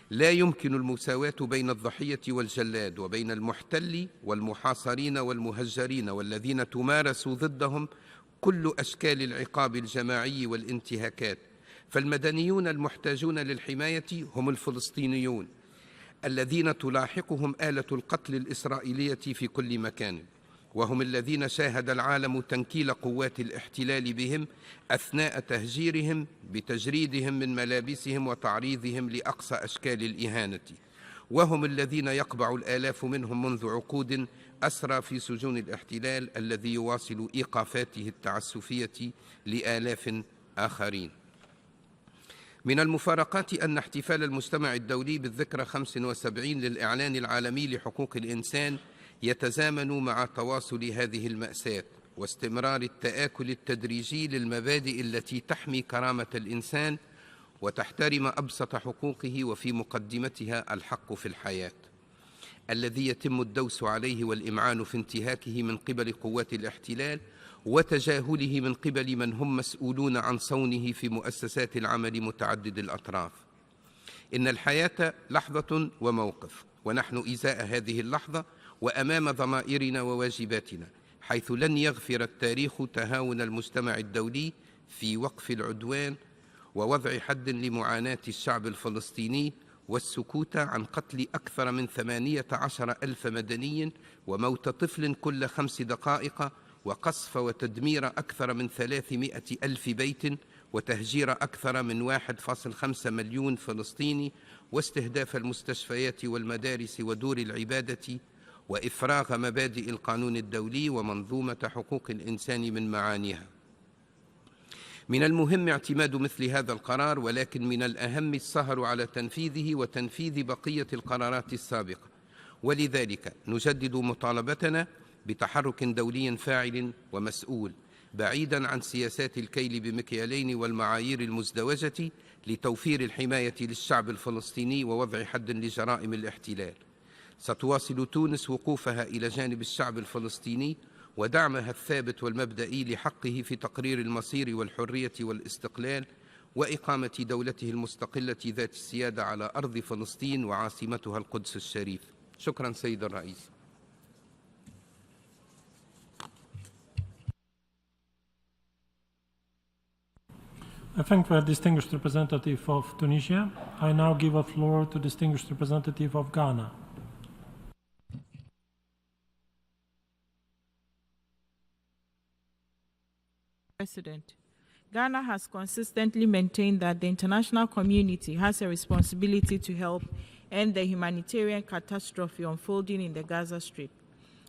لا يمكن المساواة بين الضحية والجلاد وبين المحتل والمحاصرين والمهجرين والذين تمارس ضدهم كل أشكال العقاب الجماعي والانتهاكات، فالمدنيون المحتاجون للحماية هم الفلسطينيون الذين تلاحقهم آلة القتل الإسرائيلية في كل مكان، وهم الذين شاهد العالم تنكيل قوات الاحتلال بهم أثناء تهجيرهم بتجريدهم من ملابسهم وتعريضهم لأقصى أشكال الإهانة، وهم الذين يقبع الآلاف منهم منذ عقود أسرى في سجون الاحتلال الذي يواصل إيقافاته التعسفية لآلاف آخرين. من المفارقات أن احتفال المجتمع الدولي بالذكرى 75 للإعلان العالمي لحقوق الإنسان يتزامن مع تواصل هذه المأساة واستمرار التآكل التدريجي للمبادئ التي تحمي كرامة الإنسان وتحترم أبسط حقوقه، وفي مقدمتها الحق في الحياة، الذي يتم الدوس عليه والإمعان في انتهاكه من قبل قوات الاحتلال وتجاهله من قبل من هم مسؤولون عن صونه في مؤسسات العمل متعدد الأطراف. إن الحياة لحظة وموقف، ونحن إزاء هذه اللحظة وأمام ضمائرنا وواجباتنا، حيث لن يغفر التاريخ تهاون المجتمع الدولي في وقف العدوان ووضع حد لمعاناة الشعب الفلسطيني والسكوت عن قتل أكثر من 18,000 مدني وموت طفل كل 5 دقائق وقصف وتدمير أكثر من 300,000 بيت وتهجير أكثر من 1.5 مليون فلسطيني واستهداف المستشفيات والمدارس ودور العبادة وإفراغ مبادئ القانون الدولي ومنظومة حقوق الإنسان من معانيها. من المهم اعتماد مثل هذا القرار، ولكن من الأهم السهر على تنفيذه وتنفيذ بقية القرارات السابقة، ولذلك نجدد مطالبتنا بتحرك دولي فاعل ومسؤول بعيدا عن سياسات الكيل بمكيالين والمعايير المزدوجة لتوفير الحماية للشعب الفلسطيني ووضع حد لجرائم الاحتلال. ستواصل تونس وقوفها إلى جانب الشعب الفلسطيني ودعمها الثابت والمبدئي لحقه في تقرير المصير والحرية والاستقلال وإقامة دولته المستقلة ذات السيادة على أرض فلسطين وعاصمتها القدس الشريف. شكرا سيد الرئيس. I thank the distinguished representative of Tunisia. I now give the floor to distinguished representative of Ghana. President, Ghana has consistently maintained that the international community has a responsibility to help end the humanitarian catastrophe unfolding in the Gaza Strip.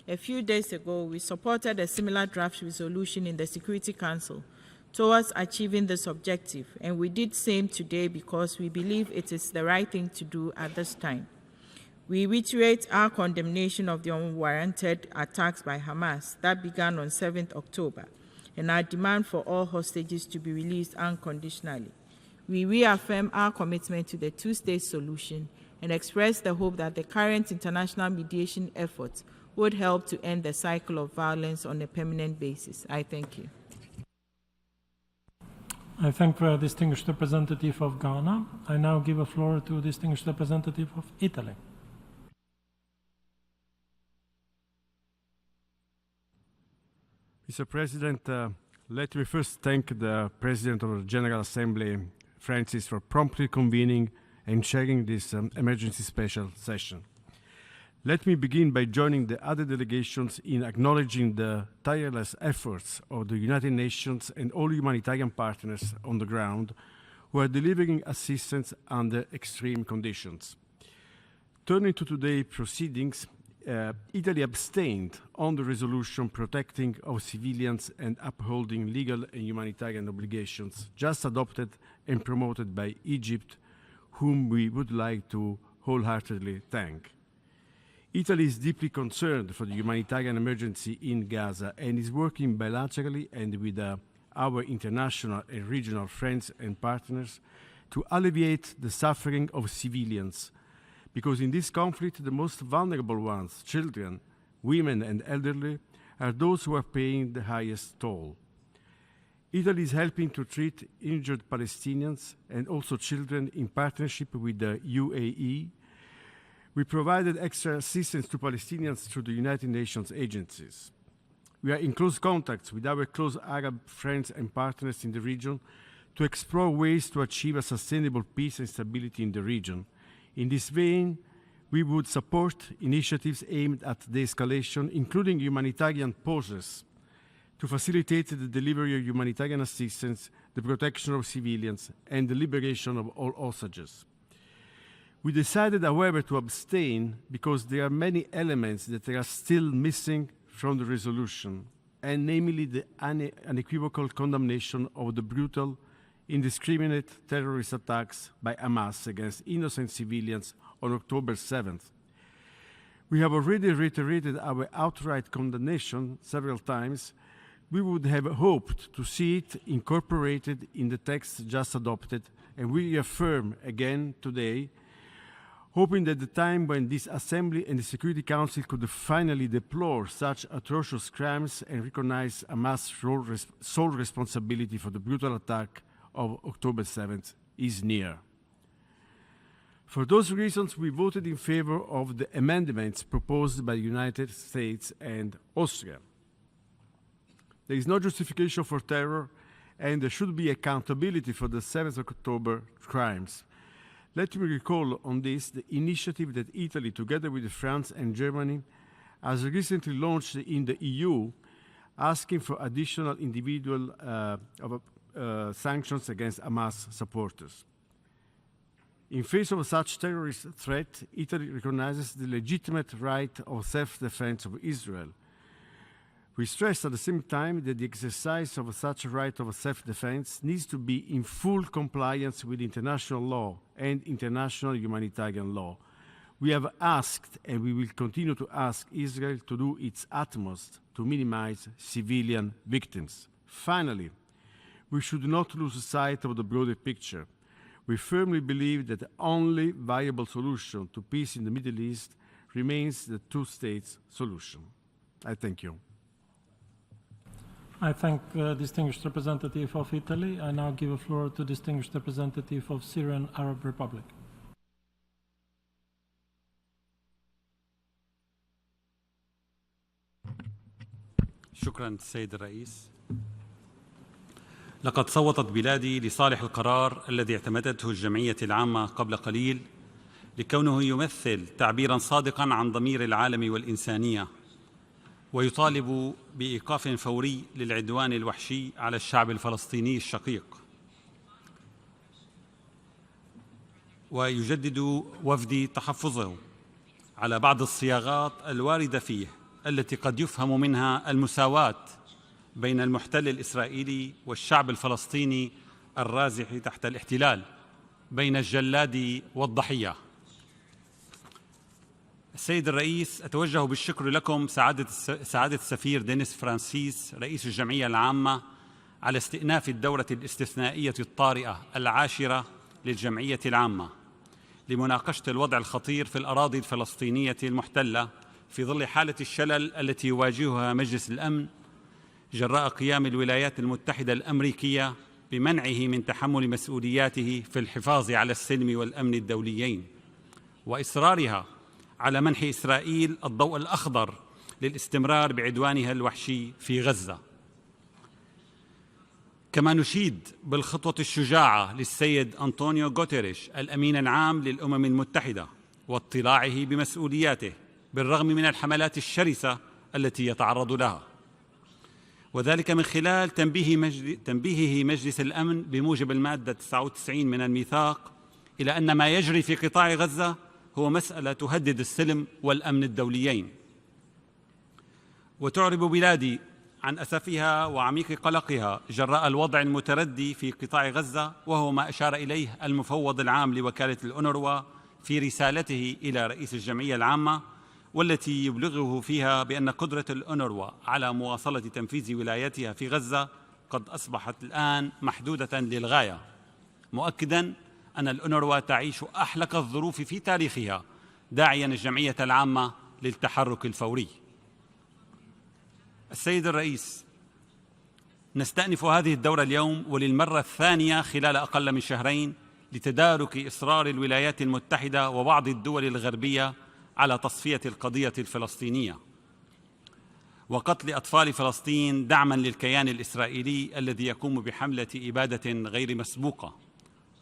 A few days ago, we supported a similar draft resolution in the Security Council towards achieving this objective, and we did same today because we believe it is the right thing to do at this time. We reiterate our condemnation of the unwarranted attacks by Hamas that began on 7th October, and our demand for all hostages to be released unconditionally. We reaffirm our commitment to the two-state solution and express the hope that the current international mediation efforts would help to end the cycle of violence on a permanent basis. I thank you. I thank the distinguished representative of Ghana. I now give the floor to distinguished representative of Italy. Mr. President, let me first thank the President of the General Assembly, Francis, for promptly convening and chairing this emergency special session. Let me begin by joining the other delegations in acknowledging the tireless efforts of the United Nations and all humanitarian partners on the ground who are delivering assistance under extreme conditions. Turning to today's proceedings, Italy abstained on the resolution protecting of civilians and upholding legal and humanitarian obligations just adopted and promoted by Egypt, whom we would like to wholeheartedly thank. Italy is deeply concerned for the humanitarian emergency in Gaza and is working bilaterally and with our international and regional friends and partners to alleviate the suffering of civilians, because in this conflict the most vulnerable ones, children, women and elderly, are those who are paying the highest toll. Italy is helping to treat injured Palestinians and also children in partnership with the UAE. We provided extra assistance to Palestinians through the United Nations agencies. We are in close contacts with our close Arab friends and partners in the region to explore ways to achieve a sustainable peace and stability in the region. In this vein, we would support initiatives aimed at de-escalation, including humanitarian pauses, to facilitate the delivery of humanitarian assistance, the protection of civilians, and the liberation of all hostages. We decided, however, to abstain because there are many elements that are still missing from the resolution, and namely the unequivocal condemnation of the brutal, indiscriminate terrorist attacks by Hamas against innocent civilians on October 7th. We have already reiterated our outright condemnation several times. We would have hoped to see it incorporated in the text just adopted, and we reaffirm again today, hoping that the time when this Assembly and the Security Council could finally deplore such atrocious crimes and recognize Hamas' sole responsibility for the brutal attack of October 7th is near. For those reasons, we voted in favor of the amendments proposed by the United States and Austria. There is no justification for terror, and there should be accountability for the 7th of October crimes. Let me recall on this the initiative that Italy, together with France and Germany, has recently launched in the EU, asking for additional individual sanctions against Hamas supporters. In face of such terrorist threat, Italy recognizes the legitimate right of self-defense of Israel. We stress at the same time that the exercise of such a right of self-defense needs to be in full compliance with international law and international humanitarian law. We have asked, and we will continue to ask, Israel to do its utmost to minimize civilian victims. Finally, we should not lose sight of the broader picture. We firmly believe that the only viable solution to peace in the Middle East remains the two-state solution. I thank you. I thank the distinguished representative of Italy. I now give the floor to distinguished representative of Syrian Arab Republic. شكرا السيد الرئيس. لقد صوتت بلادي لصالح القرار الذي اعتمدته الجمعية العامة قبل قليل لكونه يمثل تعبيرا صادقا عن ضمير العالم والإنسانية، ويطالب بإيقاف فوري للعدوان الوحشي على الشعب الفلسطيني الشقيق. ويجدد وفدي تحفظه على بعض الصياغات الواردة فيه التي قد يفهم منها المساواة بين المحتل الإسرائيلي والشعب الفلسطيني الرازح تحت الاحتلال، بين الجلاد والضحية. السيد الرئيس، أتوجه بالشكر لكم سعادة السفير دينيس فرانسيس رئيس الجمعية العامة على استئناف الدورة الاستثنائية الطارئة العاشرة للجمعية العامة لمناقشة الوضع الخطير في الأراضي الفلسطينية المحتلة في ظل حالة الشلل التي يواجهها مجلس الأمن جراء قيام الولايات المتحدة الأمريكية بمنعه من تحمل مسؤولياته في الحفاظ على السلم والأمن الدوليين، وإصرارها على منح إسرائيل الضوء الأخضر للاستمرار بعدوانها الوحشي في غزة. كما نشيد بالخطوة الشجاعة للسيد أنطونيو غوتيريش الأمين العام للأمم المتحدة واطلاعه بمسؤولياته بالرغم من الحملات الشرسة التي يتعرض لها، وذلك من خلال تنبيهه مجلس الأمن بموجب المادة 99 من الميثاق إلى أن ما يجري في قطاع غزة هو مسألة تهدد السلم والأمن الدوليين. وتعرب بلادي عن أسفها وعميق قلقها جراء الوضع المتردي في قطاع غزة، وهو ما أشار إليه المفوض العام لوكالة الأونروا في رسالته إلى رئيس الجمعية العامة، والتي يبلغه فيها بأن قدرة الأونروا على مواصلة تنفيذ ولايتها في غزة قد أصبحت الآن محدودة للغاية، مؤكداً أن الأونروا تعيش أحلك الظروف في تاريخها، داعياً الجمعية العامة للتحرك الفوري. السيد الرئيس، نستأنف هذه الدورة اليوم وللمرة الثانية خلال أقل من شهرين لتدارك إصرار الولايات المتحدة وبعض الدول الغربية على تصفية القضية الفلسطينية وقتل أطفال فلسطين دعماً للكيان الإسرائيلي الذي يقوم بحملة إبادة غير مسبوقة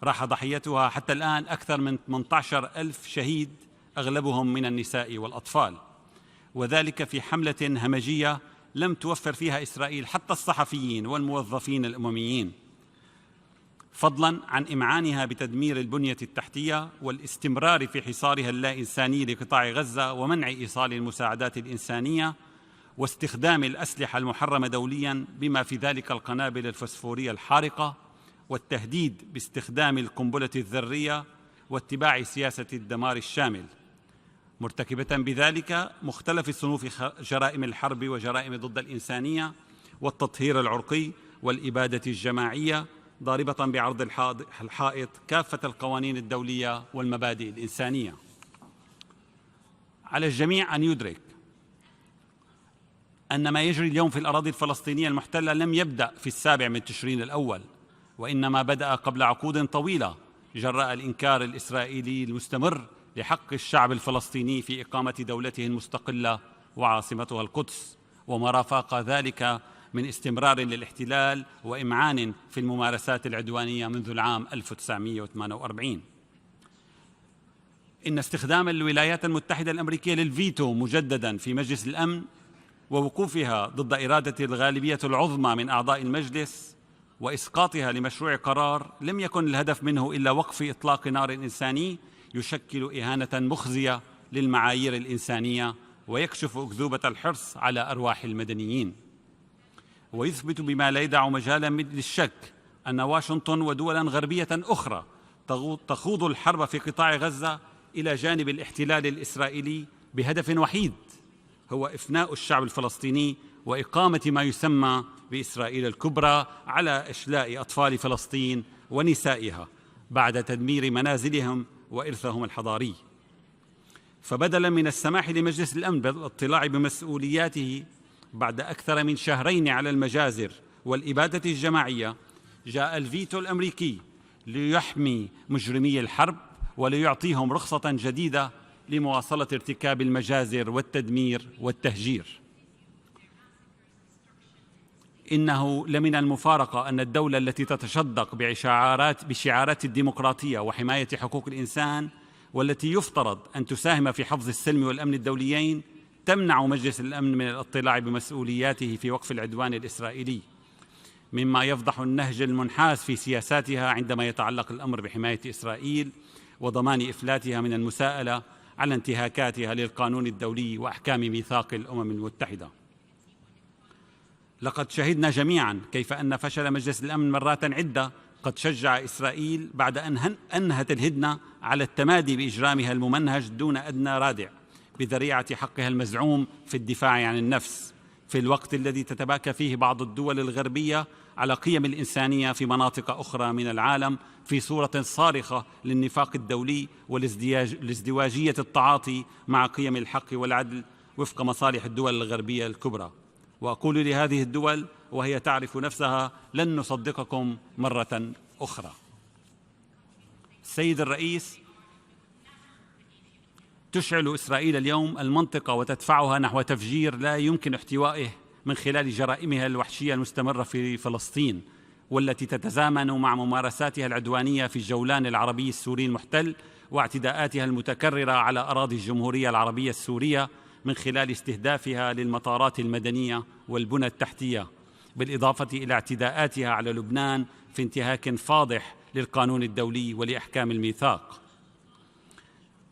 راح ضحيتها حتى الآن أكثر من 18,000 شهيد، أغلبهم من النساء والأطفال، وذلك في حملة همجية لم توفر فيها إسرائيل حتى الصحفيين والموظفين الأمميين، فضلاً عن إمعانها بتدمير البنية التحتية والاستمرار في حصارها اللا إنساني لقطاع غزة ومنع إيصال المساعدات الإنسانية واستخدام الأسلحة المحرمة دولياً بما في ذلك القنابل الفسفورية الحارقة والتهديد باستخدام القنبلة الذرية واتباع سياسة الدمار الشامل، مرتكبة بذلك مختلف صنوف جرائم الحرب وجرائم ضد الإنسانية والتطهير العرقي والإبادة الجماعية، ضاربة بعرض الحائط كافة القوانين الدولية والمبادئ الإنسانية. على الجميع أن يدرك أن ما يجري اليوم في الأراضي الفلسطينية المحتلة لم يبدأ في 7 من تشرين الأول، وإنما بدأ قبل عقود طويلة جراء الإنكار الإسرائيلي المستمر لحق الشعب الفلسطيني في إقامة دولته المستقلة وعاصمتها القدس، وما رافق ذلك من استمرار للاحتلال وإمعان في الممارسات العدوانية منذ العام 1948. إن استخدام الولايات المتحدة الأمريكية للفيتو مجدداً في مجلس الأمن ووقوفها ضد إرادة الغالبية العظمى من أعضاء المجلس وإسقاطها لمشروع قرار لم يكن الهدف منه إلا وقف إطلاق نار إنساني يشكل إهانة مخزية للمعايير الإنسانية ويكشف أكذوبة الحرص على أرواح المدنيين، ويثبت بما لا يدع مجالا للشك أن واشنطن ودولا غربية أخرى تخوض الحرب في قطاع غزة إلى جانب الاحتلال الإسرائيلي بهدف وحيد، هو إفناء الشعب الفلسطيني وإقامة ما يسمى بإسرائيل الكبرى على إشلاء أطفال فلسطين ونسائها بعد تدمير منازلهم وإرثهم الحضاري. فبدلا من السماح لمجلس الأمن بالاطلاع بمسؤولياته بعد أكثر من شهرين على المجازر والإبادة الجماعية، جاء الفيتو الأمريكي ليحمي مجرمي الحرب وليعطيهم رخصة جديدة لمواصلة ارتكاب المجازر والتدمير والتهجير. إنه لمن المفارقة أن الدولة التي تتشدق بشعارات الديمقراطية وحماية حقوق الإنسان، والتي يفترض أن تساهم في حفظ السلم والأمن الدوليين، تمنع مجلس الأمن من الاطلاع بمسؤولياته في وقف العدوان الإسرائيلي، مما يفضح النهج المنحاز في سياساتها عندما يتعلق الأمر بحماية إسرائيل وضمان إفلاتها من المساءلة على انتهاكاتها للقانون الدولي وأحكام ميثاق الأمم المتحدة. لقد شهدنا جميعا كيف أن فشل مجلس الأمن مرات عدة قد شجع إسرائيل بعد أن أنهت الهدنة على التمادي بإجرامها الممنهج دون أدنى رادع بذريعة حقها المزعوم في الدفاع عن النفس، في الوقت الذي تتباكى فيه بعض الدول الغربية على قيم الإنسانية في مناطق أخرى من العالم في صورة صارخة للنفاق الدولي والازدواجية التعاطي مع قيم الحق والعدل وفق مصالح الدول الغربية الكبرى. وأقول لهذه الدول وهي تعرف نفسها: لن نصدقكم مرة أخرى. السيد الرئيس، تشعل إسرائيل اليوم المنطقة وتدفعها نحو تفجير لا يمكن احتوائه من خلال جرائمها الوحشية المستمرة في فلسطين، والتي تتزامن مع ممارساتها العدوانية في الجولان العربي السوري المحتل واعتداءاتها المتكررة على أراضي الجمهورية العربية السورية من خلال استهدافها للمطارات المدنية والبنى التحتية، بالإضافة إلى اعتداءاتها على لبنان في انتهاك فاضح للقانون الدولي ولأحكام الميثاق.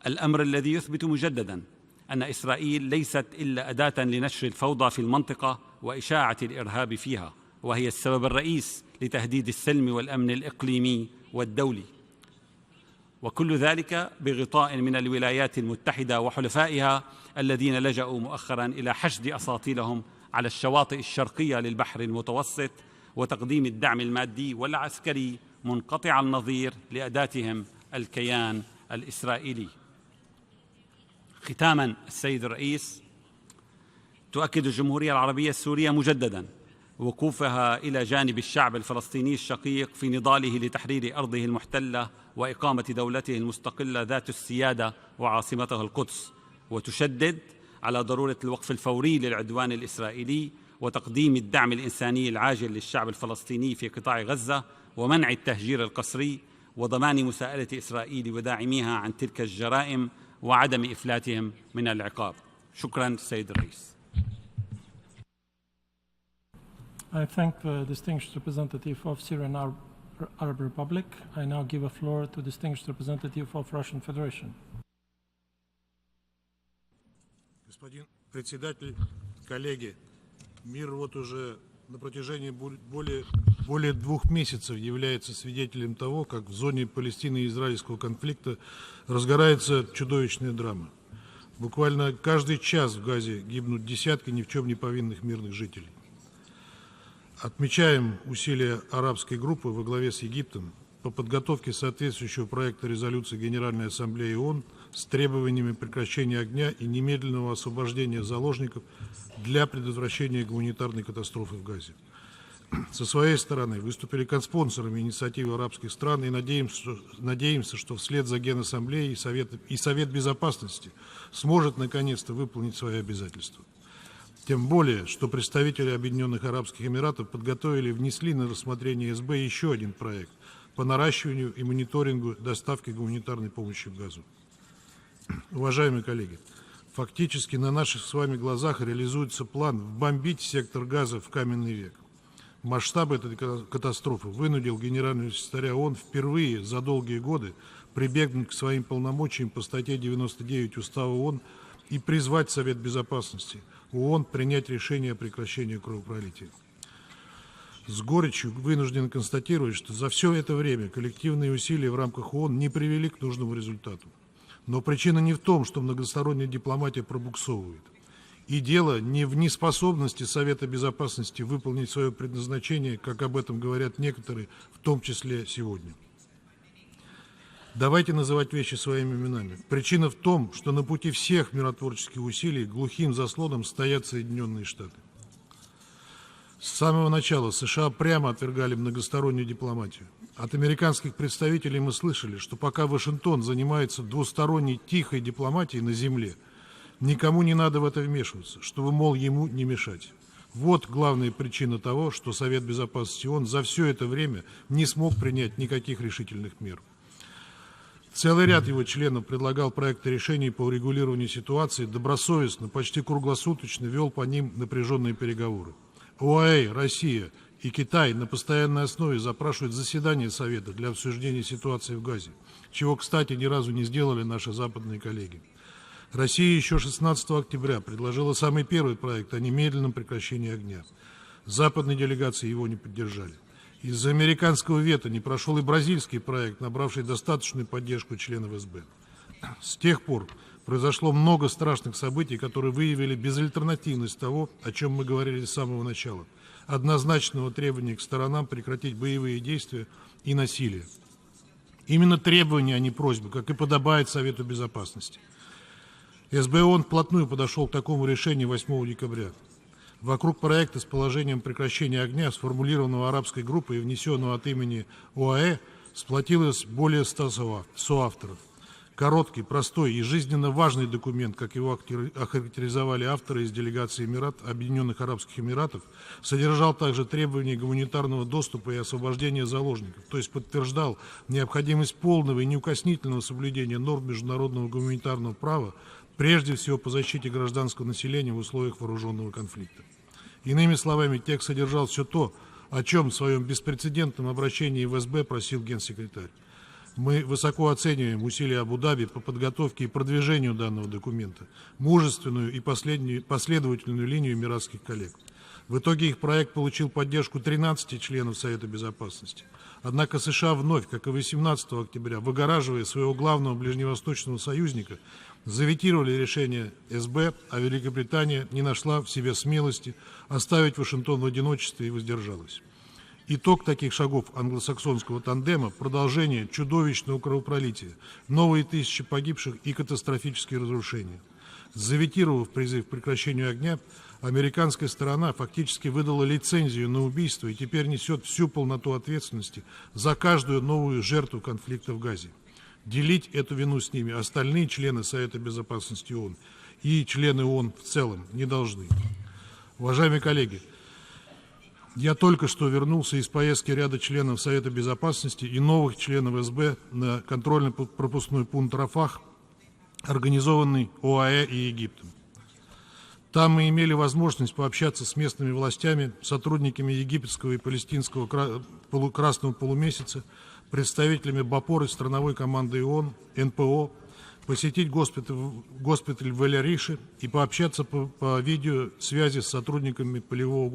الأمر الذي يثبت مجدداً أن إسرائيل ليست إلا أداة لنشر الفوضى في المنطقة وإشاعة الإرهاب فيها، وهي السبب الرئيس لتهديد السلم والأمن الإقليمي والدولي، وكل ذلك بغطاء من الولايات المتحدة وحلفائها الذين لجأوا مؤخراً إلى حشد أساطيلهم على الشواطئ الشرقية للبحر المتوسط وتقديم الدعم المادي والعسكري منقطع النظير لأداتهم الكيان الإسرائيلي. ختاماً، السيد الرئيس، تؤكد الجمهورية العربية السورية مجدداً وقوفها إلى جانب الشعب الفلسطيني الشقيق في نضاله لتحرير أرضه المحتلة وإقامة دولته المستقلة ذات السيادة وعاصمتها القدس، وتشدد على ضرورة الوقف الفوري للعدوان الإسرائيلي وتقديم الدعم الإنساني العاجل للشعب الفلسطيني في قطاع غزة ومنع التهجير القسري وضمان مساءلة إسرائيل وداعميها عن تلك الجرائم وعدم إفلاتهم من العقاب. شكراً سيد الرئيس. I thank the distinguished representative of Syrian Arab Republic. I now give a floor to distinguished representative of Russian Federation. Господин председатель, коллеги, мир вот уже на протяжении более 2 месяцев является свидетелем того, как в зоне Палестины и израильского конфликта разгорается чудовищная драма. Буквально каждый час в Газе гибнут десятки ни в чем не повинных мирных жителей. Отмечаем усилия арабской группы во главе с Египтом по подготовке соответствующего проекта резолюции Генеральной Ассамблеи ООН с требованиями прекращения огня и немедленного освобождения заложников для предотвращения гуманитарной катастрофы в Газе. Со своей стороны выступили конспонсорами инициативы арабских стран и надеемся, что вслед за Генассамблеей и Совет Безопасности сможет наконец-то выполнить свои обязательства. Тем более, что представители Объединенных Арабских Эмиратов подготовили и внесли на рассмотрение СБ еще один проект по наращиванию и мониторингу доставки гуманитарной помощи в Газу. Уважаемые коллеги, фактически на наших с вами глазах реализуется план вбомбить сектор Газа в каменный век. Масштаб этой катастрофы вынудил генерального секретаря ООН впервые за долгие годы прибегнуть к своим полномочиям по статье 99 Устава ООН и призвать Совет Безопасности ООН принять решение о прекращении кровопролития. С горечью вынужден констатировать, что за все это время коллективные усилия в рамках ООН не привели к нужному результату. Но причина не в том, что многосторонняя дипломатия пробуксовывает. И дело не в неспособности Совета Безопасности выполнить свое предназначение, как об этом говорят некоторые, в том числе сегодня. Давайте называть вещи своими именами. Причина в том, что на пути всех миротворческих усилий глухим заслоном стоят Соединенные Штаты. С самого начала США прямо отвергали многостороннюю дипломатию. От американских представителей мы слышали, что пока Вашингтон занимается двусторонней тихой дипломатией на земле, никому не надо в это вмешиваться, чтобы, мол, ему не мешать. Вот главная причина того, что Совет Безопасности ООН за все это время не смог принять никаких решительных мер. Целый ряд его членов предлагал проекты решений по урегулированию ситуации, добросовестно, почти круглосуточно вел по ним напряженные переговоры. ОАЭ, Россия и Китай на постоянной основе запрашивают заседание Совета для обсуждения ситуации в Газе, чего, кстати, ни разу не сделали наши западные коллеги. Россия еще 16 октября предложила самый первый проект о немедленном прекращении огня. Западные делегации его не поддержали. Из-за американского вето не прошел и бразильский проект, набравший достаточную поддержку членов СБ. С тех пор произошло много страшных событий, которые выявили безальтернативность того, о чем мы говорили с самого начала. Однозначного требования к сторонам прекратить боевые действия и насилие. Именно требования, а не просьбы, как и подобает Совету Безопасности. СБ ООН вплотную подошел к такому решению 8 декабря. Вокруг проекта с положением прекращения огня, сформулированного арабской группой и внесенного от имени ОАЭ, сплотилось более 100 соавторов. Короткий, простой и жизненно важный документ, как его охарактеризовали авторы из делегации Объединенных Арабских Эмиратов, содержал также требования гуманитарного доступа и освобождения заложников, то есть подтверждал необходимость полного и неукоснительного соблюдения норм международного гуманитарного права, прежде всего по защите гражданского населения в условиях вооруженного конфликта. Иными словами, текст содержал все то, о чем в своем беспрецедентном обращении в СБ просил генсекретарь. Мы высоко оцениваем усилия Абу-Даби по подготовке и продвижению данного документа, мужественную и последовательную линию эмиратских коллег. В итоге их проект получил поддержку 13 членов Совета Безопасности. Однако США вновь, как и 18 октября, выгораживая своего главного ближневосточного союзника, заветировали решение СБ, а Великобритания не нашла в себе смелости оставить Вашингтон в одиночестве и воздержалась. Итог таких шагов англосаксонского тандема – продолжение чудовищного кровопролития, новые тысячи погибших и катастрофические разрушения. Заветировав призыв к прекращению огня, американская сторона фактически выдала лицензию на убийство и теперь несет всю полноту ответственности за каждую новую жертву конфликта в Газе. Делить эту вину с ними остальные члены Совета Безопасности ООН и члены ООН в целом не должны. Уважаемые коллеги, я только что вернулся из поездки ряда членов Совета Безопасности и новых членов СБ на контрольно-пропускной пункт Рафах, организованный ОАЭ и Египтом. Там мы имели возможность пообщаться с местными властями, сотрудниками египетского и палестинского Красного полумесяца, представителями БАПОР и страновой команды ООН, НПО, посетить госпиталь в Эль-Арише и пообщаться по видеосвязи с сотрудниками полевого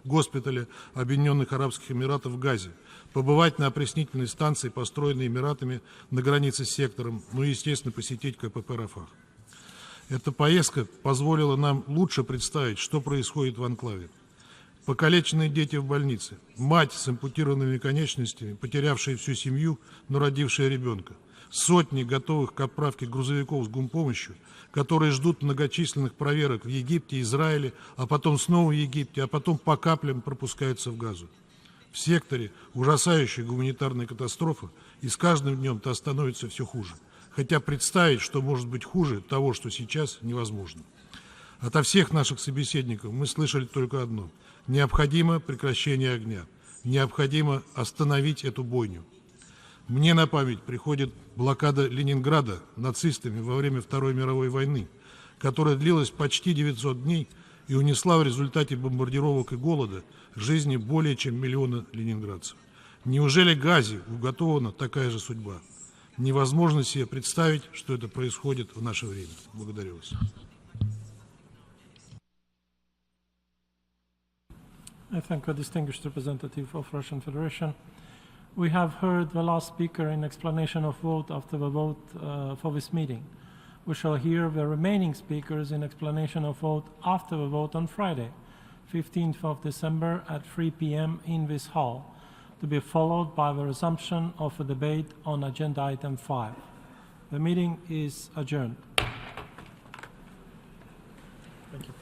госпиталя Объединенных Арабских Эмиратов в Газе, побывать на опреснительной станции, построенной Эмиратами на границе с сектором, ну и, естественно, посетить КПП «Рафах». Эта поездка позволила нам лучше представить, что происходит в анклаве. Покалеченные дети в больнице, мать с ампутированными конечностями, потерявшая всю семью, но родившая ребенка, сотни готовых к отправке грузовиков с гумпомощью, которые ждут многочисленных проверок в Египте, Израиле, а потом снова в Египте, а потом по каплям пропускаются в Газу. В секторе ужасающая гуманитарная катастрофа, и с каждым днем та становится все хуже. Хотя представить, что может быть хуже того, что сейчас, невозможно. Ото всех наших собеседников мы слышали только одно – необходимо прекращение огня, необходимо остановить эту бойню. Мне на память приходит блокада Ленинграда нацистами во время Второй мировой войны, которая длилась почти 900 дней и унесла в результате бомбардировок и голода жизни более чем 1 миллиона ленинградцев. Неужели Газе уготована такая же судьба? Невозможно себе представить, что это происходит в наше время. Благодарю вас. I thank the distinguished representative of Russian Federation. We have heard the last speaker in explanation of vote after the vote for this meeting. We shall hear the remaining speakers in explanation of vote after the vote on Friday, 15th of December at 3 p.m. in this hall, to be followed by the resumption of a debate on agenda item 5. The meeting is adjourned. Thank you.